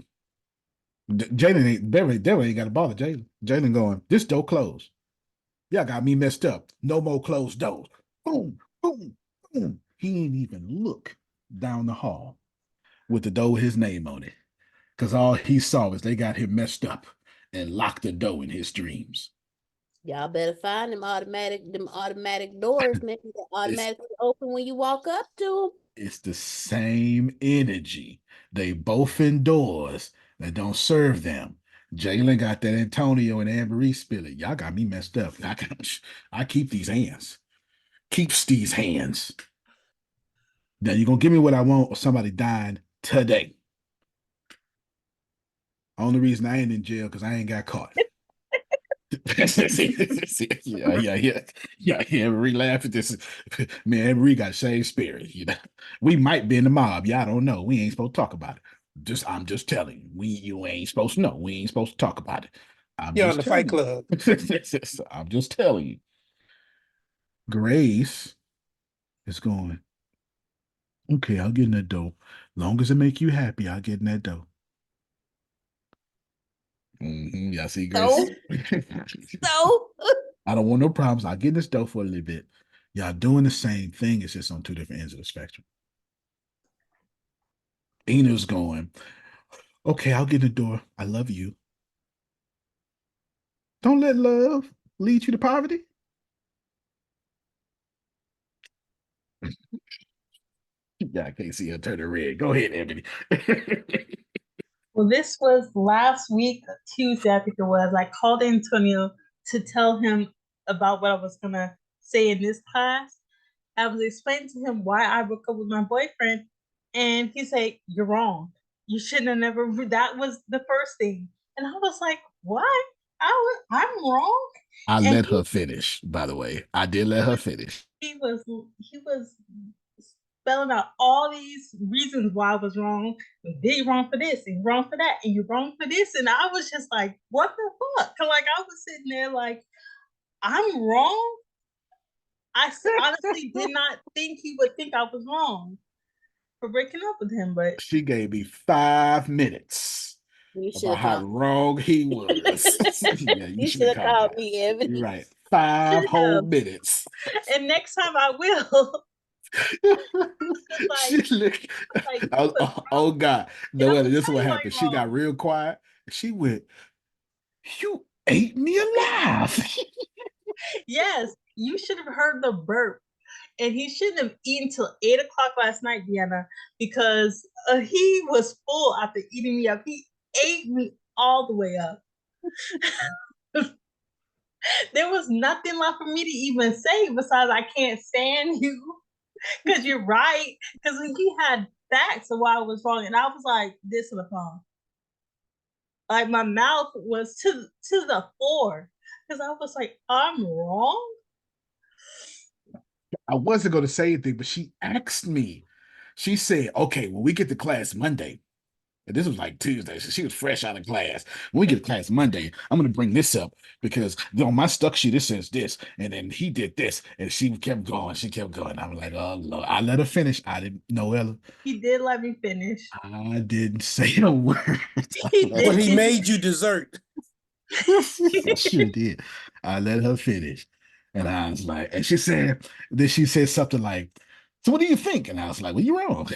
Jalen ain't, Devil ain't got to bother Jalen. Jalen going, this door closed. Y'all got me messed up. No more closed doors. Boom, boom, boom. He ain't even look down the hall with the door with his name on it. Because all he saw was they got him messed up and locked the door in his dreams. Y'all better find them automatic doors, man, that automatically open when you walk up to them. It's the same energy. They both indoors that don't serve them. Jalen got that Antonio and Anne-Marie spirit. Y'all got me messed up. I keep these hands. Keeps these hands. Now you're gonna give me what I want or somebody dying today. Only reason I ain't in jail because I ain't got caught. Yeah. Marie laugh at this. Man, Marie got same spirit. We might be in the mob. Y'all don't know. We ain't supposed to talk about it. I'm just telling you. You ain't supposed to know. We ain't supposed to talk about it. You're on the Fight Club. I'm just telling you. Grace is going, okay, I'll get in that dough. Long as it make you happy, I'll get in that dough. Y'all see Grace? So I don't want no problems. I'll get in this dough for a little bit. Y'all doing the same thing. It's just on two different ends of the spectrum. Ina's going, okay, I'll get in the door. I love you. Don't let love lead you to poverty. Yeah, I can't see her turn red. Go ahead, Ebony. Well, this was last week, Tuesday, I think it was. I called Antonio to tell him about what I was going to say in this class. I was explaining to him why I broke up with my boyfriend. And he said, you're wrong. You shouldn't have never, that was the first thing. And I was like, what? I'm wrong? I let her finish, by the way. I did let her finish. He was spelling out all these reasons why I was wrong. You did wrong for this, and wrong for that, and you're wrong for this. And I was just like, what the fuck? Like, I was sitting there like, I'm wrong? I honestly did not think he would think I was wrong for breaking up with him, but she gave me 5 minutes about how wrong he was. Yeah, you should have called me, Evan. You're right. 5 whole minutes. And next time I will. Oh God. No, this is what happened. She got real quiet She went, "You ate me alive." Yes, you should have heard the burp. And he shouldn't have eaten till 8 o'clock last night, Deanna, because he was full after eating me up. He ate me all the way up. There was nothing left for me to even say besides I can't stand you because you're right. Because he had facts of why I was wrong, and I was like this on the phone. Like my mouth was to the floor because I was like, I'm wrong. I wasn't going to say anything, but she asked me. She said, "Okay, when we get to class Monday," and this was like Tuesday, so she was fresh out of class. When we get to class Monday, I'm going to bring this up because on my stuck sheet it says this, and then he did this, and she kept going. She kept going. I'm like, "Oh Lord!" I let her finish. I didn't, Noella. He did let me finish. I didn't say a word. He But he did. made you dessert. I sure did. I let her finish. And I was like, and she said, then she said something like, "So what do you think?" And I was like, "Well, you're wrong."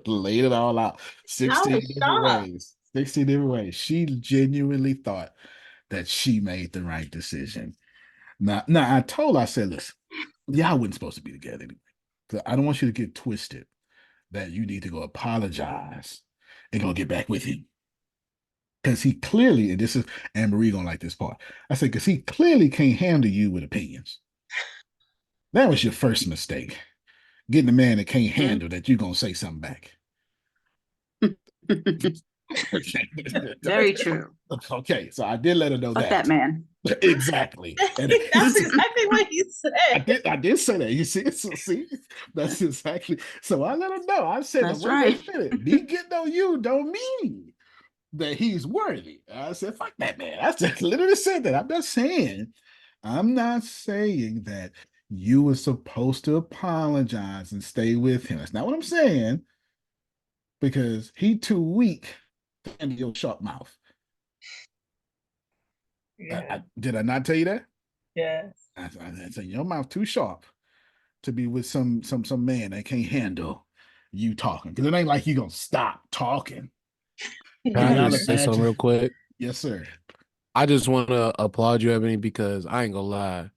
Laid it all out. I 16 was different shocked. ways. 16 different ways. She genuinely thought that she made the right decision. Now I told her, I said, "Listen, y'all wasn't supposed to be together anyway. So I don't want you to get twisted that you need to go apologize and go get back with him." Because he clearly, and this is Anne Marie gonna like this part. I said, because he clearly can't handle you with opinions. That was your first mistake. Getting a man that can't handle that you're gonna say something back. Very true. Okay, so I did let her know Fuck that. that man. Exactly. And That's exactly what he said. I did say that. You see, so see, that's exactly. So I let her know. I said, That's wait right. a minute, me getting on you don't mean that he's worthy. I said, fuck that man. I just literally said that. I'm not saying that you were supposed to apologize and stay with him. That's not what I'm saying. Because he too weak to handle your sharp mouth. Yeah. Did I not tell you that? Yes. I said your mouth too sharp to be with some man that can't handle you talking. Because it ain't like you gonna stop talking. Can I Y'all just say something imagine. real quick? Yes, sir. I just want to applaud you, Ebony, because I ain't gonna lie.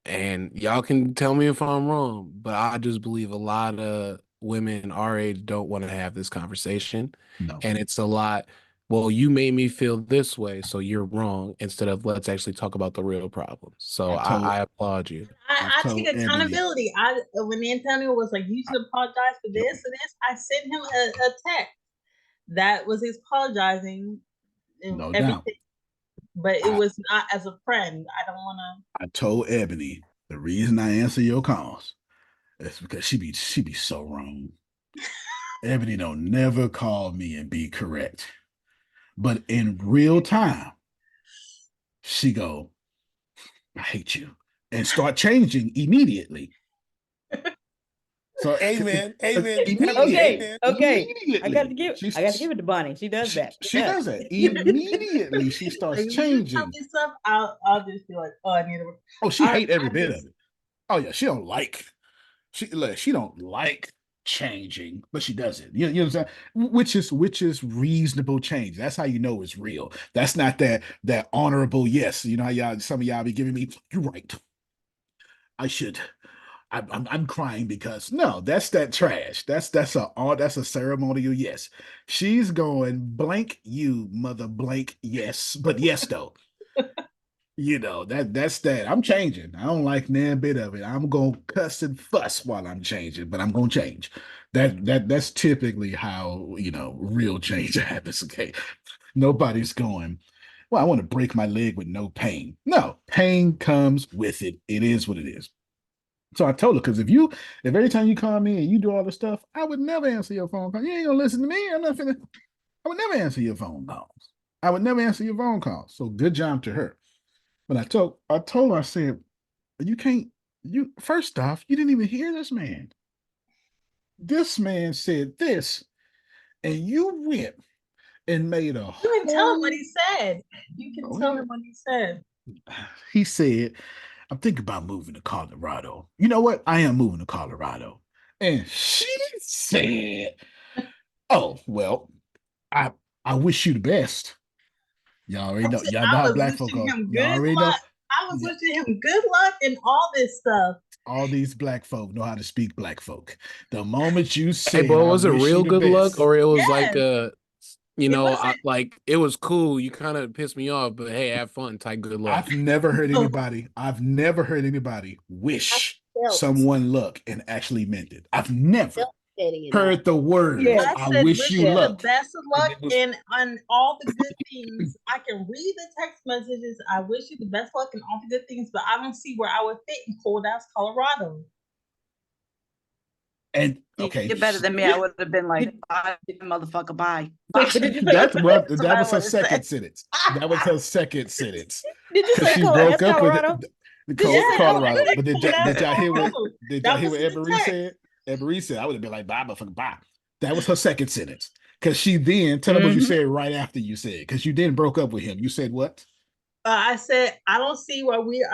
And y'all can tell me if I'm wrong, but I just believe a lot of women our age don't want to have this conversation. No. And it's a lot, well, you made me feel this way, so you're wrong, instead of let's actually talk about the real problems. So I applaud you. I take accountability. When Antonio was like, "You should apologize for this and this," I sent him a text. That was his apologizing and No everything. doubt. But it was not as a friend. I don't want to. I told Ebony the reason I answer your calls is because she be so wrong. Ebony don't never call me and be correct, but in real time, she go, "I hate you," and start changing immediately. So Amen. Amen. immediately, Okay. immediately, I got to give it to Bonnie. She does that. She does that immediately. She starts Like, when you tell changing. me stuff, I'll just be like, "Oh, I need to." Oh, she hate every bit of it. Oh yeah, she don't like. She don't like changing, but she does it. You know what I'm saying? Which is reasonable change. That's how you know it's real. That's not that honorable yes. You know how y'all some of y'all be giving me. You're right. I should. I'm crying because no, that's that trash. That's a ceremonial yes. She's going blank you mother blank yes, but yes though. You know that's that. I'm changing. I don't like nan bit of it. I'm gonna cuss and fuss while I'm changing, but I'm gonna change. That's typically how real change happens. Okay, nobody's going. Well, I want to break my leg with no pain. No, pain comes with it. It is what it is. So I told her, because if every time you call me and you do all the stuff, I would never answer your phone call. You ain't gonna listen to me. I would never answer your phone calls. I would never answer your phone calls. So good job to her. But I told her, I said, you can't, first off, you didn't even hear this man. This man said this, and you went and made a You can tell him what he said. You can tell him what he said. He said, "I'm thinking about moving to Colorado." You know what? I am moving to Colorado. And she said, Oh, well, I I wish you the best. Y'all already know. Y'all know I how was black folk wishing are. him Y'all good already know. luck. I was Yeah, wishing him good luck and all this stuff. all these black folk know how to speak black folk. The moment you Hey, said, but I was it wish you real the good luck, best. or it was like Yes, it wasn't. like it was cool. You kind of pissed me off, but hey, have fun. Type good luck. I've never heard anybody I wish felt someone luck and actually meant it. I've never felt petty in that. heard the words, Yeah. I I said, wish wish you you Yeah. the luck. best of And luck it was, and on all the good things. I can read the text messages. I wish you the best luck and all the good things, but I don't see where I would fit in cold ass Colorado. and okay, You're better than me. I would have been like, bye, motherfucker, bye. But did you say that's what That's what that I was her would have said. second sentence. That was her second sentence. did you Because say she cold broke ass up with Colorado? Yeah, I Colorado. said But cold ass did y'all hear Colorado. That what was in Ed the Marie text. said? Ed Marie said, I would have been like, bye, motherfucker, bye. That was her second sentence. Because she then, tell them what you said right after you said, because you then broke up with him. You said what? I said, I don't see where we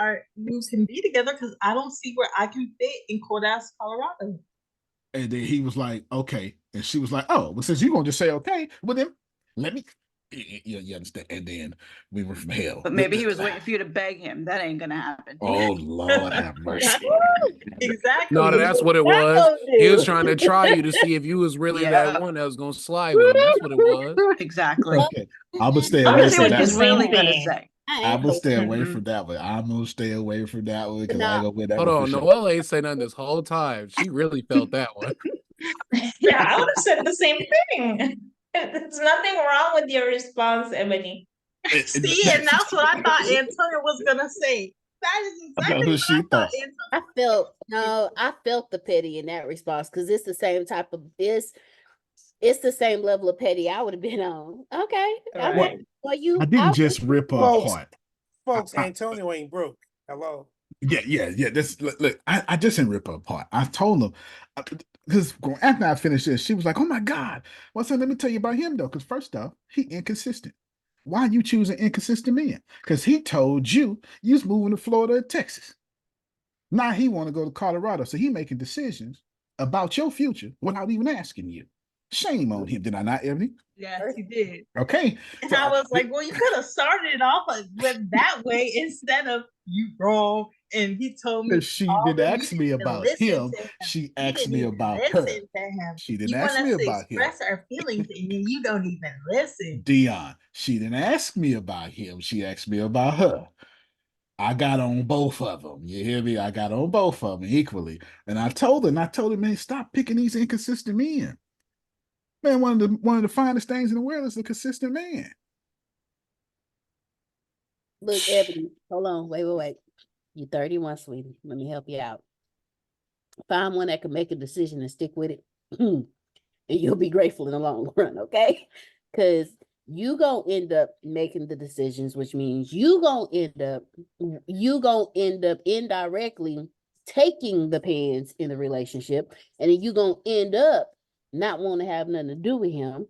can be together because I don't see where I can fit in cold ass Colorado. And then he was like, okay. And she was like, oh, well, since you're going to just say okay, well, then let me, you understand. And then we were from hell. But maybe he was waiting for you to beg him. That ain't gonna happen. Oh, Lord have mercy. No, Exactly. that's what it was. He was trying to try you to see if you was really that Yeah. one that was gonna slide with him. That's what it was. Exactly. Okay. I'm going to stay I away would See from say what the that he's one. same really gonna thing. say. I I'm ain't gonna stay hoping. away Mhm. from that one. I'm gonna stay away from that one because I ain't Nah, gonna win that Hold one for on, sure. Noelle ain't say nothing this whole time. She really felt that one. Yeah, I would have said the same thing. There's nothing wrong with your response, Ebony. See, and that's what I thought Antonio was gonna say. That is I know exactly who what she I thought thought. Antonio I was felt gonna say. no, I felt the petty in that response because it's the same type of it's the same level of petty I would have been on. Okay, okay. Well, Right. Well, I you, didn't just rip her Folks, apart. folks, I, Antonio ain't broke. Hello. yeah. This look, I just didn't rip her apart. I told him because after I finished this, she was like, "Oh my God, well, so let me tell you about him though." Because first off, he inconsistent. Why you choosing inconsistent men? Because he told you was moving to Florida or Texas. Now he want to go to Colorado, so he making decisions about your future without even asking you. Shame on him. Did I not, Ebony? Yes, he did. Okay. And So I was like, well, you could have started it off with that way instead of you wrong. And he told me she all didn't of you ask me didn't even about listen him. to him. She You asked didn't me even about her. listen to him. She didn't You ask want me us to about him. express our feelings and you don't even listen. Dion. She didn't ask me about him. She asked me about her. I got on both of them. You hear me? I got on both of them equally. And I told her, man, stop picking these inconsistent men. Man, one of the finest things in the world is a consistent man. look, Ebony. Hold on, wait. You 31, sweetie. Let me help you out. Find one that can make a decision and stick with it, and you'll be grateful in the long run. Okay, because you gonna end up making the decisions, which means you gonna end up indirectly taking the pins in the relationship, and then you gonna end up not want to have nothing to do with him,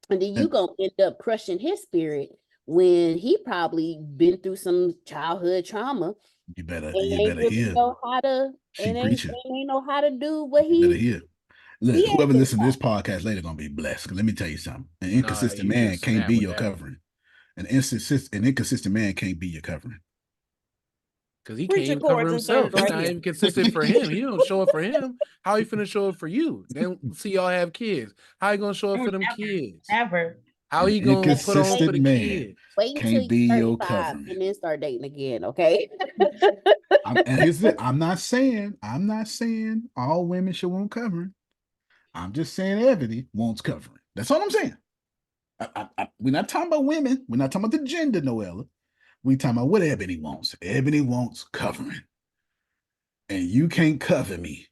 and then you And gonna end up crushing his spirit when he probably been through some childhood trauma and you ain't better really hear. know how to She preaching. and ain't know how to do what You better he hear. Look, he whoever acting listens to this podcast later gonna be blessed. 'Cause let me tell you something. An Nah, inconsistent you man just can't snap be with your that covering. An inconsistent man can't be your covering. because he can't Preaching even cover chords and himself. third He right not here. even consistent for him. He don't show up for him. How he finna show up for you? Then see y'all have kids. How he gonna show up for them kids? Never. How An he gonna Let's put on wait, for inconsistent the man kids? wait until can't you're be your 35 covering. and then start dating again, okay? And here's it. I'm not saying all women should want covering. I'm just saying everybody wants covering. That's all I'm saying. We're not talking about women. We're not talking about the gender, Noella. We talking about what Ebony wants. Ebony wants covering. And you can't cover me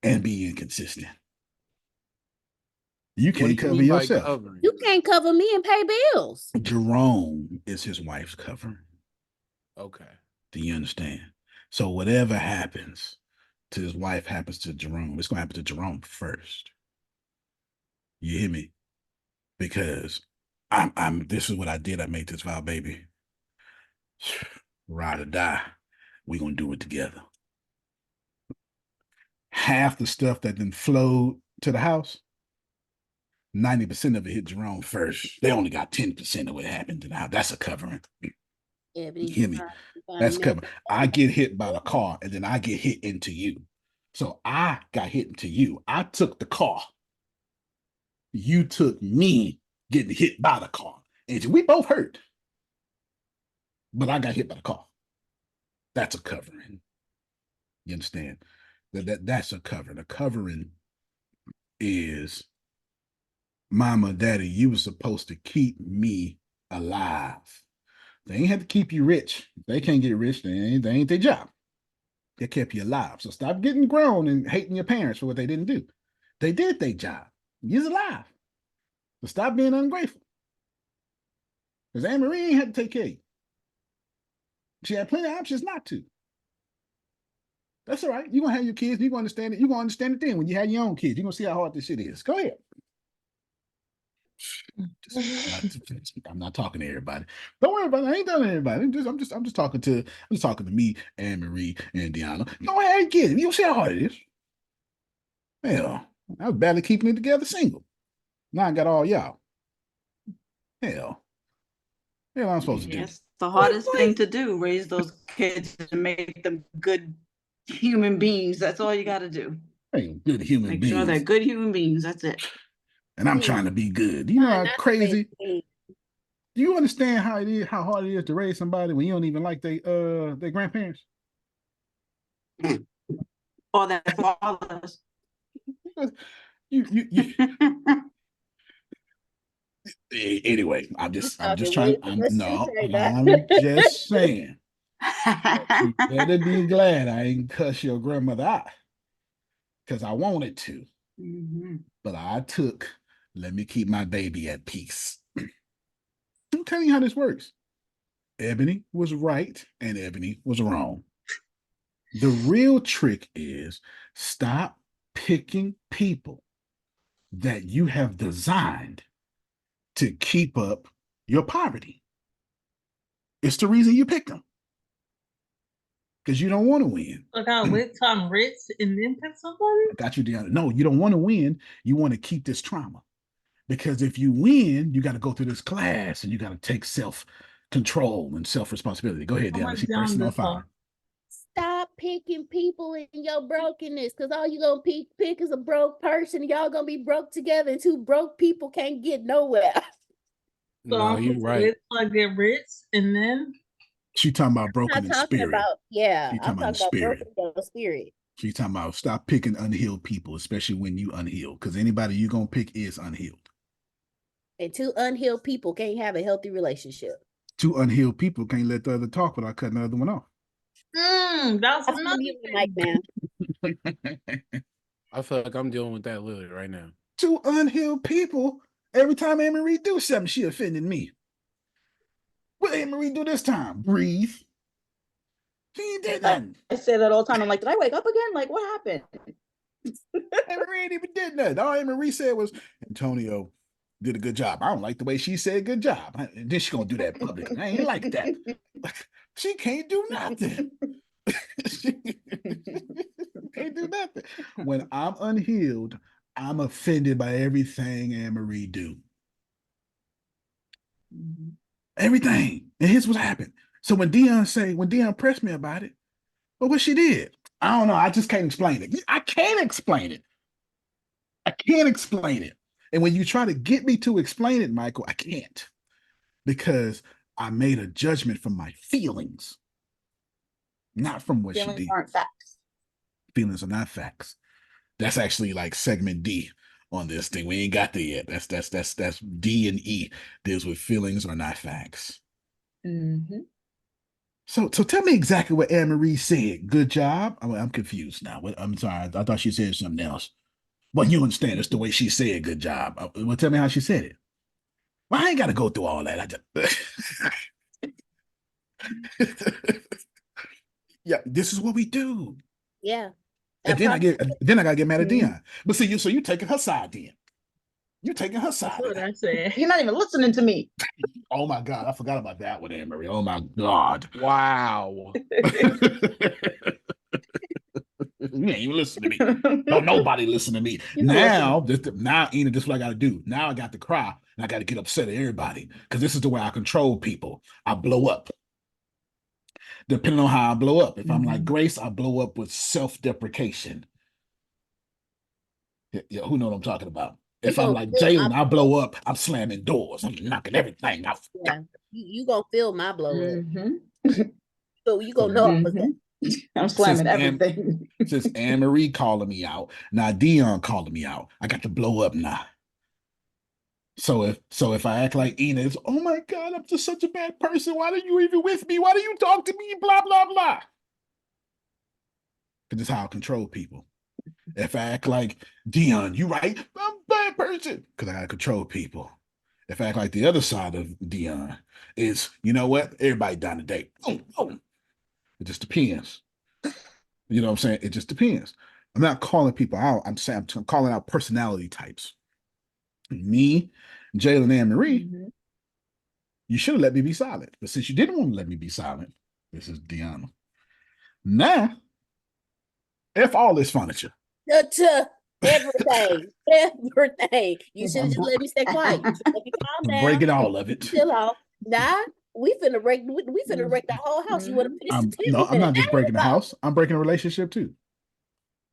and be inconsistent. You What do can't you cover mean by yourself. covering? You can't cover me and pay bills. Jerome is his wife's covering. Okay. Do you understand? So whatever happens to his wife happens to Jerome. It's gonna happen to Jerome first. You hear me? Because I'm this is what I did. I made this vow, baby. Ride or die. We're gonna do it together. Half the stuff that then flowed to the house, 90% of it hit Jerome first. They only got 10% of what happened to now. That's a covering. Yeah, but You hear me? That's covering. I get hit by the car and then I get hit into you. So I got hit into you. I took the car. You took me getting hit by the car. And we both hurt. But I got hit by the car. That's a covering. You understand? That's a covering. A covering is mama, daddy, you were supposed to keep me alive. They ain't had to keep you rich. If they can't get rich, they ain't their job. They kept you alive. So stop getting grown and hating your parents for what they didn't do. They did their job. You're alive. So stop being ungrateful. Because Anne Marie ain't had to take care of you. She had plenty of options not to. That's all right. You're going to have your kids. You're going to understand it. You're going to understand it then when you have your own kids. You're going to see how hard this shit is. Go ahead. I'm not talking to everybody. Don't worry about it. I ain't done to everybody. I'm just talking to me, Anne Marie, and Deanna. Go ahead and get it. You'll see how hard it is. Hell, I was barely keeping it together single. Now I got all y'all. Hell. Hell, I'm supposed to do. It's the hardest thing to do, raise those kids and make them good human beings. That's all you got to do. Hey, good human Make beings. sure they're good human beings. That's it. And I'm trying to be good. You know how crazy? Do you understand how hard it is to raise somebody when you don't even like their grandparents? Or their fathers. You anyway, I'm just trying. I'm just saying. You better be glad I ain't cuss your grandmother out. Because I wanted to. But I took, let me keep my baby at peace. I'm telling you how this works. Ebony was right and Ebony was wrong. The real trick is stop picking people that you have designed to keep up your poverty. It's the reason you pick them. Because you don't want to win. I gotta wait till I'm rich and then pick somebody? I got you, Deanna. No, you don't want to win. You want to keep this trauma. Because if you win, you got to go through this class and you got to take self-control and self-responsibility. Go ahead, Deanna. She's bursting on fire. Stop picking people in your brokenness, because all you gonna pick is a broke person. Y'all gonna be broke together, and two broke people can't get nowhere. So no, you're right. I get rich and then she talking about broken in spirit. I'm talking about spirit. Broken spirit. She's talking about stop picking unhealed people, especially when you unhealed, because anybody you're gonna pick is unhealed. And two unhealed people can't have a healthy relationship. Two unhealed people can't let the other talk without cutting the other one off. That's another mic, man. I feel like I'm dealing with that literally right now. Two unhealed people. Every time Anne Marie do something, she offended me. What did Anne Marie do this time? Breathe. She ain't did nothing. I say that all the time. I'm like, did I wake up again? Like, what happened? Anne Marie ain't even did nothing. All Anne Marie said was, Antonio did a good job. I don't like the way she said good job. And then she's gonna do that publicly. I ain't like that. She can't do nothing. She can't do nothing. When I'm unhealed, I'm offended by everything Anne Marie do. Everything. And here's what happened. So when Dion pressed me about it, well, what she did, I don't know. I just can't explain it. I can't explain it. I can't explain it. And when you try to get me to explain it, Michael, I can't. Because I made a judgment from my feelings, not from what feelings she did. Aren't facts. Feelings are not facts. That's actually like segment D on this thing. We ain't got there yet. That's D and E. Deals with feelings are not facts. So tell me exactly what Anne Marie said. Good job. I'm confused now. I'm sorry. I thought she said something else. But you understand it's the way she said good job. Well, tell me how she said it. Well, I ain't got to go through all that. I just yeah, this is what we do. Yeah. And then I gotta get mad at Dion. But see, so you taking her side, then. You taking her side. That's what I said. You're not even listening to me. Oh my God, I forgot about that one, Anne Marie. Oh my God. Wow. You ain't even listen to me. Don't nobody listen to me. You don't listen. Now, Ina, this is what I got to do. Now I got to cry and I got to get upset at everybody because this is the way I control people. I blow up. Depending on how I blow up. If I'm like Grace, I blow up with self-deprecation. Yeah, who know what I'm talking about? You If I'm gonna like feel my Jalen, I blow blow up. up, I'm slamming doors, I'm knocking everything out. Yeah, you gonna feel my blow up. So you So gonna know I was that. I'm since slamming Anne, everything. since Anne Marie calling me out, now Dion calling me out, I got to blow up now. So if I act like Ina, it's oh my God, I'm just such a bad person. Why are you even with me? Why do you talk to me? Blah blah blah. Because it's how I control people. If I act like Dion, you right, I'm a bad person. Because I gotta control people. If I act like the other side of Dion is, you know what? Everybody down today. Oh. It just depends. You know what I'm saying? It just depends. I'm not calling people out. I'm saying I'm calling out personality types. Me, Jalen, and Marie, you should have let me be silent. But since you didn't want to let me be silent, this is Deanna. Now, F all this furniture. Everything. Everything. You should have just let me stay quiet. You should let me calm down. Breaking all of it. Chill out. Nah, we finna wreck the whole house. You wanna finish the TV? No, I'm not just breaking the about house. I'm breaking a relationship too.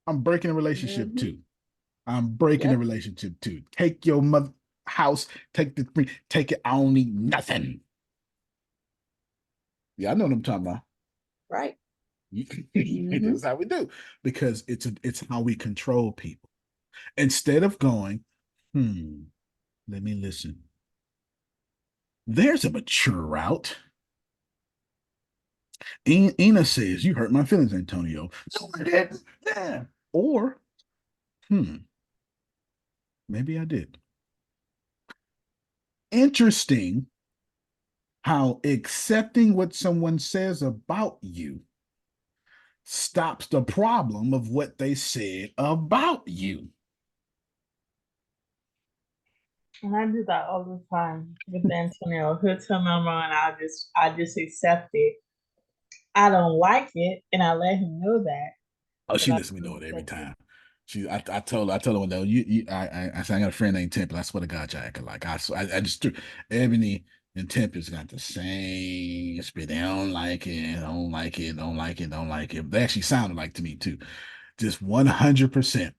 I'm breaking a relationship too. I'm breaking a relationship too. Take your mother house, take it. I don't need nothing. Yeah, I know what I'm talking about. Right. That's how we do. Because it's how we control people. Instead of going, let me listen. There's a mature route. Ina says, you hurt my feelings, Antonio. No, I didn't. Yeah. Or, maybe I did. Interesting how accepting what someone says about you stops the problem of what they said about you. And I do that all the time with Antonio. He'll tell me I'm wrong, and I just accept it. I don't like it, and I let him know that. Oh, she I lets me know it every time. I told her one day, I said I got a friend named Temple. I swear to God, Jack, like I just Ebony and Tempest got the same spirit. They don't like it, don't like it, don't like it, don't like it. They actually sounded like to me too. Just 100%.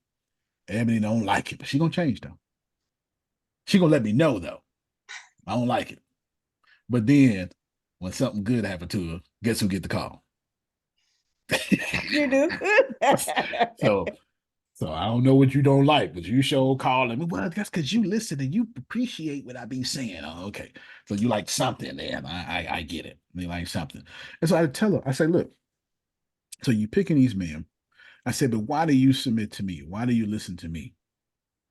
Ebony don't like it, but she gonna change though. She gonna let me know though. I don't like it. But then when something good happened to her, guess who get the call? You do. So I don't know what you don't like, but you sure calling me. Well, that's because you listen and you appreciate what I be saying. Oh, okay. So you like something there. I get it. You like something. And so I tell her, I say, look, so you picking these men. I said, but why do you submit to me? Why do you listen to me?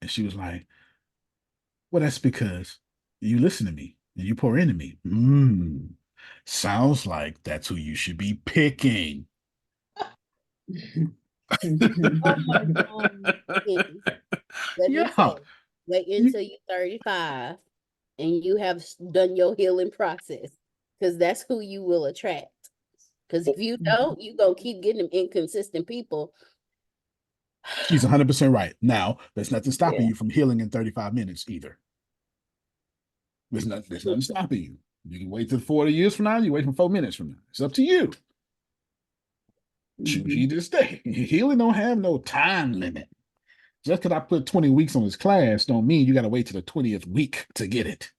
And she was like, well, that's because you listen to me and you pour into me. Sounds like that's who you should be picking. Oh my God. Let me say, wait until you're 35 and you have done your healing process, because that's who you will attract. Because if you don't, you gonna keep getting them inconsistent people. She's 100% right. Now, there's nothing stopping you from healing in 35 minutes either. There's nothing stopping you. You can wait till 40 years from now, you wait for 4 minutes from now. It's up to you. Choose you to stay. Healing don't have no time limit. Just because I put 20 weeks on this class don't mean you got to wait till the 20th week to get it.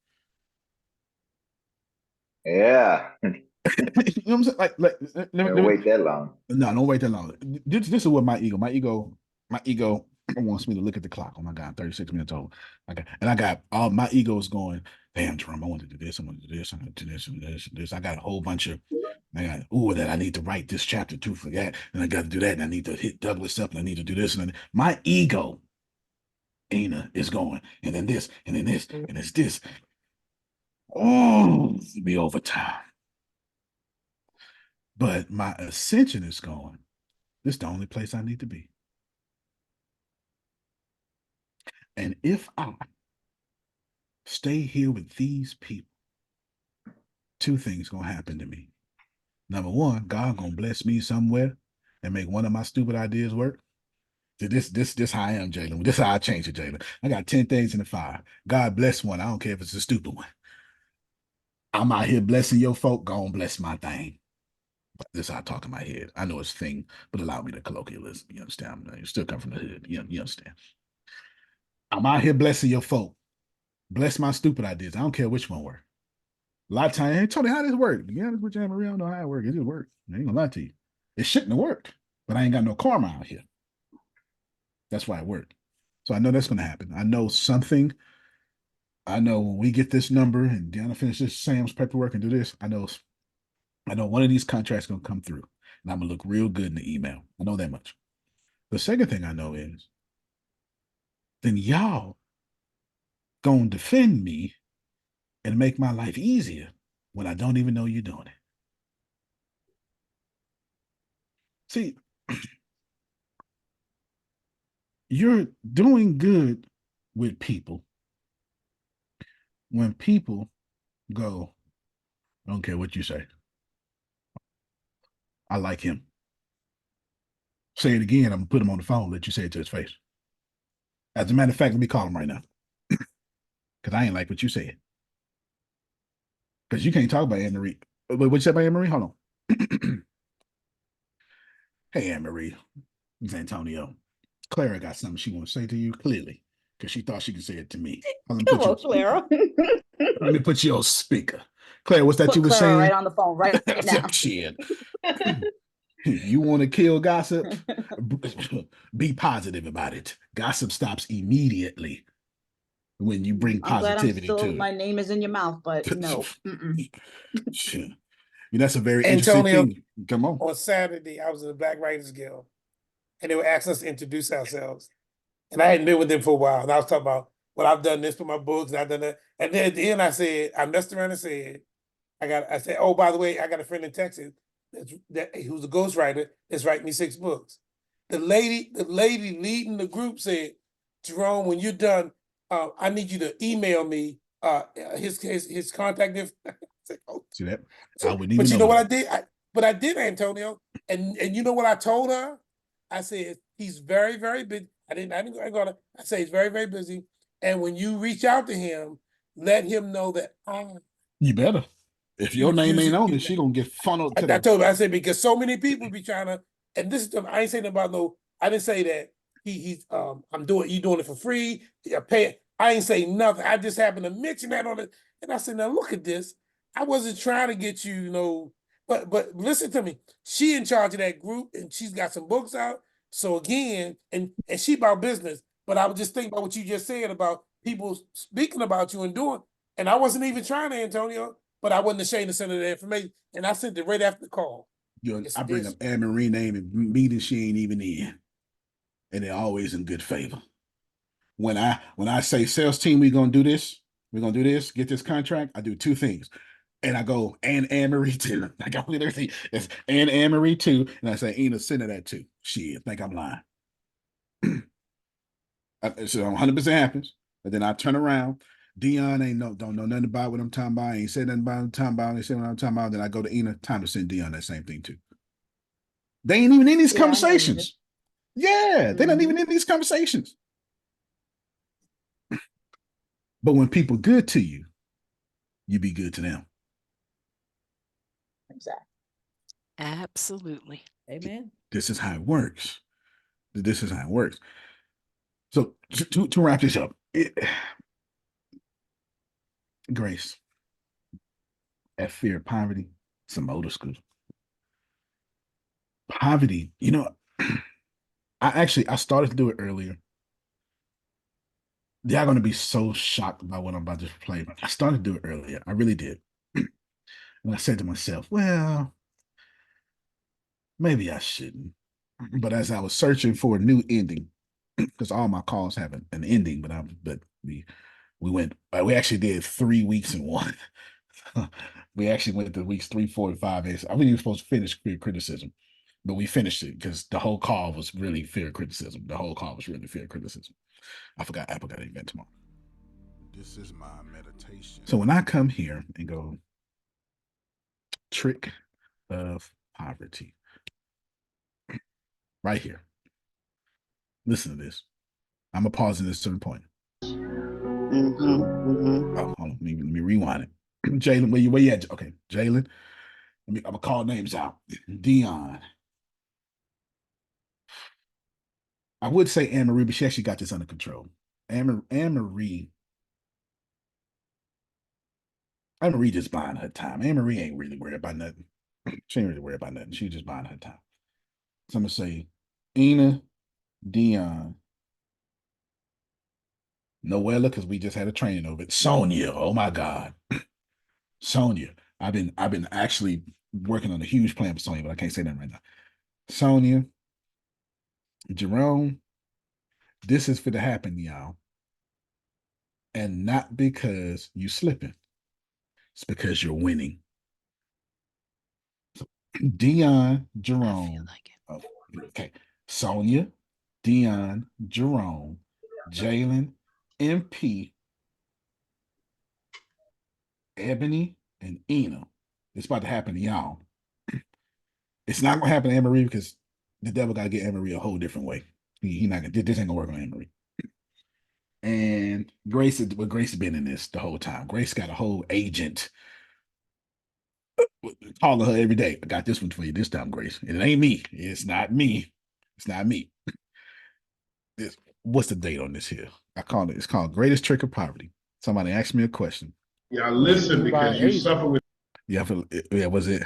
Yeah. You know what I'm saying? Like let me wait that long. No, don't wait that long. This is what my ego wants me to look at the clock. Oh my God, I'm 36 minutes old. And I got all my egos going, damn, Jerome, I want to do this, I want to do this, I want to do this, and this, and this. I got a whole bunch of, that I need to write this chapter too for that, and I got to do that, and I need to hit Douglas up, and I need to do this, and then my ego, Ina, is going, and then this, and then this, and it's this. Oh, it'll be overtime. But my ascension is going, this is the only place I need to be. And if I stay here with these people, two things gonna happen to me. Number one, God gonna bless me somewhere and make one of my stupid ideas work. This how I am, Jalen. This how I change it, Jalen. I got 10 things in the fire. God bless one. I don't care if it's a stupid one. I'm out here blessing your folk. Go on, bless my thing. This is how I talk in my head. I know it's a thing, but allow me to colloquialism. You understand? You still come from the hood. You understand? I'm out here blessing your folk. Bless my stupid ideas. I don't care which one work. A lot of times, hey, Tony, how does this work? To be honest with you, Marie, I don't know how it works. It just works. I ain't gonna lie to you. It shouldn't have worked, but I ain't got no karma out here. That's why it worked. So I know that's gonna happen. I know something. I know when we get this number and Deanna finishes Sam's paperwork and do this, I know one of these contracts gonna come through and I'm gonna look real good in the email. I know that much. The second thing I know is then y'all gonna defend me and make my life easier when I don't even know you're doing it. See, you're doing good with people when people go, I don't care what you say. I like him. Say it again, I'm gonna put him on the phone, let you say it to his face. As a matter of fact, let me call him right now. Because I ain't like what you said. Because you can't talk about Anne Marie. What you said about Anne Marie? Hold on. Hey, Anne Marie. It's Antonio. Clara got something she wants to say to you clearly. Because she thought she could say it to me. Come on, Clara. Let me put you on speaker. Claire, what's that Put you were Clara saying? right on the phone right now. Shit. You want to kill gossip? Be positive about it. Gossip stops immediately when you bring I'm glad I'm positivity still, to my it. name is in your mouth, but no. Sure. That's a very interesting Antonio, thing. Come on. on Saturday, I was in the Black Writers Guild, and they were asking us to introduce ourselves. And I hadn't been with them for a while. And I was talking about, well, I've done this for my books, and I've done that. And then at the end, I messed around and said, I said, oh, by the way, I got a friend in Texas who's a ghostwriter that's writing me 6 books. The lady leading the group said, Jerome, when you're done, I need you to email me his contact info. See that? I wouldn't even But you know know what I that. did? I did, Antonio. And you know what I told her? I said, he's very, very busy. I say he's very, very busy. And when you reach out to him, let him know that You better. If your name ain't on it, she gonna get funneled to I the. told her, I said, because so many people be trying to, and this is I ain't saying about I didn't say that he's you doing it for free, pay it. I ain't say nothing. I just happened to mention that on it. And I said, now look at this. I wasn't trying to get you, but listen to me. She in charge of that group and she's got some books out. So again, and she about business, but I was just thinking about what you just said about people speaking about you and doing, and I wasn't even trying to, Antonio, but I wasn't ashamed to send her the information. And I sent it right after the call. I bring up Anne Marie name and meeting she ain't even in. And they're always in good favor. When I say sales team, we're gonna do this, get this contract, I do 2 things. And I go, and Anne Marie too. I got everything. It's and Anne Marie too. And I say, Ina, send her that too. Shit, think I'm lying. So 100% happens. And then I turn around. Dion don't know nothing about what I'm talking about. Ain't said nothing about what I'm talking about. Ain't said what I'm talking about. Then I go to Ina, time to send Dion that same thing too. They ain't even in these conversations. Yeah, they're not even in these conversations. But when people good to you, you be good to them. Exactly. Absolutely. Amen. This is how it works. This is how it works. So to wrap this up, Grace, at Fear of Poverty, it's a motor school. Poverty, I started to do it earlier. Y'all gonna be so shocked by what I'm about to play. But I started to do it earlier. I really did. And I said to myself, well, maybe I shouldn't. But as I was searching for a new ending, because all my calls have an ending, but we actually did 3 weeks in one. We actually went to weeks 3, 4, and 5. I wasn't even supposed to finish fear criticism, but we finished it because the whole call was really fear criticism. The whole call was really fear criticism. I forgot Apple got an event tomorrow. This is my meditation. So when I come here and go, trick of poverty, right here. Listen to this. I'm gonna pause at a certain point. Mm-hmm. Oh, hold on. Let me rewind it. Jalen, where you at? Okay, Jalen. I'm gonna call names out. Dion. I would say Anne Marie, but she actually got this under control. Anne Marie just buying her time. Anne Marie ain't really worried about nothing. She ain't really worried about nothing. She just buying her time. So I'm gonna say Ina, Dion, Noella, because we just had a training over it. Sonia, oh my God. Sonia. I've been actually working on a huge plan for Sonia, but I can't say that right now. Sonia, Jerome, this is for to happen, y'all. And not because you slipping. It's because you're winning. Dion, Jerome. Oh, okay. Sonia, Dion, Jerome, Jalen, MP, Ebony, and Ina. It's about to happen to y'all. It's not gonna happen to Anne Marie because the devil gotta get Anne Marie a whole different way. He not gonna this ain't gonna work on Anne Marie. And Grace has been in this the whole time. Grace got a whole agent calling her every day. I got this one for you this time, Grace. It ain't me. It's not me. It's not me. What's the date on this here? It's called Greatest Trick of Poverty. Somebody asked me a question. Yeah, listen, because you suffer with. Yeah, was it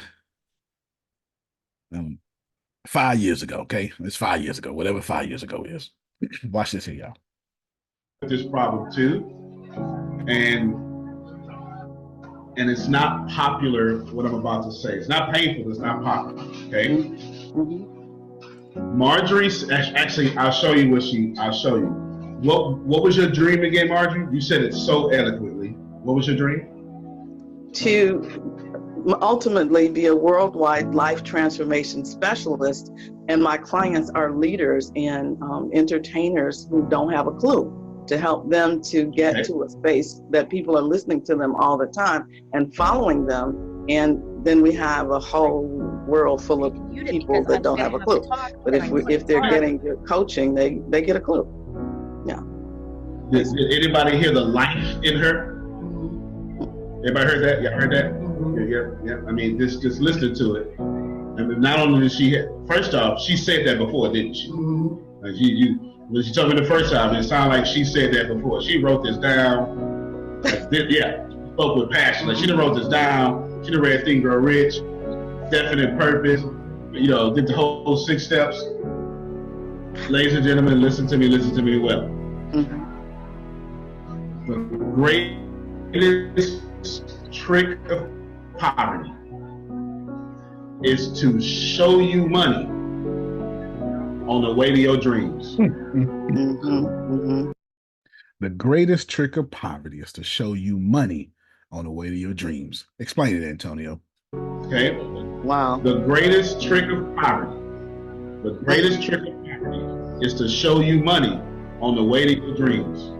5 years ago? Okay, it's 5 years ago, whatever 5 years ago is. Watch this here, y'all. This problem too, and it's not popular. What I'm about to say, it's not painful. It's not popular. Okay. Marjorie, actually, I'll show you. What was your dream again, Marjorie? You said it so eloquently. What was your dream? To ultimately be a worldwide life transformation specialist, and my clients are leaders and entertainers who don't have a clue, to help them to get to a space that people are listening to them all the time and following them. And then we have a whole world full of people that don't have a clue. But if they're getting good coaching, they get a clue. Yeah. Did anybody hear the life in her? Everybody heard that? Y'all heard that? Yeah. I mean, just listening to it. And not only did she first off, she said that before, didn't she? Like when she told me the first time, it sounded like she said that before. She wrote this down. Spoke with passion. Like she done wrote this down. She done read Think Grow Rich, Definite Purpose. Did the whole 6 steps. Ladies and gentlemen, listen to me well. The greatest trick of poverty is to show you money on the way to your dreams. The greatest trick of poverty is to show you money on the way to your dreams. Explain it, Antonio. Okay. Wow. The greatest trick of poverty is to show you money on the way to your dreams.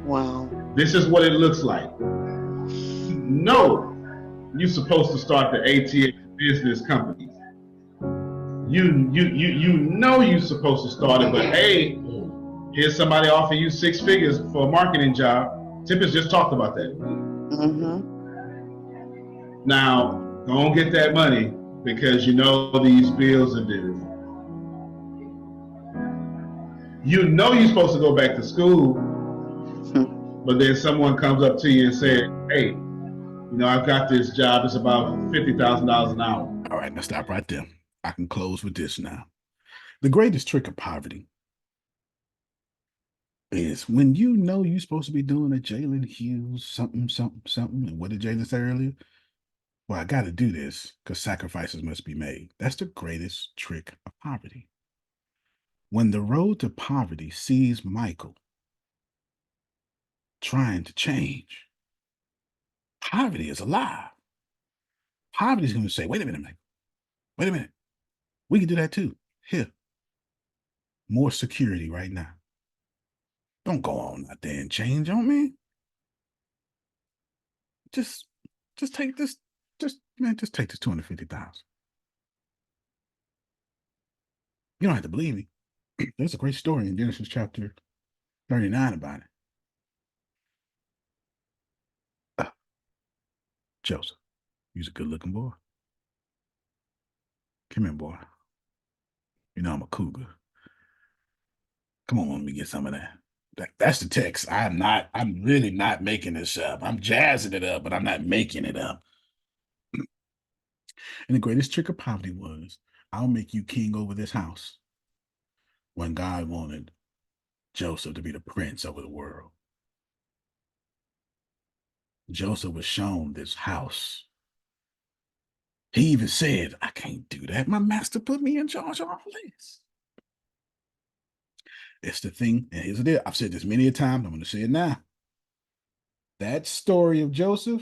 Wow. This is what it looks like. No, you're supposed to start the ATX business company. You know you're supposed to start it, but hey, here's somebody offering you 6 figures for a marketing job. Tippett just talked about that. Now, go and get that money because you know these bills are due. You know you're supposed to go back to school, but then someone comes up to you and says, hey, I've got this job. It's about $50,000 an hour. All right, now stop right there. I can close with this now. The greatest trick of poverty is when you know you're supposed to be doing a Jalen Hughes something. And what did Jalen say earlier? Well, I got to do this because sacrifices must be made. That's the greatest trick of poverty. When the road to poverty sees Michael trying to change, poverty is alive. Poverty is going to say, wait a minute, Michael. Wait a minute. We can do that too. Here. More security right now. Don't go on out there and change on me. Just take this. Just take this 250,000. You don't have to believe me. There's a great story in Genesis chapter 39 about it. Joseph, he's a good looking boy. Come here, boy. You know I'm a cougar. Come on, let me get some of that. That's the text. I'm really not making this up. I'm jazzing it up, but I'm not making it up. And the greatest trick of poverty was, I'll make you king over this house. When God wanted Joseph to be the prince over the world. Joseph was shown this house. He even said, I can't do that. My master put me in charge of all this. It's the thing, and here's the deal. I've said this many a time. I'm going to say it now. That story of Joseph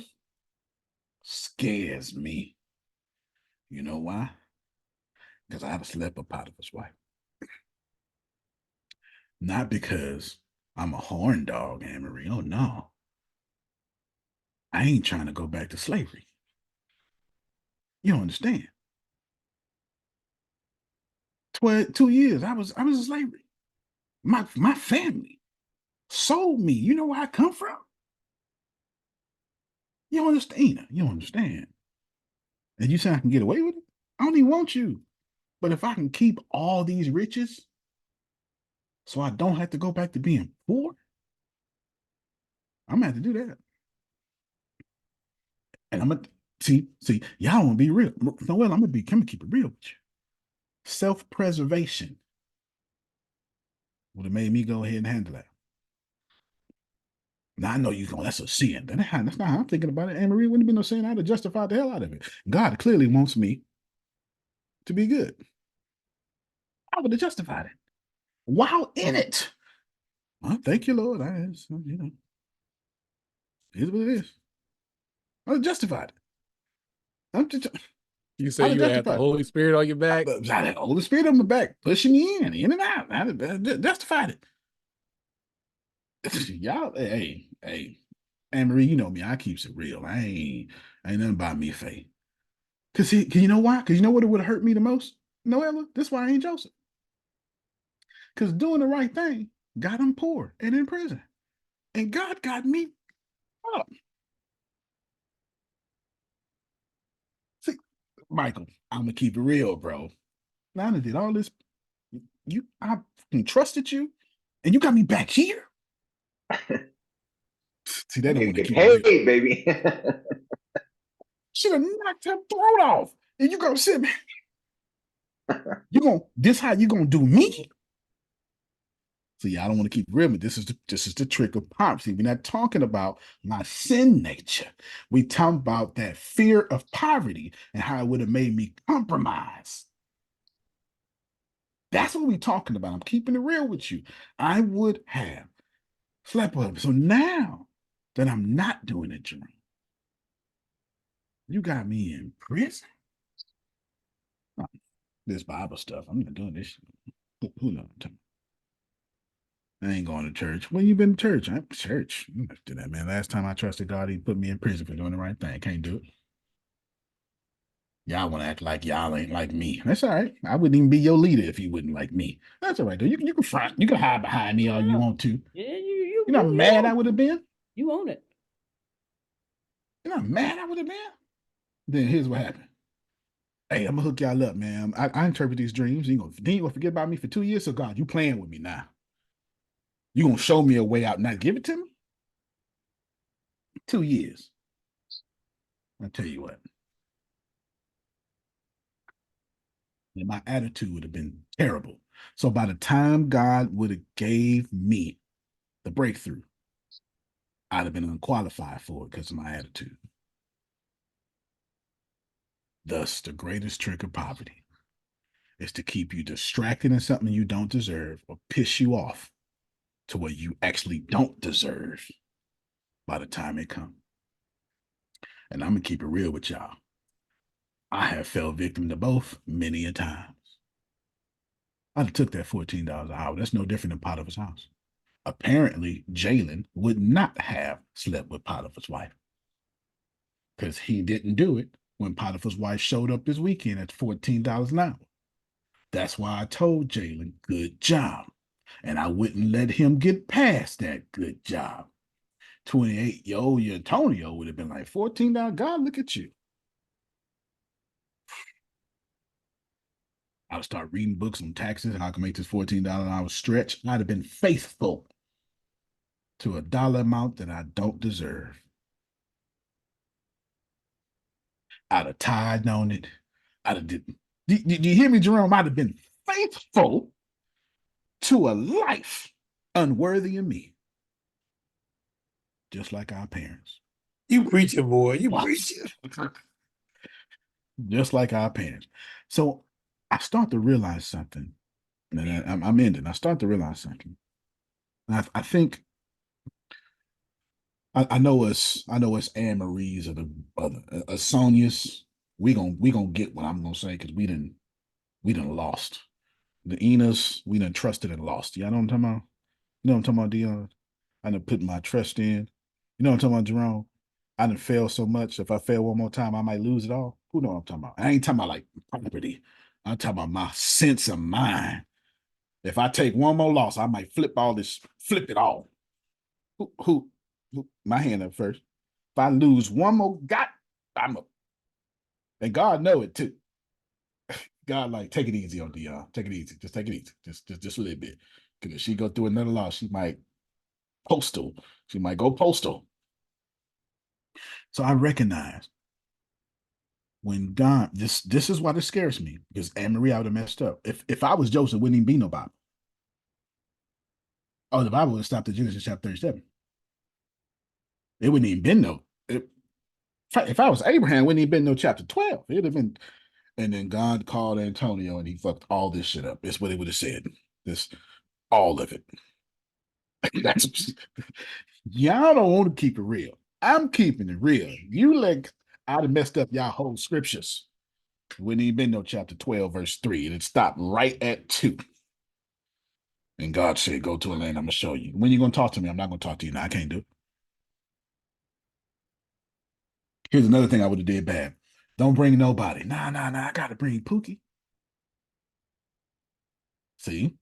scares me. You know why? Because I have slept with Potiphar's wife. Not because I'm a horn dog, Anne-Marie. Oh, no. I ain't trying to go back to slavery. You don't understand. 2 years, I was in slavery. My family sold me. You know where I come from? You don't understand. You don't understand. And you say I can get away with it? I don't even want you. But if I can keep all these riches so I don't have to go back to being poor, I'm gonna have to do that. And I'm gonna see, y'all want to be real. Noel, I'm gonna keep it real with you. Self-preservation would have made me go ahead and handle that. Now I know you're going, that's a sin. That's not how I'm thinking about it. Anne-Marie wouldn't have been no sin. I'd have justified the hell out of it. God clearly wants me to be good. I would have justified it while in it. Well, thank you, Lord. Here's what it is. I would have justified it. You say you had the Holy Spirit on your back? I had the Holy Spirit on my back, pushing me in and out. I justified it. Y'all, hey, Anne-Marie, you know me. I keeps it real. Ain't nothing about me, Faye. Cause you know why? Cause you know what it would have hurt me the most? Noella, this is why I ain't Joseph. Cause doing the right thing got him poor and in prison. And God got me up. See, Michael, I'm gonna keep it real, bro. Now I did all this. I trusted you, and you got me back here. See, they don't want to keep paid, baby. Should have knocked her throat off. And you gonna sit there. This how you gonna do me? See, I don't want to keep it real, but this is the trick of poverty. We're not talking about my sin nature. We talk about that fear of poverty and how it would have made me compromise. That's what we're talking about. I'm keeping it real with you. I would have slept with him. So now that I'm not doing it, Jerome, you got me in prison? This Bible stuff. I'm not doing this. Who knows? I ain't going to church. When you been to church? I'm church. I'm not do that, man. Last time I trusted God, he put me in prison for doing the right thing. Can't do it. Y'all want to act like y'all ain't like me. That's all right. I wouldn't even be your leader if you wouldn't like me. That's all right, though. You can front. You can hide behind me all you want to. Yeah, you know how mad I would have been? You own it. You know how mad I would have been? Then here's what happened. Hey, I'm gonna hook y'all up, man. I interpret these dreams. You gonna forget about me for 2 years? So God, you playing with me now. You gonna show me a way out, not give it to me? 2 years. I'll tell you what. And my attitude would have been terrible. So by the time God would have gave me the breakthrough, I'd have been unqualified for it because of my attitude. Thus, the greatest trick of poverty is to keep you distracted in something you don't deserve or piss you off to what you actually don't deserve by the time it comes. And I'm going to keep it real with y'all. I have fell victim to both many a times. I'd have took that $14 an hour. That's no different than Potiphar's house. Apparently, Jalen would not have slept with Potiphar's wife because he didn't do it when Potiphar's wife showed up this weekend at $14 an hour. That's why I told Jalen, good job. And I wouldn't let him get past that good job. 28-year-old Antonio would have been like, $14, God, look at you. I would start reading books on taxes and how I can make this $14 an hour stretch. I'd have been faithful to a dollar amount that I don't deserve. I'd have tied on it. I'd have did you hear me, Jerome? I'd have been faithful to a life unworthy of me. Just like our parents. You preaching, boy. You preaching. Just like our parents. So I start to realize something. And I'm ending. I start to realize something. And I think I know us Anne Marie's or the other Sonia's. We gonna get what I'm gonna say because we done lost. The Enos, we done trusted and lost. Y'all know what I'm talking about? You know what I'm talking about, Dion? I done put my trust in. You know what I'm talking about, Jerome? I done failed so much. If I fail one more time, I might lose it all. Who know what I'm talking about? I ain't talking about like property. I'm talking about my sense of mind. If I take one more loss, I might flip it all. Who my hand up first. If I lose one more, God, I'm up. And God know it too. God, like, take it easy on Dion. Take it easy. Just take it easy. Just a little bit. Because if she go through another loss, she might postal. She might go postal. So I recognize when God, this is why this scares me, because Anne Marie, I would have messed up. If I was Joseph, it wouldn't even be no Bible. Oh, the Bible would have stopped at Genesis chapter 37. It wouldn't even been no. If I was Abraham, it wouldn't even been no chapter 12. It'd have been, and then God called Antonio and he fucked all this shit up. That's what it would have said. This, all of it. That's y'all don't want to keep it real. I'm keeping it real. I'd have messed up y'all whole scriptures. Wouldn't even been no chapter 12, verse 3. And it stopped right at 2. And God said, go to a land I'm gonna show you. When you gonna talk to me? I'm not gonna talk to you now. I can't do it. Here's another thing I would have did bad. Don't bring nobody. Nah. I gotta bring Pookie. See,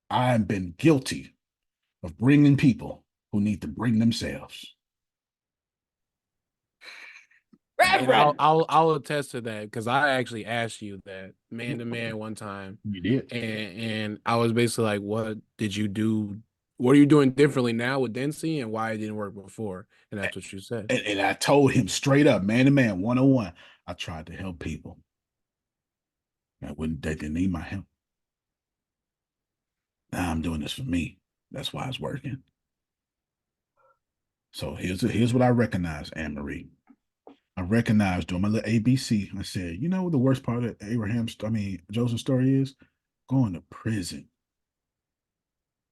I've been guilty of bringing people who need to bring themselves. And I'll attest to that because I actually asked you that man to man one time. You did. And I was basically like, what did you do? What are you doing differently now with Dempsey and why it didn't work before? And that's what you said. And I told him straight up, man to man, 101. I tried to help people. They didn't need my help. Now I'm doing this for me. That's why it's working. So here's what I recognize, Anne Marie. I recognized doing my little ABC. I said, you know what the worst part of Joseph's story is? Going to prison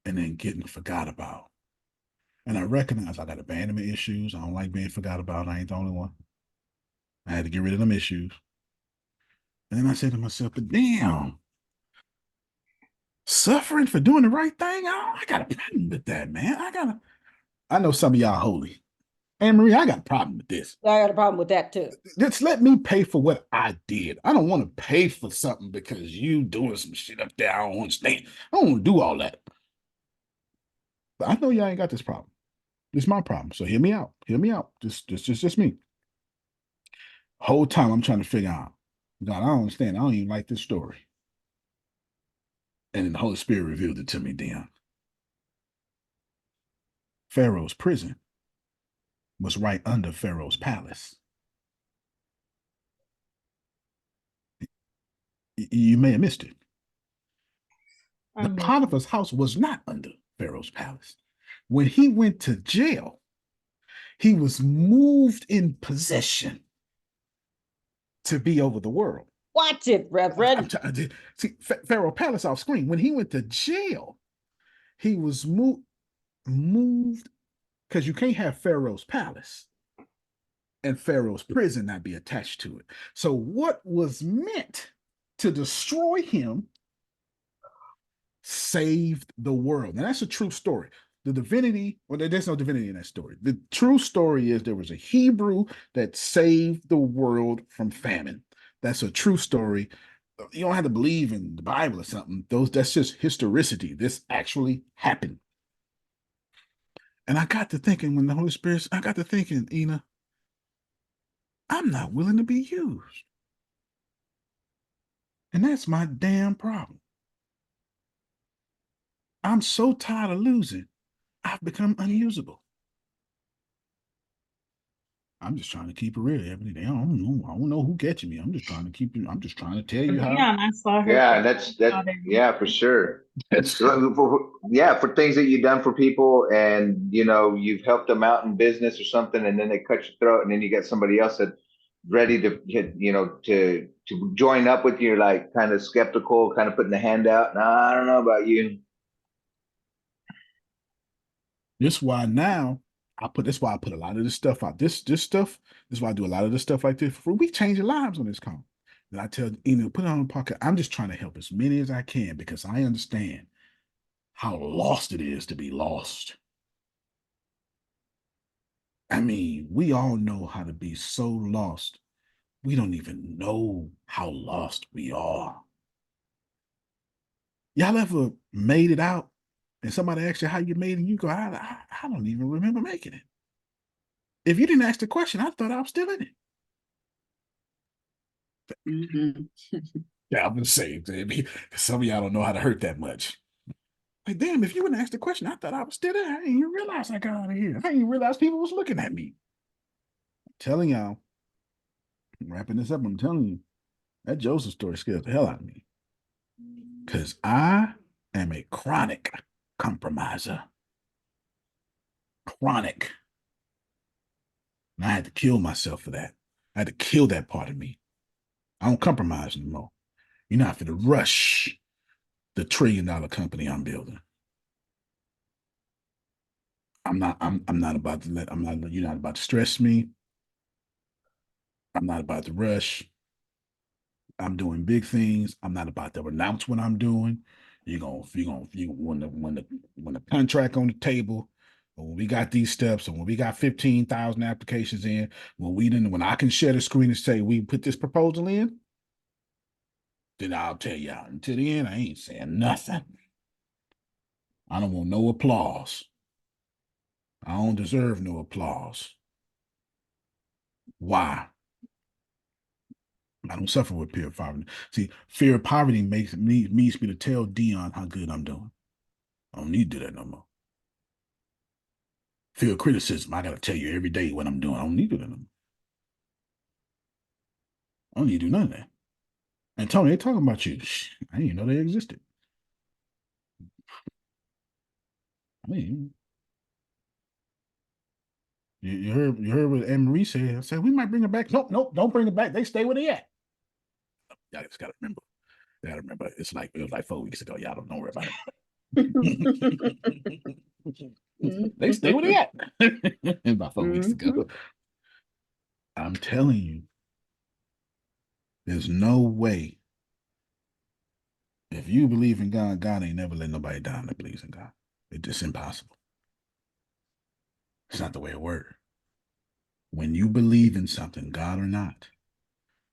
and then getting forgot about. And I recognize I got abandonment issues. I don't like being forgot about. I ain't the only one. I had to get rid of them issues. And then I said to myself, but damn, suffering for doing the right thing? I got a problem with that, man. I know some of y'all holy. Anne Marie, I got a problem with this. I got a problem with that too. Just let me pay for what I did. I don't want to pay for something because you doing some shit up there I don't understand. I don't want to do all that. But I know y'all ain't got this problem. It's my problem. So hear me out. Hear me out. Just me. Whole time I'm trying to figure out, God, I don't understand. I don't even like this story. And then the Holy Spirit revealed it to me, Dion. Pharaoh's prison was right under Pharaoh's palace. You may have missed it. The Potiphar's house was not under Pharaoh's palace. When he went to jail, he was moved in possession to be over the world. Watch it, Reverend. See, Pharaoh palace off screen. When he went to jail, he was moved because you can't have Pharaoh's palace and Pharaoh's prison not be attached to it. So what was meant to destroy him saved the world. Now that's a true story. The divinity, well, there's no divinity in that story. The true story is there was a Hebrew that saved the world from famine. That's a true story. You don't have to believe in the Bible or something. That's just historicity. This actually happened. And I got to thinking when the Holy Spirit, I got to thinking, Ina, I'm not willing to be used. And that's my damn problem. I'm so tired of losing. I've become unusable. I'm just trying to keep it real every day. I don't know who catching me. I'm just trying to keep it. I'm just trying to tell you how. Yeah, I saw her. Yeah, yeah, for sure. Yeah, for things that you've done for people, and you've helped them out in business or something, and then they cut your throat, and then you got somebody else that's ready to get, to join up with you, like kind of skeptical, kind of putting the hand out. Nah, I don't know about you. That's why I put a lot of this stuff out. This stuff. This is why I do a lot of this stuff like this. We change lives on this call. And I tell put it on the pocket. I'm just trying to help as many as I can because I understand how lost it is to be lost. I mean, we all know how to be so lost. We don't even know how lost we are. Y'all ever made it out and somebody asks you how you made it, and you go, I don't even remember making it. If you didn't ask the question, I thought I was still in it. Yeah, I'm gonna say it. Some of y'all don't know how to hurt that much. Like, damn, if you wouldn't ask the question, I thought I was still there. I didn't even realize I got out of here. I didn't even realize people was looking at me. I'm telling y'all, I'm wrapping this up, I'm telling you, that Joseph story scares the hell out of me. Because I am a chronic compromiser. Chronic. And I had to kill myself for that. I had to kill that part of me. I don't compromise anymore. You're not going to rush the $1 trillion company I'm building. I'm not about to you're not about to stress me. I'm not about to rush. I'm doing big things. I'm not about to announce what I'm doing. When the contract on the table, when we got these steps, and when we got 15,000 applications in, when I can share the screen and say we put this proposal in, then I'll tell y'all. Until the end, I ain't saying nothing. I don't want no applause. I don't deserve no applause. Why? I don't suffer with fear of poverty. See, fear of poverty means me to tell Dion how good I'm doing. I don't need to do that no more. Fear of criticism, I got to tell you every day what I'm doing. I don't need to do that no more. I don't need to do none of that. And Tony, they talking about you. I didn't even know they existed. I mean, you heard what Anne Marie said. I said, we might bring it back. Nope, don't bring it back. They stay where they at. Y'all just gotta remember. It was like 4 weeks ago. Y'all don't know where about it. They stay where they at. About 4 weeks ago. I'm telling you, there's no way. If you believe in God, God ain't never let nobody down that believes in God. It's just impossible. It's not the way it works. When you believe in something, God or not,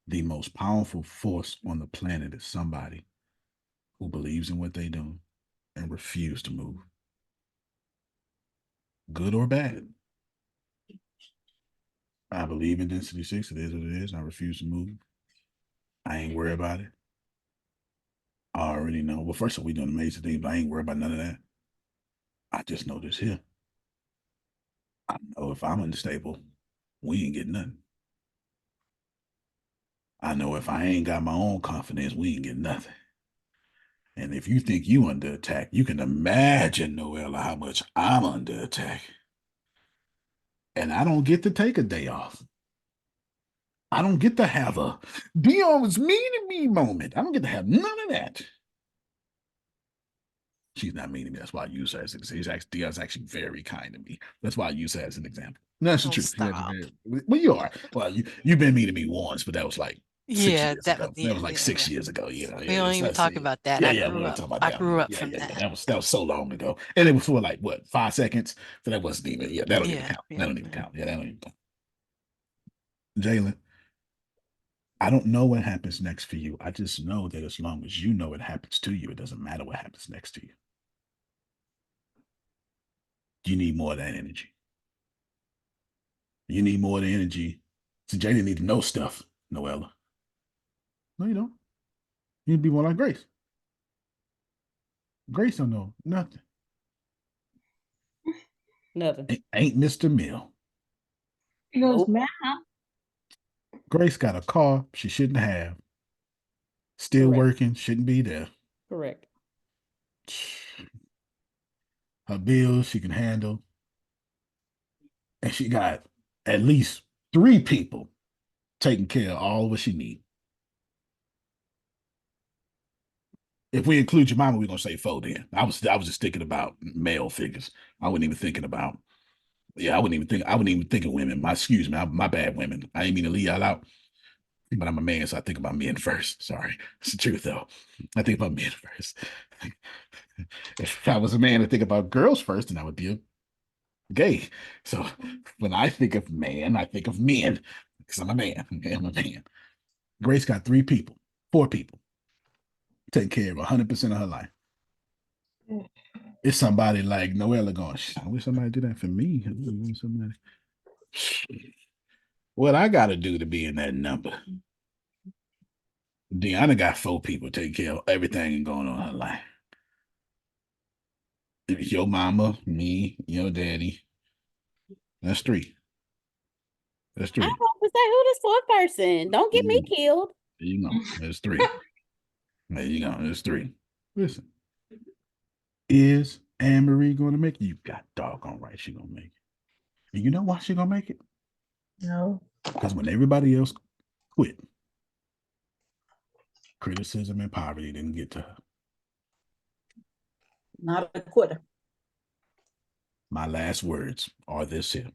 the most powerful force on the planet is somebody who believes in what they do and refuse to move. Good or bad. I believe in density 6. It is what it is. I refuse to move. I ain't worried about it. I already know. Well, first of all, we doing amazing things, but I ain't worried about none of that. I just know this here. I know if I'm unstable, we ain't getting nothing. I know if I ain't got my own confidence, we ain't getting nothing. And if you think you under attack, you can imagine, Noella, how much I'm under attack. And I don't get to take a day off. I don't get to have a Dion was mean to me moment. I don't get to have none of that. She's not mean to me. That's why I use her as an example. Dion's actually very kind to me. That's why I use her as an example. No, that's the truth. Well, you are. Well, you've been mean to me once, but that was like 6 years ago. That was like 6 years ago. We don't even talk about that. Yeah, we don't talk about that. I grew up from that. That was so long ago. And it was for like what, 5 seconds? So that wasn't even, that don't even count. That don't even count. Yeah, that don't even count. Jalen, I don't know what happens next for you. I just know that as long as you know it happens to you, it doesn't matter what happens next to you. You need more of that energy. You need more of the energy. So Jada need to know stuff, Noella. No, you don't. You need to be more like Grace. Grace don't know nothing. Nothing. Ain't Mr. Mill. He goes, Nope. man, Grace got a car she shouldn't have. Still Correct. working, shouldn't be there. Correct. Her bills she can handle. And she got at least 3 people taking care of all what she needs. If we include your mama, we're gonna say 4 then. I was just thinking about male figures. I wasn't even thinking about, I wouldn't even think of women. Excuse me, my bad, women. I didn't mean to leave y'all out. But I'm a man, so I think about men first. Sorry. It's the truth though. I think about men first. If I was a man to think about girls first, then I would be a gay. So when I think of man, I think of men. Because I'm a man. Okay, I'm a man. Grace got 3 people, 4 people taking care of 100% of her life. It's somebody like Noella going, I wish somebody did that for me. Somebody. What I got to do to be in that number? Deanna got 4 people taking care of everything going on in her life. Your mama, me, your daddy. That's 3. That's I 3. hope to say who this fourth person. Don't get me killed. There you go. There's 3. There you go. There's 3. Listen, is Anne Marie going to make it? You got doggone right she going to make it. And you know why she going to make it? no. Because when everybody else quit, criticism and poverty didn't get to her. Not a quitter. My last words are this here.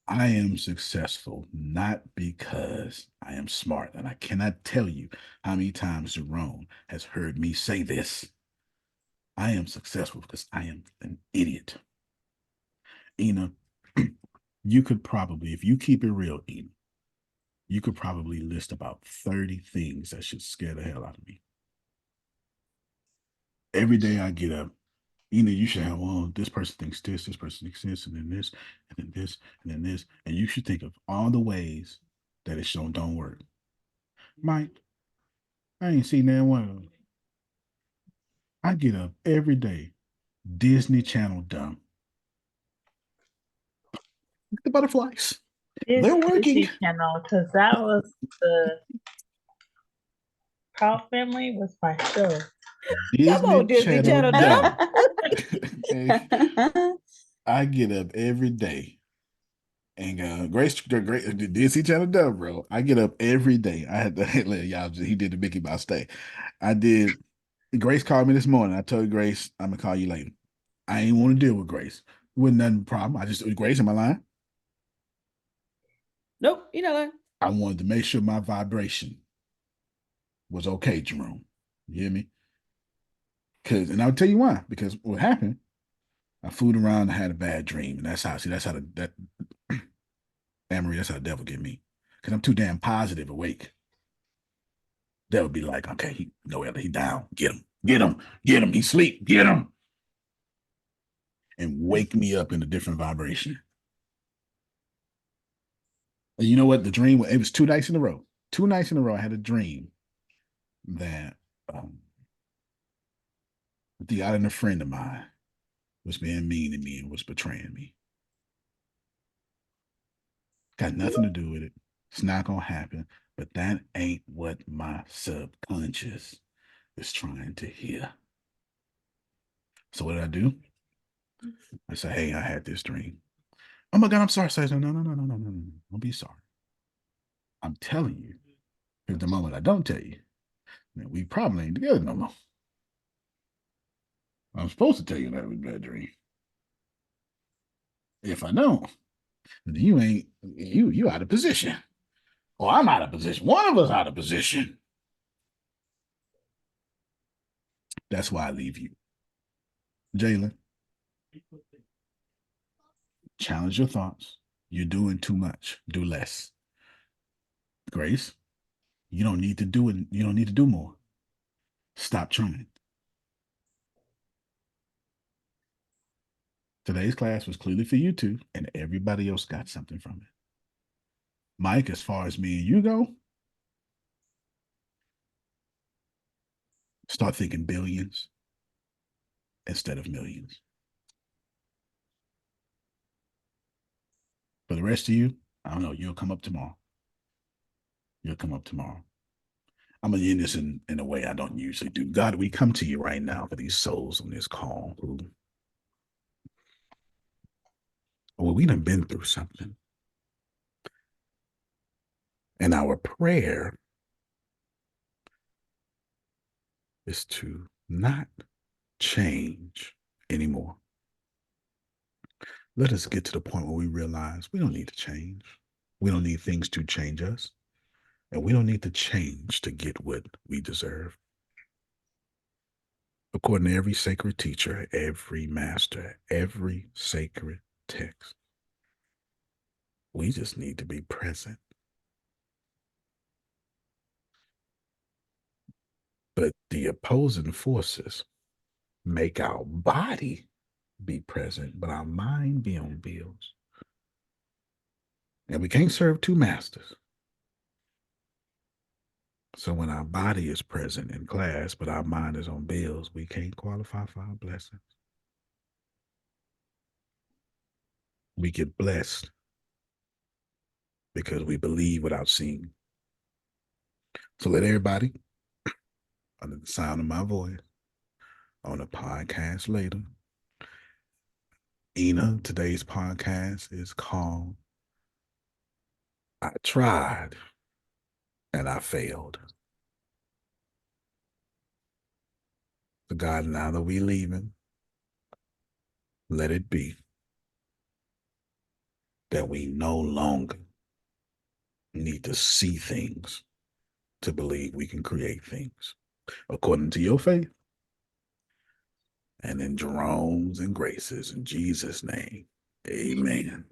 I am successful not because I am smart. And I cannot tell you how many times Jerome has heard me say this. I am successful because I am an idiot. Ina, you could probably, if you keep it real, Ina, you could probably list about 30 things that should scare the hell out of me. Every day I get up, you should have, well, this person thinks this person thinks this, and then this, and then this, and then this. And you should think of all the ways that it don't work. Mike, I ain't seen that one of them. I get up every day, Disney Channel dumb. The butterflies. It's They're working. Disney Channel, because that was the Proud Family was my show. Disney, Disney Channel Channel dumb. I get up every day and Grace, Disney Channel dumb, bro. I get up every day. I had to let y'all. He did the Mickey Mouse thing. I did. Grace called me this morning. I told Grace I'm gonna call you later. I ain't want to deal with Grace. Wasn't nothing problem. I just Grace, am I lying? Nope, you're not lying. I wanted to make sure my vibration was okay, Jerome. You hear me? And I'll tell you why. Because what happened, I fooled around and had a bad dream. And that's how Anne-Marie, that's how the devil get me. Because I'm too damn positive awake. Devil be like, okay, he down. Get him. He sleep. Get him. And wake me up in a different vibration. And you know what? The dream, it was 2 nights in a row. 2 nights in a row, I had a dream that the island, a friend of mine was being mean to me and was betraying me. Got nothing to do with it. It's not going to happen. But that ain't what my subconscious is trying to hear. So what did I do? I said, hey, I had this dream. Oh my God, I'm sorry. I said, no. Don't be sorry. I'm telling you. Because the moment I don't tell you, man, we probably ain't together no more. I'm supposed to tell you that was a bad dream. If I don't, then you out of position. Or I'm out of position. One of us out of position. That's why I leave you. Jalen, challenge your thoughts. You're doing too much. Do less. Grace, you don't need to do it. You don't need to do more. Stop trying. Today's class was clearly for you two, and everybody else got something from it. Mike, as far as me and you go, start thinking billions instead of millions. For the rest of you, I don't know, you'll come up tomorrow. You'll come up tomorrow. I'm going to end this in a way I don't usually do. God, we come to you right now for these souls on this call who, well, we done been through something. And our prayer is to not change anymore. Let us get to the point where we realize we don't need to change. We don't need things to change us. And we don't need to change to get what we deserve. According to every sacred teacher, every master, every sacred text, we just need to be present. But the opposing forces make our body be present, but our mind be on bills. And we can't serve two masters. So when our body is present in class, but our mind is on bills, we can't qualify for our blessings. We get blessed because we believe without seeing. So let everybody, under the sound of my voice, on the podcast later, Ina, today's podcast is called I Tried and I Failed. So God, now that we leaving, let it be that we no longer need to see things to believe we can create things according to your faith and in Jerome's and Grace's in Jesus' name. Amen.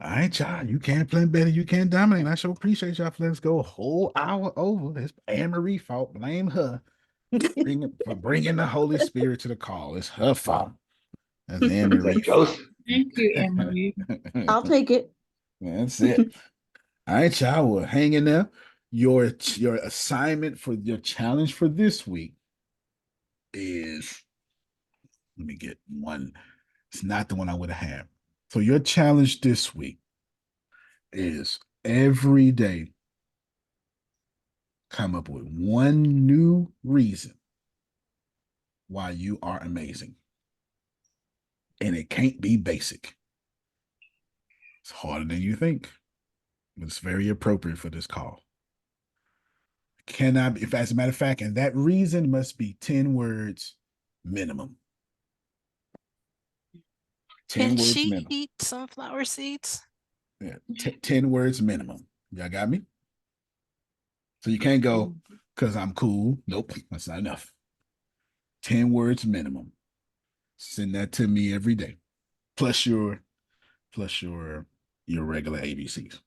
All right, y'all. You can't play better. You can't dominate. I sure appreciate y'all. Let's go a whole hour over. It's Anne-Marie fault. Blame her for bringing the Holy Spirit to the call. It's her fault. That's Anne-Marie fault. Thank you, Anne-Marie. I'll take it. That's it. All right, y'all. Well, hang in there. Your assignment for your challenge for this week is, let me get one. It's not the one I would have had. So your challenge this week is every day come up with one new reason why you are amazing. And it can't be basic. It's harder than you think, but it's very appropriate for this call. Cannot, if as a matter of fact, and that reason must be 10 words minimum. 10 Can words she minimum. eat sunflower seeds? Yeah, 10 words minimum. Y'all got me? So you can't go, because I'm cool. Nope, that's not enough. 10 words minimum. Send that to me every day. Plus your regular ABCs.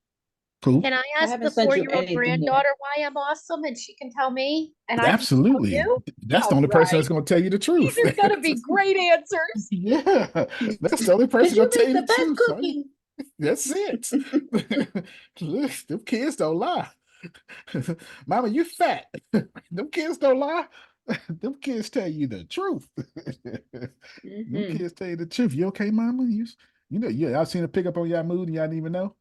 Cool. Can I I ask haven't the sent you 4-year-old anything yet. granddaughter why I'm awesome and she can tell me and I can tell Absolutely. you? That's the All only person that's right. going to tell you the truth. These are gonna be great answers. Yeah, that's the only person Because you going to tell make you the the best truth, son. cookie. That's it. Look, them kids don't lie. Mama, you fat. Them kids don't lie. Them kids tell you the truth. Them kids tell you the truth. You okay, Mama? You know, y'all seen a pick up on y'all mood and y'all didn't even know.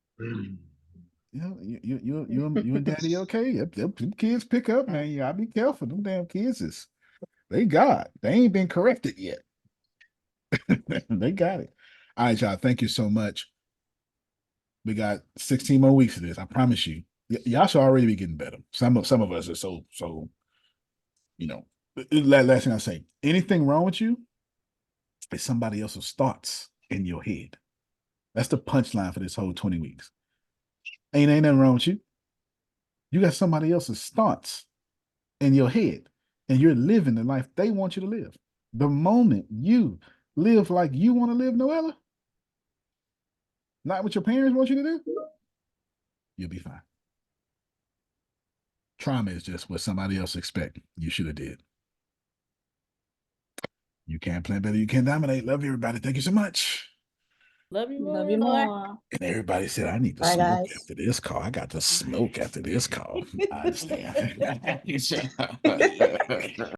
You know, you and Daddy okay? Yep, them kids pick up, man. You gotta be careful. Them damn kids they got. They ain't been corrected yet. They got it. All right, y'all. Thank you so much. We got 16 more weeks of this. I promise you. Y'all should already be getting better. Some of us are so, you know. Last thing I say, anything wrong with you is somebody else's thoughts in your head. That's the punchline for this whole 20 weeks. Ain't nothing wrong with you. You got somebody else's thoughts in your head, and you're living the life they want you to live. The moment you live like you want to live, Noella, not what your parents want you to do, you'll be fine. trauma is just what somebody else expect you should have did. You can't plan better. You can't dominate. Love you, everybody. Thank you so much. Love you more. Love you more. And everybody said, I need to Bye, smoke guys. after this call. I got to smoke after this call. I understand.